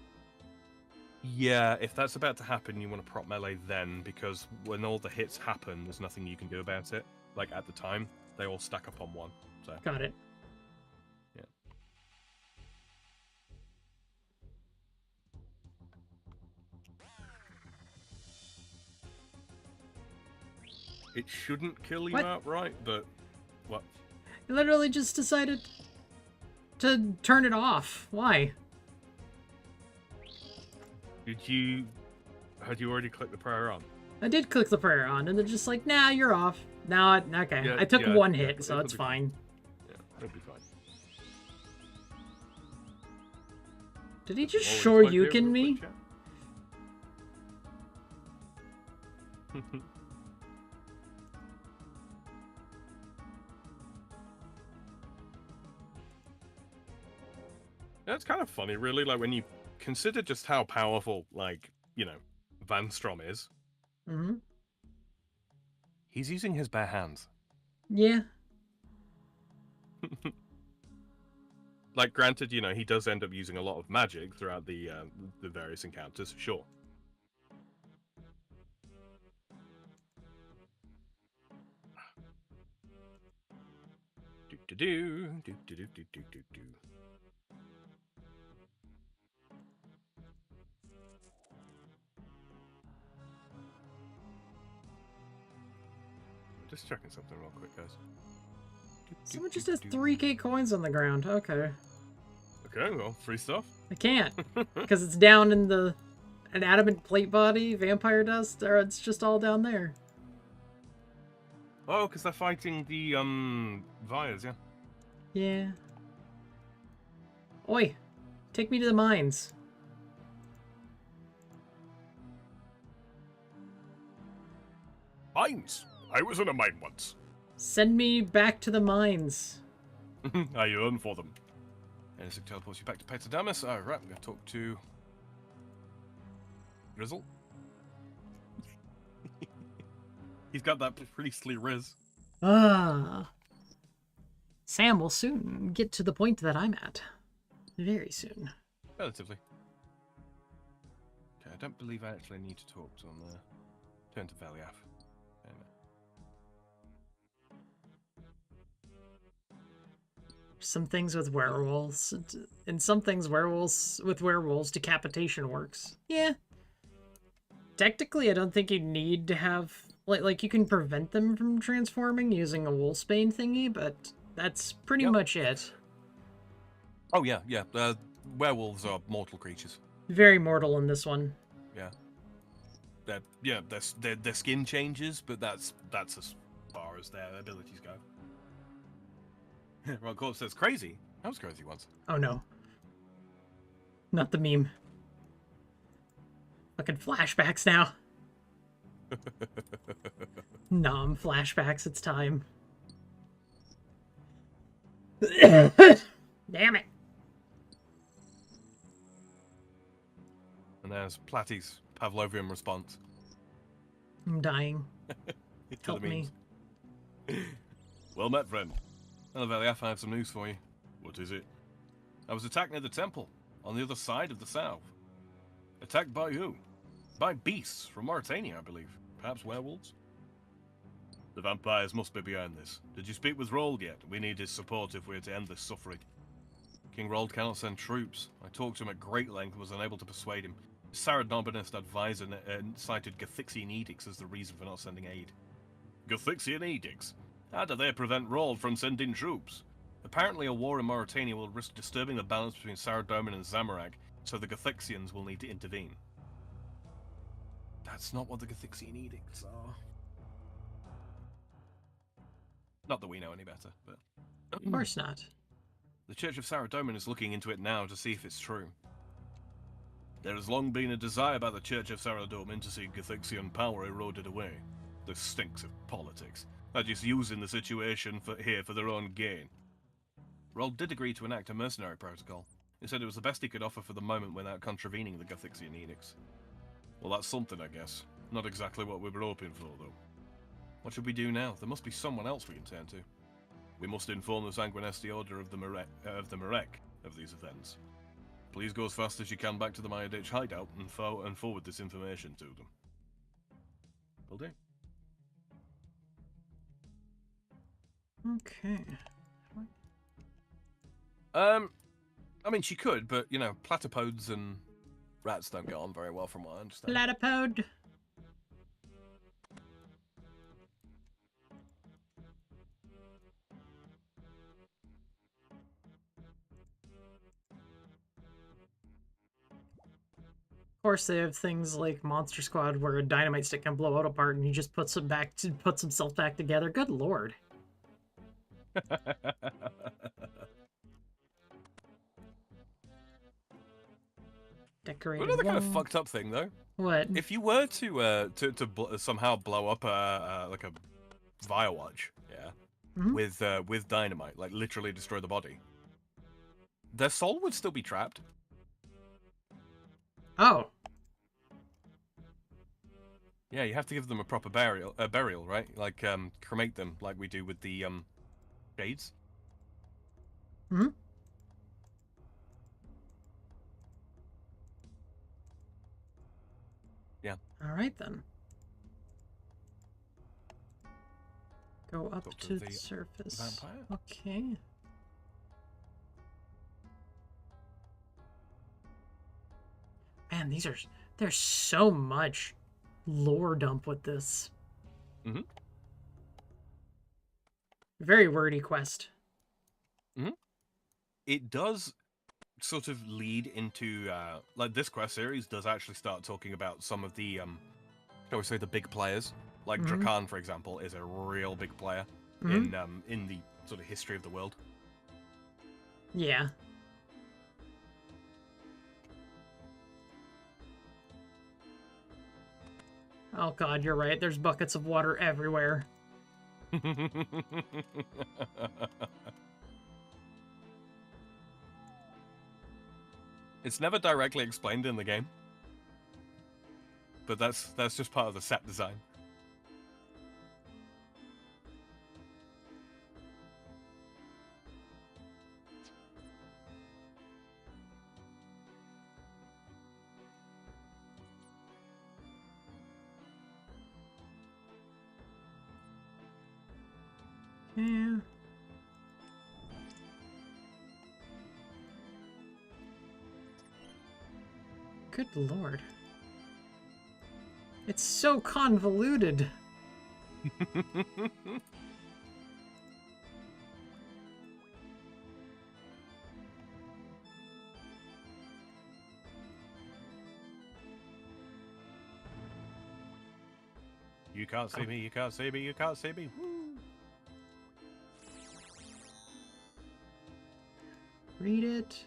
Yeah, if that's about to happen, you want to prop melee then, because when all the hits happen, there's nothing you can do about it. Like, at the time, they all stack up on one. So. Got it. Yeah. It shouldn't kill you What? outright, but... What? I literally just decided to turn it off. Why? Had you already clicked the prayer on? I did click the prayer on, and they're just like, nah, you're off. Nah, okay. Yeah, I took yeah, one yeah, hit, so it's fine. Yeah, it'll be fine. Did he just Always shore play you real can quick, me? chat. Yeah, it's kind of funny, really, like, when you consider just how powerful, like, you know, Van Strom is. Mm-hmm. He's using his bare hands. Yeah. Like, granted, you know, he does end up using a lot of magic throughout the various encounters, sure. Do-do-do. Just checking something real quick, guys. Someone just has 3k coins on the ground. Okay. Okay, well, free stuff. I can't. Because it's down in an adamant plate body, vampire dust, or it's just all down there. Oh, because they're fighting the, Vyres, yeah? Yeah. Oi, take me to the mines. Mines! I was in a mine once. Send me back to the mines. I yearn for them. And it teleports you back to Petadamus. Alright, I'm going to talk to... Grizzle. He's got that priestly riz. Ah. Sam will soon get to the point that I'm at. Very soon. Relatively. Okay, I don't believe I actually need to talk to him there. Turn to Veliath. Some things with werewolves, and some things with werewolves, decapitation works. Yeah. Technically, I don't think you need to have... Like you can prevent them from transforming using a wolfsbane thingy, but that's pretty much it. Oh, yeah. Werewolves are mortal creatures. Very mortal in this one. Yeah. Their skin changes, but that's as far as their abilities go. Right, Corpse says, crazy? I was crazy once. Oh no. Not the meme. Fucking flashbacks now. Nom flashbacks, it's time. Damn it. And there's Platty's Pavlovian response. I'm dying. Help me. Well met, friend. Hello, Veliath, I have some news for you. What is it? I was attacked near the temple, on the other side of the south. Attacked by who? By beasts from Morytania, I believe. Perhaps werewolves? The vampires must be behind this. Did you speak with Rold yet? We need his support if we are to end this suffering. King Rold cannot send troops. I talked to him at great length and was unable to persuade him. His Sarah-Nominist advisor cited Gathixian edicts as the reason for not sending aid. Gathixian edicts? How do they prevent Rold from sending troops? Apparently a war in Morytania will risk disturbing the balance between Saradomin and Zamorak, so the Gathixians will need to intervene. That's not what the Gathixian edicts are. Not that we know any better, but... Of course not. The Church of Saradomin is looking into it now to see if it's true. There has long been a desire by the Church of Saradomin to see Gathixian power eroded away. This stinks of politics. They're just using the situation for their own gain. Rold did agree to enact a mercenary protocol. He said it was the best he could offer for the moment without contravening the Gathixian edicts. Well, that's something, I guess. Not exactly what we were hoping for, though. What should we do now? There must be someone else we can turn to. We must inform the Sanguinesti Order of the Myreque of these events. Please go as fast as you can back to the Myreque hideout and forward this information to them. Will do. Okay. I mean, she could, but, you know, platypodes and rats don't get on very well from what I understand. Platypode. Of course, they have things like Monster Squad where a dynamite stick can blow out apart and he just puts himself back together. Good lord. Decorated Another kind of wall. fucked up thing, though. What? If you were to somehow blow up like a Firewatch, yeah, with dynamite, like literally destroy the body, their soul would still be trapped. Oh. Yeah, you have to give them a proper burial, right? Like cremate them, like we do with the shades. Hmm. Yeah. All right then. Go up Talk to to the the surface. vampire? Okay. Man, there's so much lore dump with this. Mm-hmm. Very wordy quest. It does sort of lead into like this quest series does actually start talking about some of the shall we say the big players. Like Drakan, for example, is a real big player in the sort of history of the world. Yeah. Oh god, you're right. There's buckets of water everywhere. It's never directly explained in the game, but that's just part of the set design. Yeah. Good lord. It's so convoluted. You can't see me, you can't see me, you can't see me. Woo. Read it.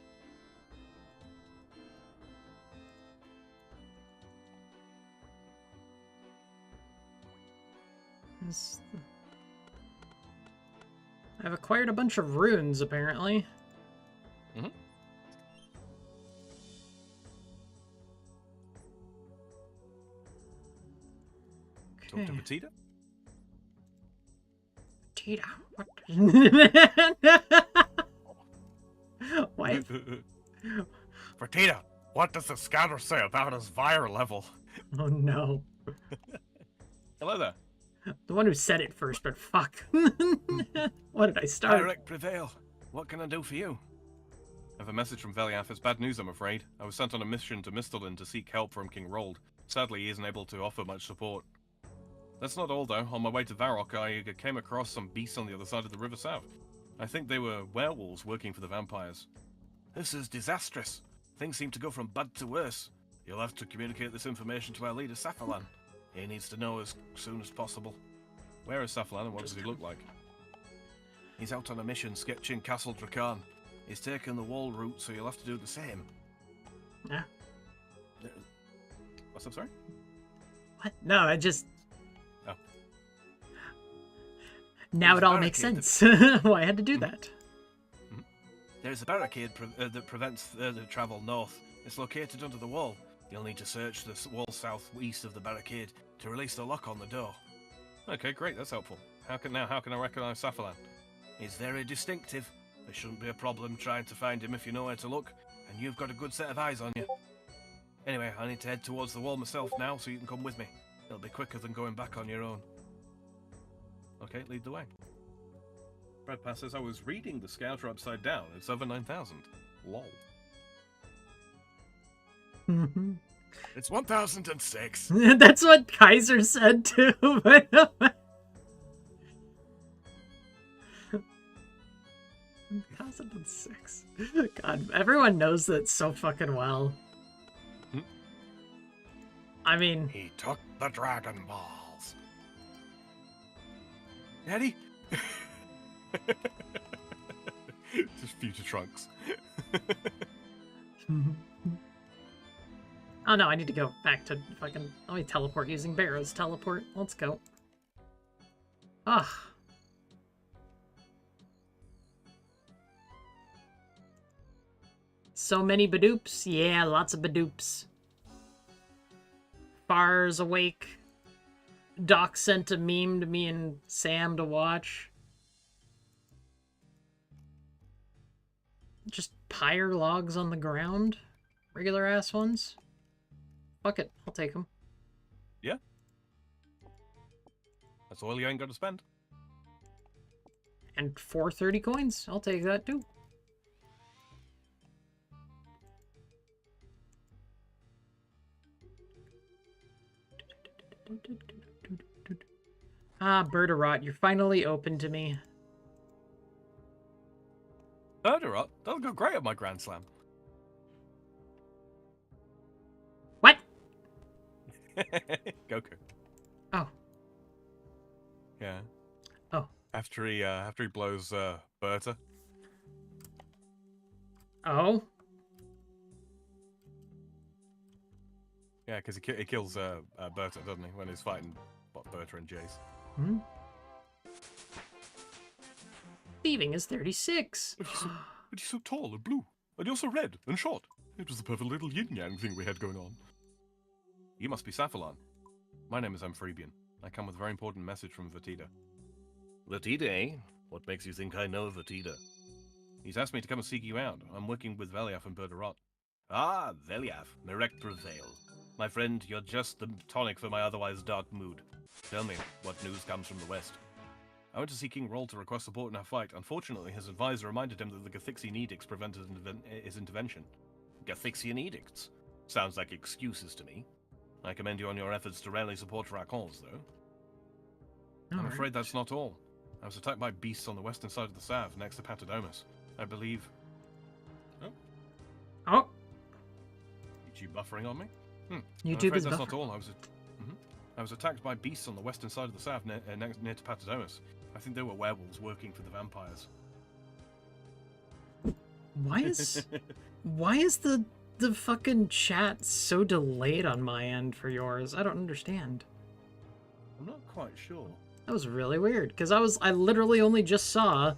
I've acquired a bunch of runes, apparently. Talk to Petita. Petita, what? Wife? Petita, what does the scanner say about his viral level? Oh no. Hello there. The one who said it first, but fuck. What did I start? Myreque prevail. What can I do for you? I have a message from Veliath. It's bad news, I'm afraid. I was sent on a mission to Mistalin to seek help from King Rold. Sadly, he isn't able to offer much support. That's not all, though. On my way to Varrock, I came across some beasts on the other side of the River South. I think they were werewolves working for the vampires. This is disastrous. Things seem to go from bad to worse. You'll have to communicate this information to our leader, Safalan. He needs to know as soon as possible. Where is Safalan and what does he look like? He's out on a mission sketching Castle Drakan. He's taken the wall route, so you'll have to do the same. Yeah. What's up, sorry? What? No, I just... Oh. Now it all makes sense. Why I had to do that. There's a barricade that prevents further travel north. It's located under the wall. You'll need to search the wall southeast of the barricade to release the lock on the door. Okay, great, that's helpful. How can I recognize Safalan? He's very distinctive. There shouldn't be a problem trying to find him if you know where to look, and you've got a good set of eyes on you. Anyway, I need to head towards the wall myself now, so you can come with me. It'll be quicker than going back on your own. Okay, lead the way. Brad Pass says, I was reading the Scouter upside down. It's over 9,000. Lol. It's 1,006. That's what Kaiser said too. 1,006. God, everyone knows that so fucking well. I mean... He took the Dragon Balls. Daddy? Just future Trunks. Oh no, I need to go back to fucking... Let me teleport using Barrow's teleport. Let's go. Ugh. So many Badoops? Yeah, lots of Badoops. Far's awake. Doc sent a meme to me and Sam to watch. Just pyre logs on the ground? Regular ass ones? Fuck it, I'll take them. Yeah. That's all you ain't got to spend. And 430 coins? I'll take that too. Ah, Bird of Rot, you're finally open to me. great at my Grand Slam. What? Goku. Oh. Yeah. Oh. After he blows Berta. Oh. Yeah, because he kills Berta, doesn't he, when he's fighting Berta and Jace. Hmm. Thieving is 36. But he's so tall and blue, and you're so red and short. It was the perfect little yin-yang thing we had going on. You must be Saffalon. My name is Amphibian. I come with a very important message from Vertida. Vertida, eh? What makes you think I know Vertida? He's asked me to come and seek you out. I'm working with Veliath and Berderot. Ah, Veliath, Myreque prevail. My friend, you're just the tonic for my otherwise dark mood. Tell me, what news comes from the west? I went to see King Roll to request support in our fight. Unfortunately, his advisor reminded him that the Gathixian edicts prevented his intervention. Gathixian edicts? Sounds like excuses to me. I commend you on your efforts to rally support for our cause, though. I'm afraid that's not all. I was attacked by beasts on the western side of the Sav, next to Patadomus. I believe... Oh. You buffering on me? YouTube is that's buffering. not all. I was attacked by beasts on the western side of the Sav, near to Patadomus. I think they were werewolves working for the vampires. Why is the fucking chat so delayed on my end for yours? I don't understand. I'm not quite sure. That was really weird, because I literally only just saw,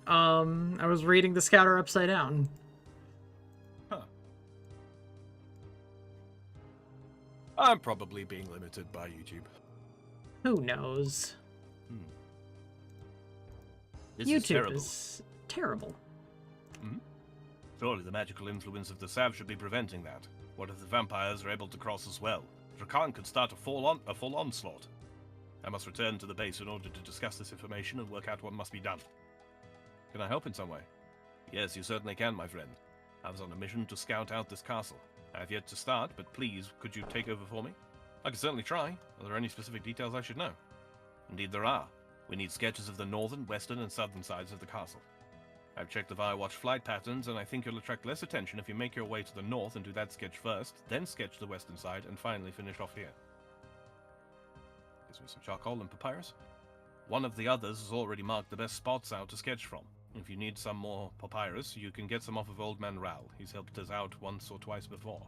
I was reading the Scouter upside down. Huh. I'm probably being limited by YouTube. Who knows? This YouTube is terrible. terrible. Surely the magical influence of the Sav should be preventing that. What if the vampires are able to cross as well? Drakan could start a full onslaught. I must return to the base in order to discuss this information and work out what must be done. Can I help in some way? Yes, you certainly can, my friend. I was on a mission to scout out this castle. I have yet to start, but please, could you take over for me? I can certainly try. Are there any specific details I should know? Indeed there are. We need sketches of the northern, western, and southern sides of the castle. I've checked the Firewatch flight patterns, and I think you'll attract less attention if you make your way to the north and do that sketch first, then sketch the western side, and finally finish off here. Gives me some charcoal and papyrus. One of the others has already marked the best spots out to sketch from. If you need some more papyrus, you can get some off of Old Man Ral. He's helped us out once or twice before.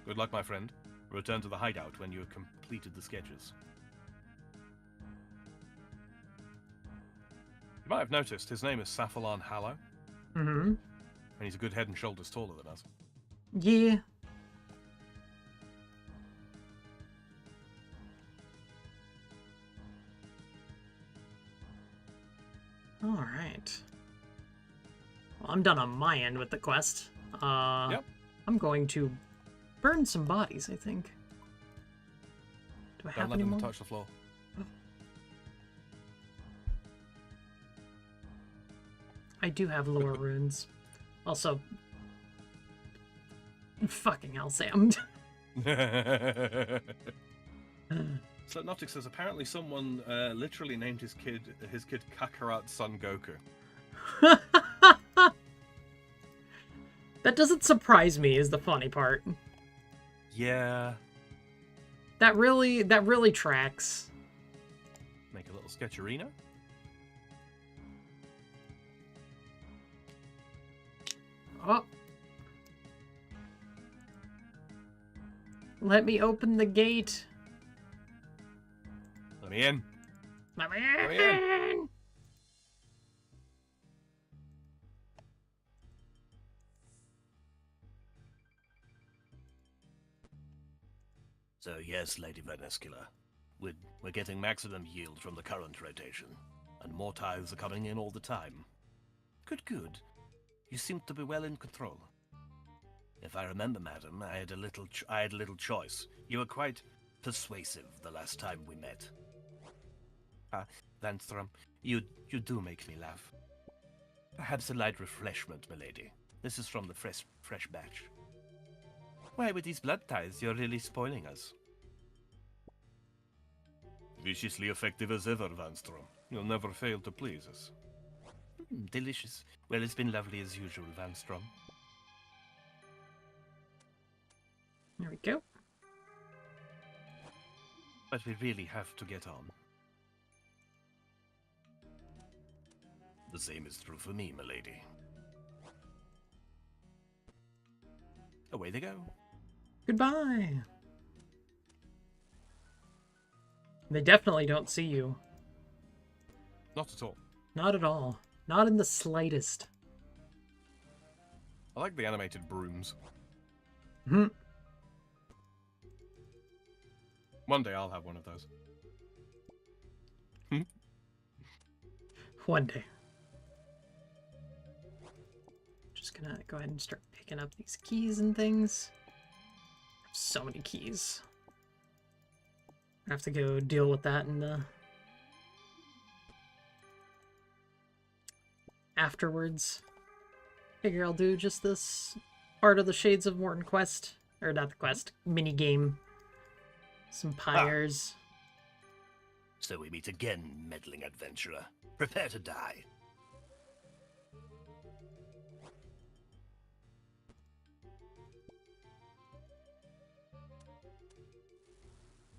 Good luck, my friend. Return to the hideout when you have completed the sketches. You might have noticed his name is Saffalon Hallow. Mm-hmm. And he's a good head and shoulders taller than us. Yeah. Alright. Well, I'm done on my end with the quest. Yep. I'm going to burn some bodies, I think. Do I have Don't let any them more? touch the floor. I do have lower runes. Also, fucking hell, Sam. Slipnotic says apparently someone literally named his kid Kakarot's son Goku. That doesn't surprise me, is the funny part. Yeah. That really tracks. Make a little sketcherino. Oh. Let me open the gate. Let me in. Let me Let me in. So yes, Lady Vernescula, we're getting maximum yield from the current rotation, and more tithes are coming in all the time. Good. You seem to be well in control. If I remember, madam, I had a little choice. You were quite persuasive the last time we met. Vanstrom, you do make me laugh. Perhaps a light refreshment, milady. This is from the fresh batch. Why, with these blood ties, you're really spoiling us. Viciously effective as ever, Vanstrom. You'll never fail to please us. Delicious. Well, it's been lovely as usual, Van Strom. There we go. But we really have to get on. The same is true for me, milady. Away they go. Goodbye. They definitely don't see you. Not at all. Not at all. Not in the slightest. I like the animated brooms. Hmm. One day I'll have one of those. One day. Just gonna go ahead and start picking up these keys and things. So many keys. I have to go deal with that in the afterwards. Figure I'll do just this part of the Shades of Morton quest. Or not the quest, mini game. Some pyres. So we meet again, meddling adventurer. Prepare to die.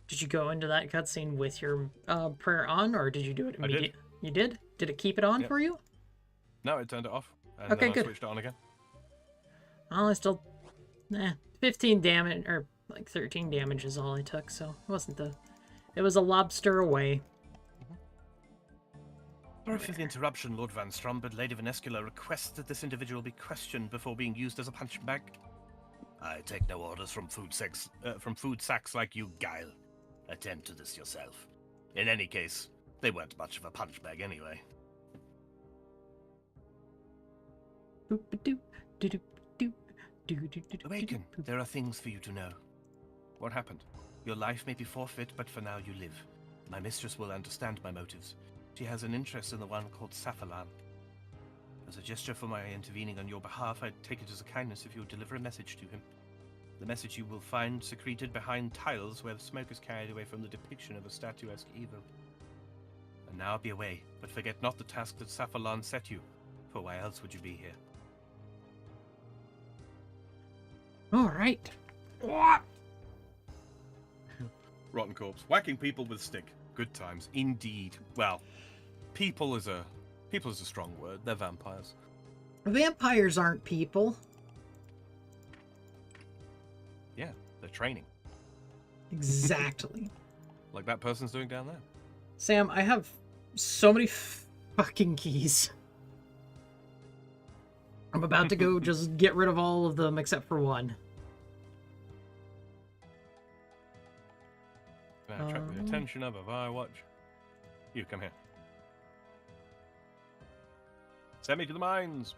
Did you go into that cutscene with your prayer on, or did you do it immediately? You did? Did it keep it on for you? No, it turned it off. And Okay, then I good. switched it on again. Well, I still... 15 damage, or like 13 damage is all I took, so it wasn't the... It was a lobster away. Sorry for the interruption, Lord Van Strom, but Lady Vanescula requests that this individual be questioned before being used as a punch bag. I take no orders from food sacks like you, Guile. Attend to this yourself. In any case, they weren't much of a punch bag anyway. Awaken. There are things for you to know. What happened? Your life may be forfeit, but for now you live. My mistress will understand my motives. She has an interest in the one called Saphalan. As a gesture for my intervening on your behalf, I'd take it as a kindness if you would deliver a message to him. The message you will find secreted behind tiles where the smoke is carried away from the depiction of a statuesque evil. And now be away, but forget not the task that Saphalan set you, for why else would you be here? Alright. Rotten corpse. Whacking people with stick. Good times. Indeed. Well, people is a strong word. They're vampires. Vampires aren't people. Yeah, they're training. Exactly. Like that person's doing down there. Sam, I have so many fucking keys. I'm about to go just get rid of all of them except for one. Now attract the attention of a Firewatch. You come here. Send me to the mines.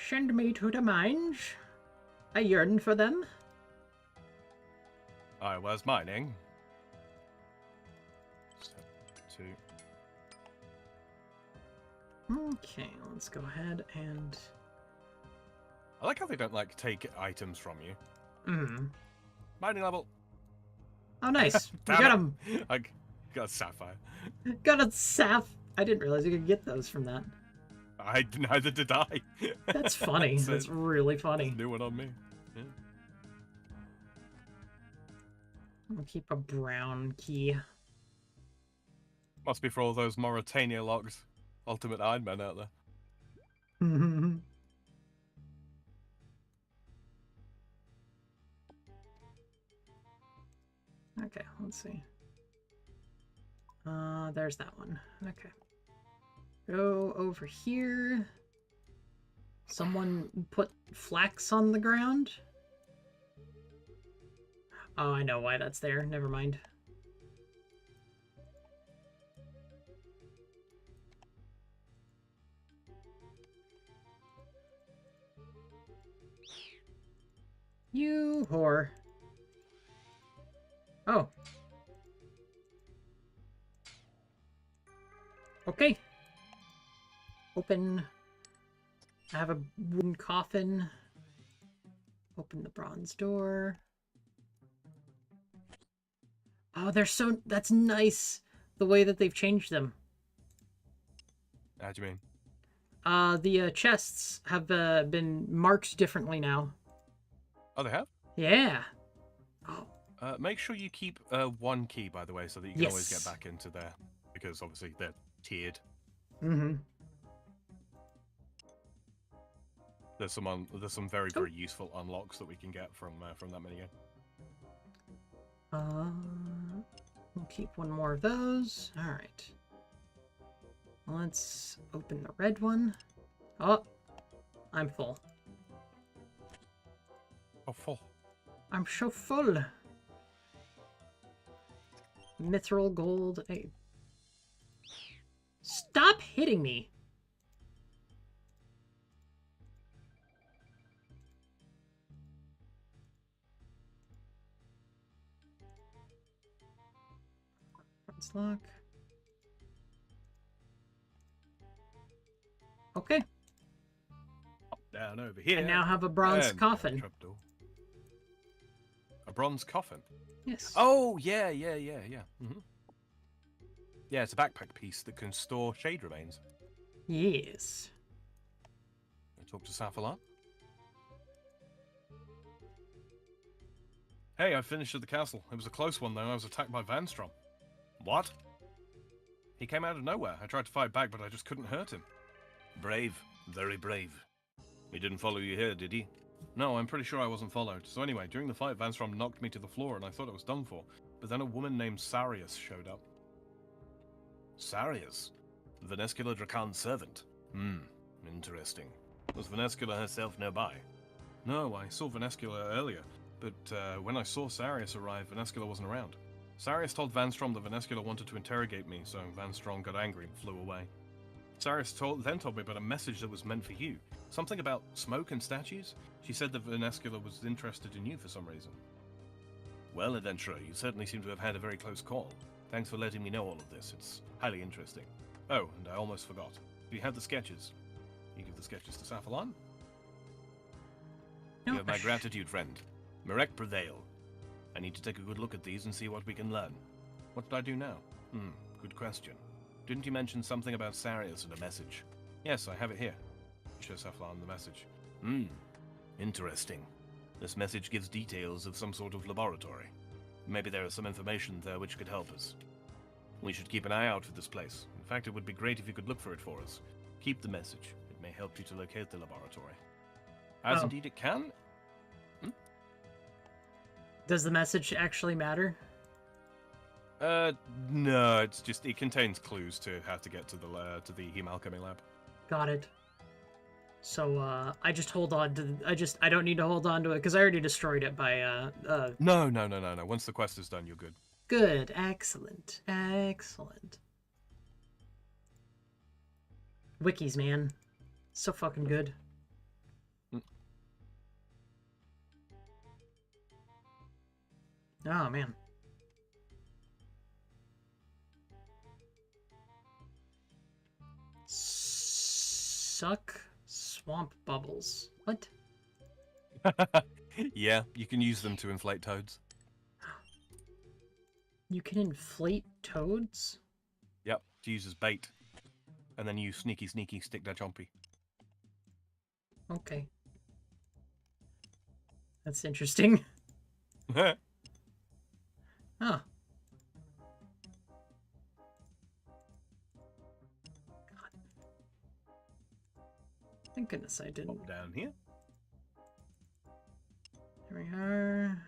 Send me to the mines. I yearn for them. I was mining. Two. Okay, let's go ahead and... I like how they don't like take items from you. Mm. Mining level. Oh, nice. We Damn got it. him. I got a sapphire. Got a sap. I didn't realize you could get those from that. Neither did I. That's funny. That's really funny. New one on me. Yeah. I'll keep a brown key. Must be for all those Morytania locks. Ultimate Iron Man out there. Okay, let's see. There's that one. Okay. Go over here. Someone put flax on the ground? Oh, I know why that's there. Never mind. You whore. Oh. Okay. Open. I have a wooden coffin. Open the bronze door. Oh, they're so... That's nice. The way that they've changed them. How do you mean? The chests have been marked differently now. Oh, they have? Yeah. Oh. Make sure you keep one key, by the way, so that you can always get back into there. Because obviously they're tiered. Mm-hmm. There's some very, very useful unlocks that we can get from that minigame. We'll keep one more of those. All right. Let's open the red one. Oh, I'm full. Oh, full. I'm so full. Mithril gold. Hey. Stop hitting me. Let's look. Okay. Down over here. I now have a bronze coffin. A bronze coffin? Yes. Oh, yeah. Mm-hmm. Yeah, it's a backpack piece that can store shade remains. Yes. Talk to Safalan. Hey, I finished at the castle. It was a close one, though. I was attacked by Vanstrom. What? He came out of nowhere. I tried to fight back, but I just couldn't hurt him. Brave. Very brave. He didn't follow you here, did he? No, I'm pretty sure I wasn't followed. So anyway, during the fight, Vanstrom knocked me to the floor, and I thought it was done for. But then a woman named Sarius showed up. Sarius? Venescula Dracan's servant? Interesting. Was Venescula herself nearby? No, I saw Venescula earlier, but when I saw Sarius arrive, Venescula wasn't around. Sarius told Vanstrom that Venescula wanted to interrogate me, so Vanstrom got angry and flew away. Sarius then told me about a message that was meant for you. Something about smoke and statues? She said that Venescula was interested in you for some reason. Well, adventurer, you certainly seem to have had a very close call. Thanks for letting me know all of this. It's highly interesting. Oh, and I almost forgot. Do you have the sketches? You give the sketches to Safalan? No. You have my gratitude, friend. Myreque prevail. I need to take a good look at these and see what we can learn. What did I do now? Good question. Didn't you mention something about Sarius in a message? Yes, I have it here. Show Safalan the message. Interesting. This message gives details of some sort of laboratory. Maybe there is some information there which could help us. We should keep an eye out for this place. In fact, it would be great if you could look for it for us. Keep the message. It may help you to locate the laboratory. As indeed it can. Does the message actually matter? No, it's just, it contains clues to how to get to the Heme Alchemy lab. Got it. So, I just hold on to, I don't need to hold on to it, because I already destroyed it by, No. Once the quest is done, you're good. Good. Excellent. Excellent. Wikis, man. So fucking good. Oh, man. Suck swamp bubbles. What? Yeah, you can use them to inflate toads. You can inflate toads? Yep, to use as bait. And then you sneaky stick that chompy. Okay. That's interesting. Huh. God. Thank goodness I didn't. Pop down here. Here we are.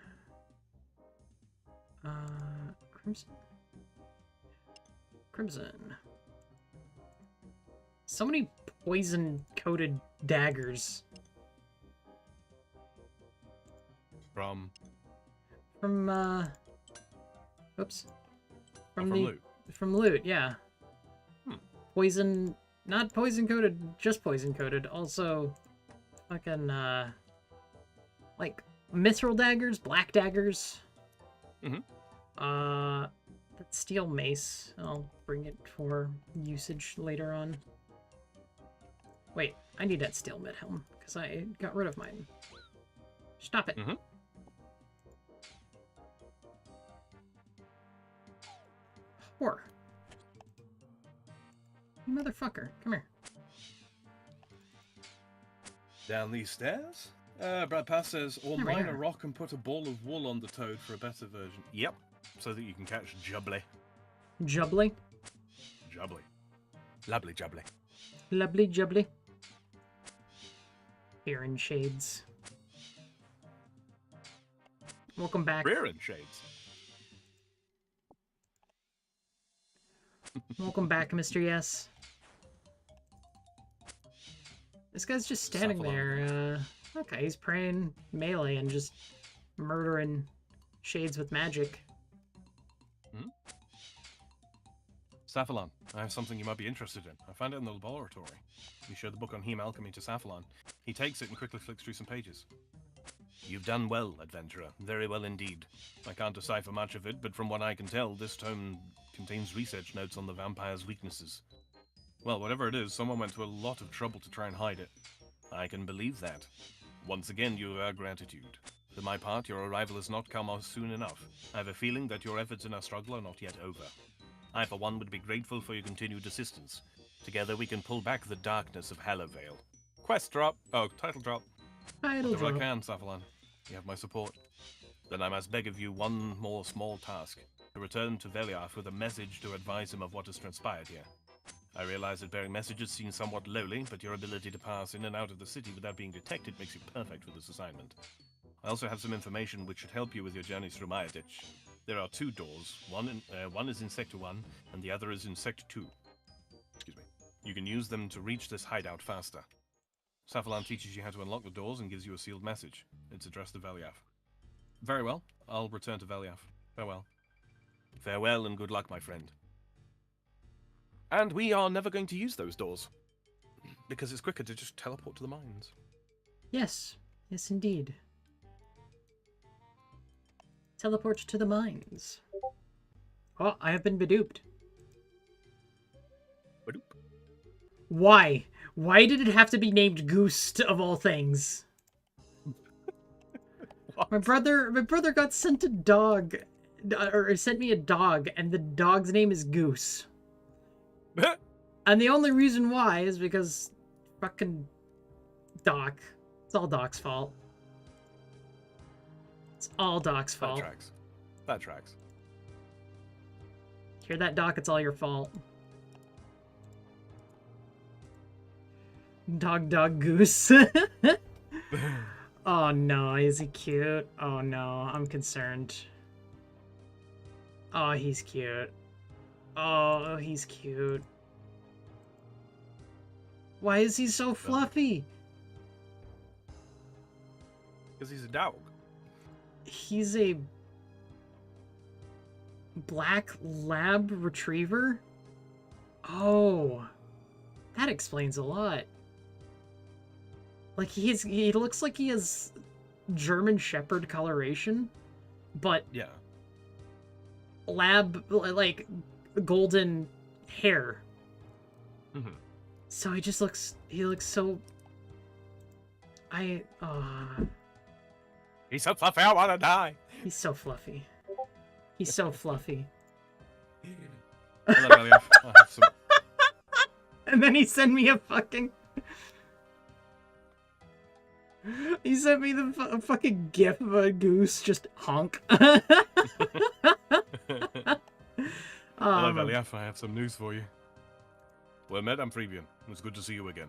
Crimson. Crimson. So many poison-coated daggers. From oops. From loot. From loot, yeah. Poison, not poison-coated, just poison-coated. Also, fucking, like, mithril daggers, black daggers. That steel mace. I'll bring it for usage later on. Wait, I need that steel mid-helm, because I got rid of mine. Stop it. Whore. You motherfucker. Come here. Down these stairs? Brad Pass says, or There we mine a are. rock and put a ball of wool on the toad for a better version. Yep, so that you can catch Jubbly. Jubbly. Jubbly. Lovely Jubbly. Lovely jubbly. Fear and Shades. Welcome back. Rear and shades. Welcome back, Mr. Yes. This guy's just standing there. Okay, he's praying melee and just murdering shades with magic. Saphalon, I have something you might be interested in. I found it in the laboratory. You showed the book on heme alchemy to Saphalon. He takes it and quickly flicks through some pages. You've done well, adventurer. Very well indeed. I can't decipher much of it, but from what I can tell, this tome contains research notes on the vampire's weaknesses. Well, whatever it is, someone went to a lot of trouble to try and hide it. I can believe that. Once again, you have our gratitude. For my part, your arrival has not come soon enough. I have a feeling that your efforts in our struggle are not yet over. I, for one, would be grateful for your continued assistance. Together, we can pull back the Darkness of Hallowvale. Quest drop. Oh, title drop. Title Whatever drop. I can, Saphalon. You have my support. Then I must beg of you one more small task. To return to Veliarth with a message to advise him of what has transpired here. I realize that bearing messages seems somewhat lowly, but your ability to pass in and out of the city without being detected makes you perfect for this assignment. I also have some information which should help you with your journeys through Myreque. There are 2 doors. One is in Sector 1, and the other is in Sector 2. Excuse me. You can use them to reach this hideout faster. Saphalon teaches you how to unlock the doors and gives you a sealed message. It's addressed to Veliarth. Very well. I'll return to Veliarth. Farewell. Farewell and good luck, my friend. And we are never going to use those doors. Because it's quicker to just teleport to the mines. Yes. Yes, indeed. Teleport to the mines. Oh, I have been beduped. Badoop. Why? Why did it have to be named Goose of all things? My brother got sent a dog, or sent me a dog, and the dog's name is Goose. And the only reason why is because fucking Doc. It's all Doc's fault. It's all Doc's fault. That tracks. That tracks. Hear that, Doc? It's all your fault. Dog, goose. Oh no, is he cute? Oh no, I'm concerned. Oh, he's cute. Oh, he's cute. Why is he so fluffy? Because he's a dog. He's a black lab retriever? Oh, that explains a lot. Like, he looks like he has German Shepherd coloration, but Yeah. lab, like, golden hair. Mm-hmm. So he looks so... He's so fluffy, I want to die. He's so fluffy. He's so fluffy. Hello, Veliarth. I have some... And then he sent me a fucking... He sent me the fucking gif of a goose just honk. Hello, Veliarth. I have some news for you. Well met, Amphibian. It's good to see you again.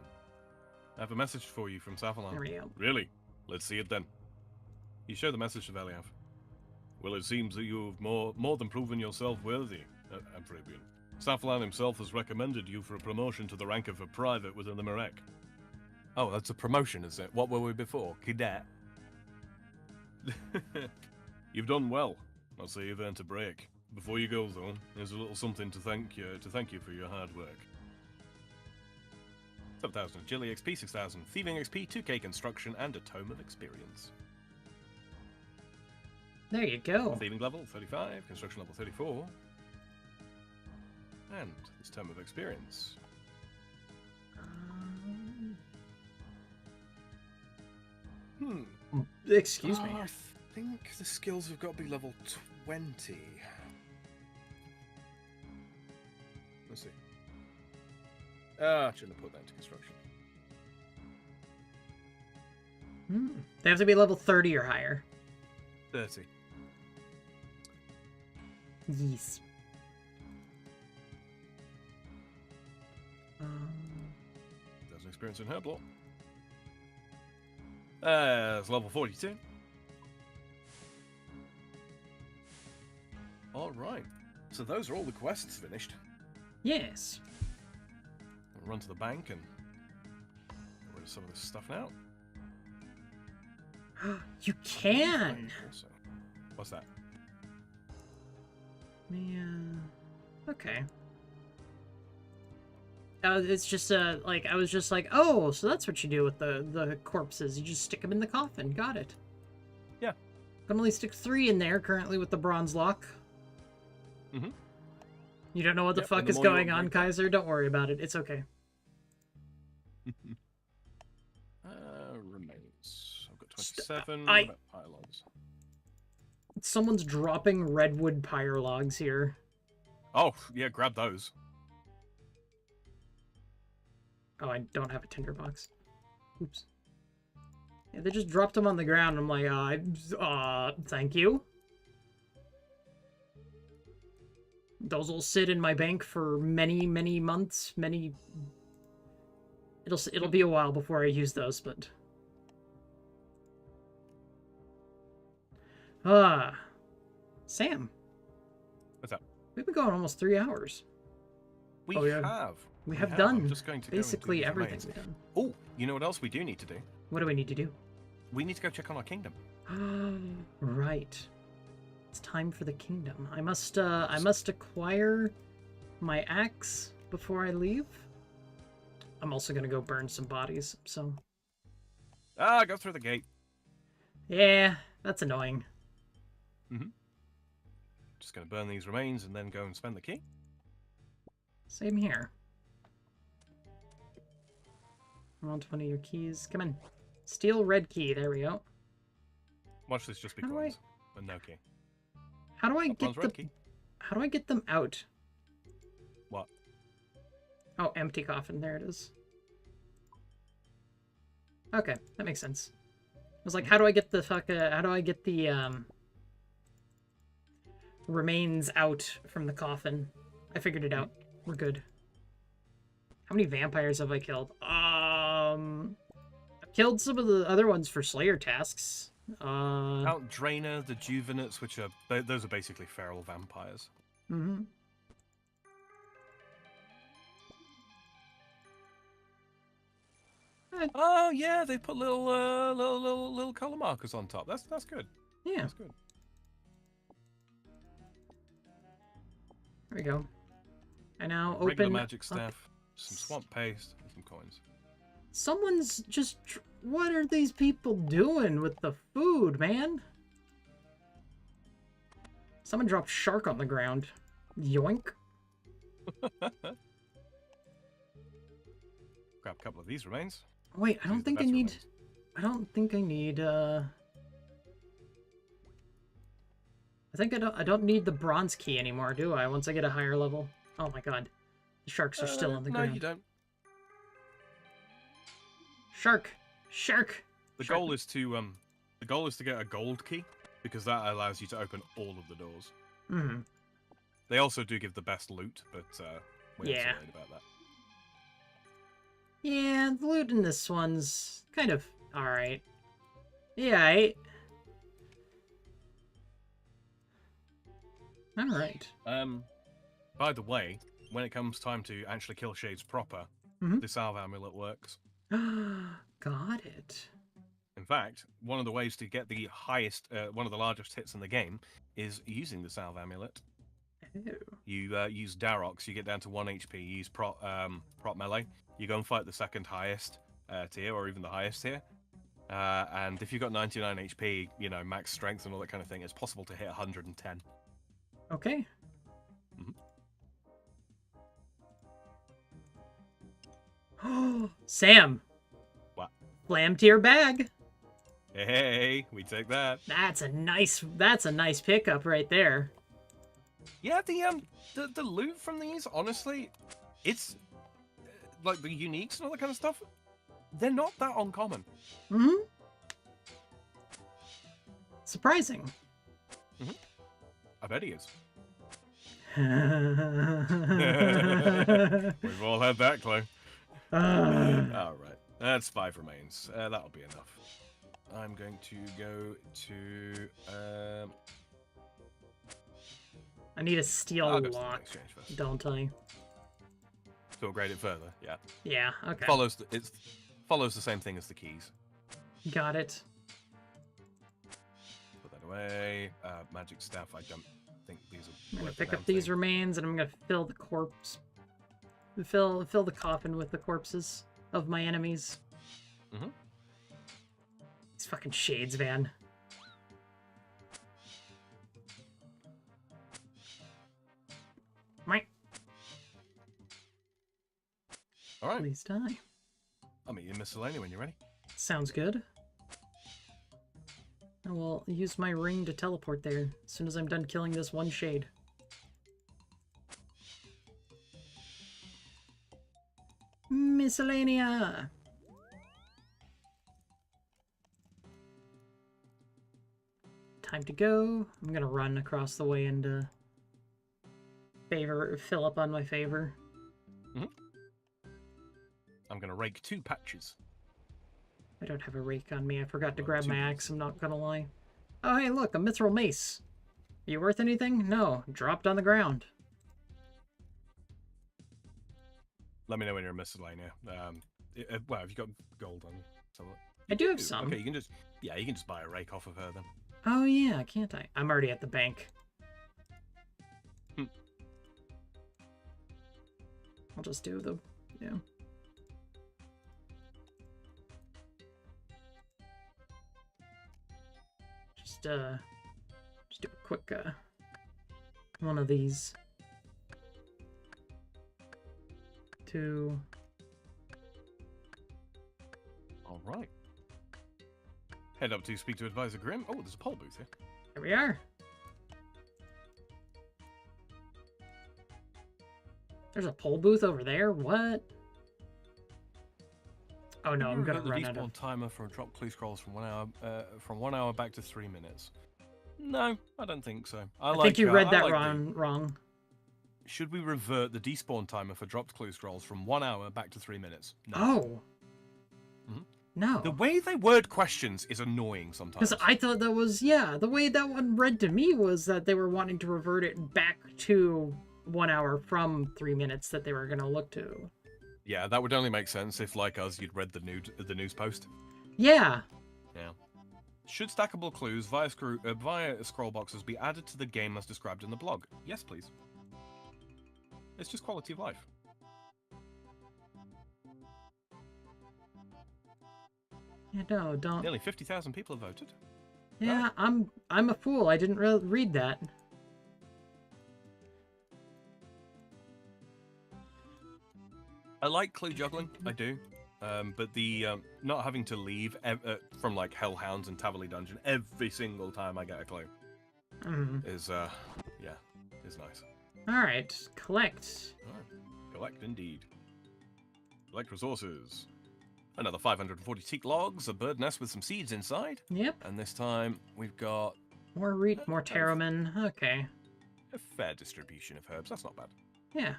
I have a message for you from Saphalon. There we go. Really? Let's see it then. You show the message to Veliarth. Well, it seems that you've more than proven yourself worthy, Amphibian. Saphalon himself has recommended you for a promotion to the rank of a private within the Myreque. Oh, that's a promotion, is it? What were we before? Cadet? You've done well. I'll say you've earned a break. Before you go, though, there's a little something to thank you for your hard work. 7,000 agility XP, 6,000 thieving XP, 2k construction, and a tome of experience. There you go. Thieving level 35, construction level 34, and this tome of experience. Excuse me. I think the skills have got to be level 20. Let's see. I shouldn't have put that into construction. They have to be level 30 or higher. 30. Yes. There's an experience in Herblore. It's level 42. Alright. So those are all the quests finished. Yes. We'll run to the bank and get rid of some of this stuff now. You can! Also. What's that? Man. Okay. It's just, like, I was just like, oh, so that's what you do with the corpses. You just stick them in the coffin. Got it. Yeah. Can only stick 3 in there currently with the bronze lock. Mm-hmm. You don't know what the fuck is going on, Kaiser? Don't worry about it. It's okay. Remains. I've got 27. Pylons. Someone's dropping redwood pyre logs here. Oh, yeah, grab those. Oh, I don't have a tinderbox. Oops. Yeah, they just dropped them on the ground. I'm like, thank you. Those will sit in my bank for many, many months. It'll be a while before I use those, but. Sam. What's up? We've been going almost 3 hours. We have. We have I'm done just going to basically go and do everything these we've done. Oh, you know what else we do need to do? What do we need to do? We need to go check on our kingdom. Right. It's time for the kingdom. I must acquire my axe before I leave. I'm also gonna go burn some bodies, so. Go through the gate. Yeah, that's annoying. Just gonna burn these remains and then go and spend the key. Same here. I want one of your keys. Come on. Steal red key. There we go. Watch this just be How do coins. But no key. How do I get red key. How do I get them out? What? Oh, empty coffin. There it is. Okay, that makes sense. I was like, how do I get the remains out from the coffin? I figured it out. We're good. How many vampires have I killed? I've killed some of the other ones for Slayer tasks. Count Drainer, the Juvenates, which are those are basically feral vampires. Mm-hmm. Oh yeah, they put little color markers on top. That's good. Yeah. That's good. There we go. I now Regular open magic up. staff, some swamp paste, and some coins. Someone's just... What are these people doing with the food, man? Someone dropped shark on the ground. Yoink. Grab a couple of these remains. Wait, I don't think I need... I don't think I need, I think I don't need the bronze key anymore, do I? Once I get a higher level. Oh my god. The sharks are still on the ground. No, you don't. Shark! Shark! The goal is to get a gold key, because that allows you to open all of the doors. Mm-hmm. They also do give the best loot, but we're not so worried about that. Yeah, the loot in this one's kind of alright. Yeah, Alright. By the way, when it comes time to actually kill shades proper, the salve amulet works. Got it. In fact, one of the ways to get the highest, one of the largest hits in the game is using the salve amulet. Oh. You use Darox, you get down to 1 HP, you use prop melee, you go and fight the second highest tier, or even the highest tier. And if you've got 99 HP, you know, max strength and all that kind of thing, it's possible to hit 110. Okay. Sam. What? Flam tier bag. Hey, we take that. That's a nice pickup right there. Yeah, the loot from these, honestly, it's like the uniques and all that kind of stuff. They're not that uncommon. Surprising. I bet he is. We've We've all had that clue. All right, that's 5 remains. That'll be enough. I'm going to go to. I need a steel I'll go to the lock, exchange first. don't I? To upgrade it further, yeah. Yeah, okay. Follows the same thing as the keys. Got it. Put that away. Magic staff. I don't think these are. I'm gonna worth the pick damn up these thing. remains and I'm gonna fill the corpse. Fill the coffin with the corpses of my enemies. Mhm. These fucking shades, man. Mike, All right. please die. I'll meet you in miscellany when you're ready. Sounds good. I will use my ring to teleport there as soon as I'm done killing this one shade. Miscellanea! Time to go. I'm gonna run across the way and fill up on my favor. I'm gonna rake 2 patches. I don't have a rake on me. I forgot to Well, grab 2 my pieces. axe, I'm not gonna lie. Oh hey, look, a mithril mace. Are you worth anything? No, dropped on the ground. Let me know when you're in miscellany. Well, have you got gold on you? I do have Ooh, some. Okay, you can just buy a rake off of her then. Oh yeah, can't I? I'm already at the bank. I'll just do the, yeah. Just do a quick, one of these. 2. All right. Head up to speak to Advisor Grim. Oh, there's a poll booth here. Here we are. There's a poll booth over there? What? Oh no, I'm gonna the run out despawn of... timer for drop clue scrolls from 1 hour back to 3 minutes. No, I don't think so. I think you read that wrong. Should we revert the despawn timer for dropped clue scrolls from 1 hour back to 3 minutes? No. Oh. Mhm. No. The way they word questions is annoying sometimes. Because I thought that was, yeah, the way that one read to me was that they were wanting to revert it back to 1 hour from 3 minutes that they were going to look to. Yeah, that would only make sense if, like us, you'd read the news post. Yeah. Yeah. Should stackable clues via scroll boxes be added to the game as described in the blog? Yes, please. It's just quality of life. Yeah, no, don't. Nearly 50,000 people have voted. Yeah, I'm a fool. I didn't really read that. I like clue juggling, I do. But the not having to leave from like Hellhounds and Taverley Dungeon every single time I get a clue is is nice. All right, collect. All right. Collect indeed. Collect resources. Another 540 teak logs, a bird nest with some seeds inside, Yep. and this time we've got More more Terramin. Okay. a fair distribution of herbs. That's not bad. Yeah.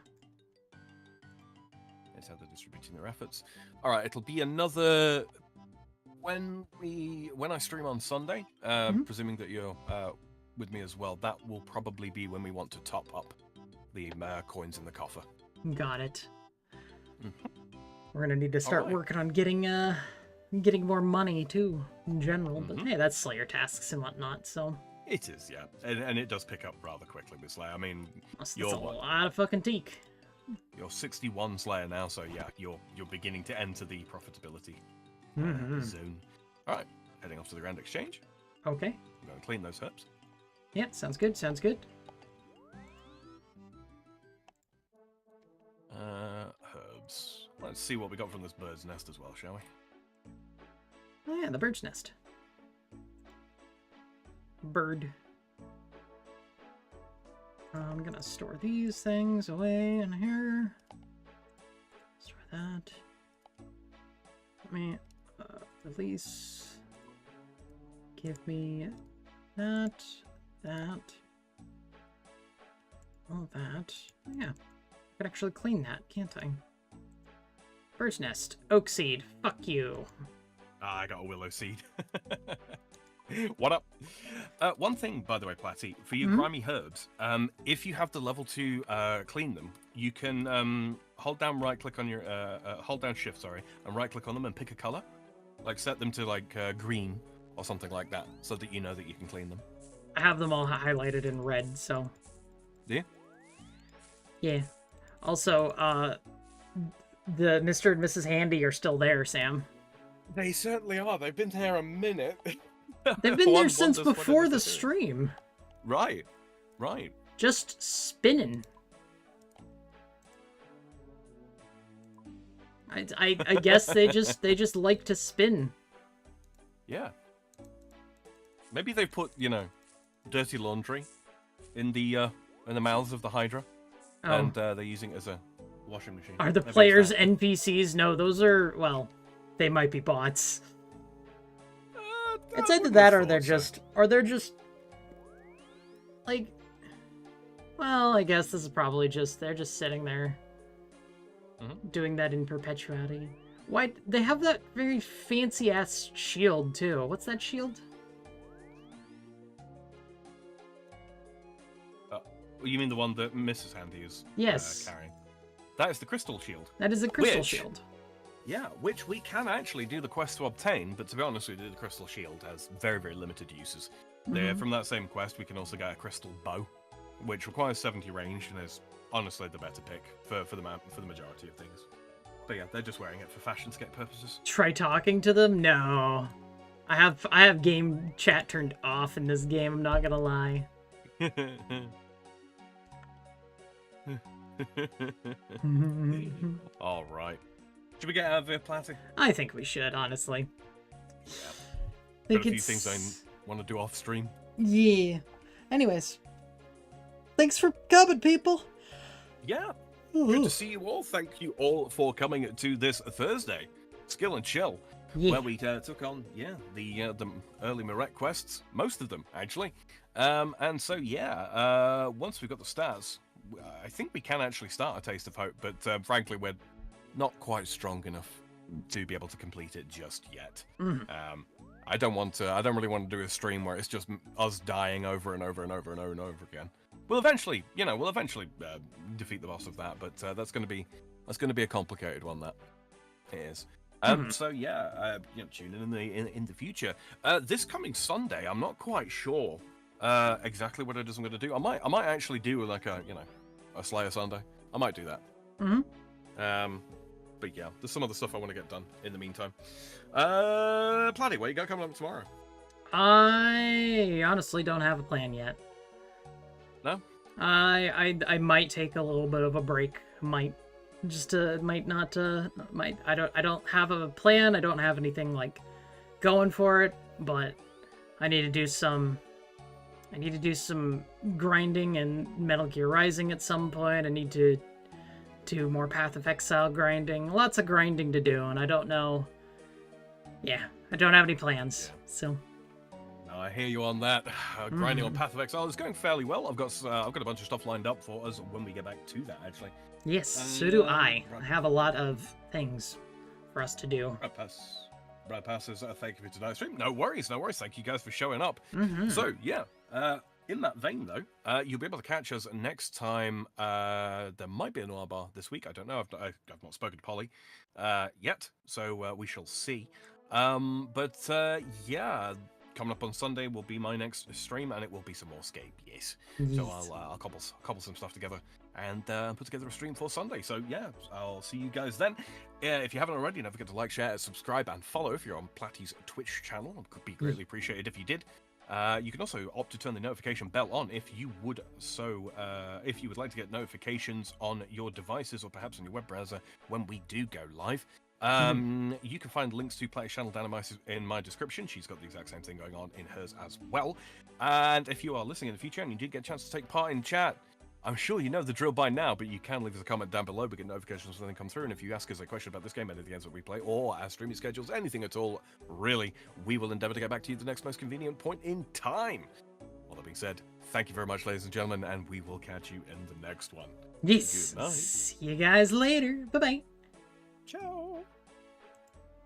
It's how they're distributing their efforts. All right, it'll be another when I stream on Sunday. Presuming that you're with me as well, that will probably be when we want to top up the coins in the coffer. Got it. Mhm. We're gonna need to start Alright. working on getting more money too, in general. But hey, that's Slayer tasks and whatnot, so It is, yeah, and it does pick up rather quickly with Slayer. I mean, that's a you're what? lot of fucking teak. You're 61 Slayer now, so yeah, you're beginning to enter the profitability zone. All right, heading off to the Grand Exchange. Okay. I'm going to clean those herbs. Yeah, sounds good. Sounds good. Herbs. Let's see what we got from this bird's nest as well, shall we? Oh yeah, the bird's nest. Bird. I'm gonna store these things away in here. Store that. Let me release. Give me That. All that. Yeah. I could actually clean that, can't I? Bird's nest. Oak seed. Fuck you. Ah, I got a willow seed. What up? One thing, by the way, Platty, for your grimy herbs, if you have the level to clean them, you can hold down right-click on your hold down Shift, sorry, and right-click on them and pick a color, like set them to like green or something like that, so that you know that you can clean them. I have them all highlighted in red, so. Do you? Yeah. Also, the Mr. and Mrs. Handy are still there, Sam. They certainly are. They've been here a minute. They've been there since before the stream. Right. Just spinning. I guess they just like to spin. Yeah. Maybe they put, dirty laundry in the mouths of the Hydra, and they're using it as a washing machine. Are the players NPCs? No, those are, well, they might be bots. It's either that or they're just like, well, I guess this is probably they're just sitting there doing that in perpetuity. Why, they have that very fancy ass shield too. What's that shield? You mean the one that Mrs. Handy is carrying? That is the crystal shield. That is a crystal shield. Yeah, which we can actually do the quest to obtain, but to be honest with you, the crystal shield has very, very limited uses. From that same quest, we can also get a crystal bow, which requires 70 range and is honestly the better pick for the majority of things. But yeah, they're just wearing it for fashionscape purposes. Try talking to them? No. I have game chat turned off in this game, I'm not gonna lie. All right. Should we get out of here, Platty? I think we should, honestly. Yeah. Got a few things I want to do off stream. Yeah. Anyways. Thanks for coming, people. Yeah. Good to see you all. Thank you all for coming to this Thursday Skill and Chill, where we took on, the early Myreque quests. Most of them, actually. And so, once we've got the stats, I think we can actually start a Taste of Hope, but frankly, we're not quite strong enough to be able to complete it just yet. I don't really want to do a stream where it's just us dying over and over and over and over and over again. We'll eventually defeat the boss of that, but that's going to be a complicated one. That is. So tune in the future. This coming Sunday, I'm not quite sure exactly what it is I'm going to do. I might actually do like a Slayer Sunday. I might do that. But yeah, there's some other stuff I want to get done in the meantime. Platty, what you got coming up tomorrow? I honestly don't have a plan yet. No? I might take a little bit of a break. I don't have a plan. I don't have anything like going for it, but I need to do some grinding and Metal Gear Rising at some point. I need to do more Path of Exile grinding. Lots of grinding to do, and I don't know. Yeah, I don't have any plans. So. No, I hear you on that. Grinding on Path of Exile is going fairly well. I've got a bunch of stuff lined up for us when we get back to that. Actually. Yes, so do I. I have a lot of things for us to do. Brad passes. Thank you for tonight's stream. No worries. Thank you guys for showing up. So yeah. In that vein, though, you'll be able to catch us next time. There might be a Noir Bar this week. I don't know. I've not spoken to Polly yet, so we shall see. Coming up on Sunday will be my next stream, and it will be some more Scape. Yes. So I'll cobble some stuff together and put together a stream for Sunday. So yeah, I'll see you guys then. If you haven't already, don't forget to like, share, subscribe, and follow if you're on Platty's Twitch channel. It could be greatly appreciated if you did. You can also opt to turn the notification bell on if you would like to get notifications on your devices or perhaps on your web browser when we do go live. You can find links to Platty's channel down in my description. She's got the exact same thing going on in hers as well. And if you are listening in the future and you did get a chance to take part in chat, I'm sure you know the drill by now, but you can leave us a comment down below. We get notifications when they come through, and if you ask us a question about this game, any of the games that we play, or our streaming schedules, anything at all, really, we will endeavour to get back to you at the next most convenient point in time. being said, thank you very much, ladies and gentlemen, and we will catch you in the next one. Yes. Good night. See you guys later. Bye-bye. Ciao.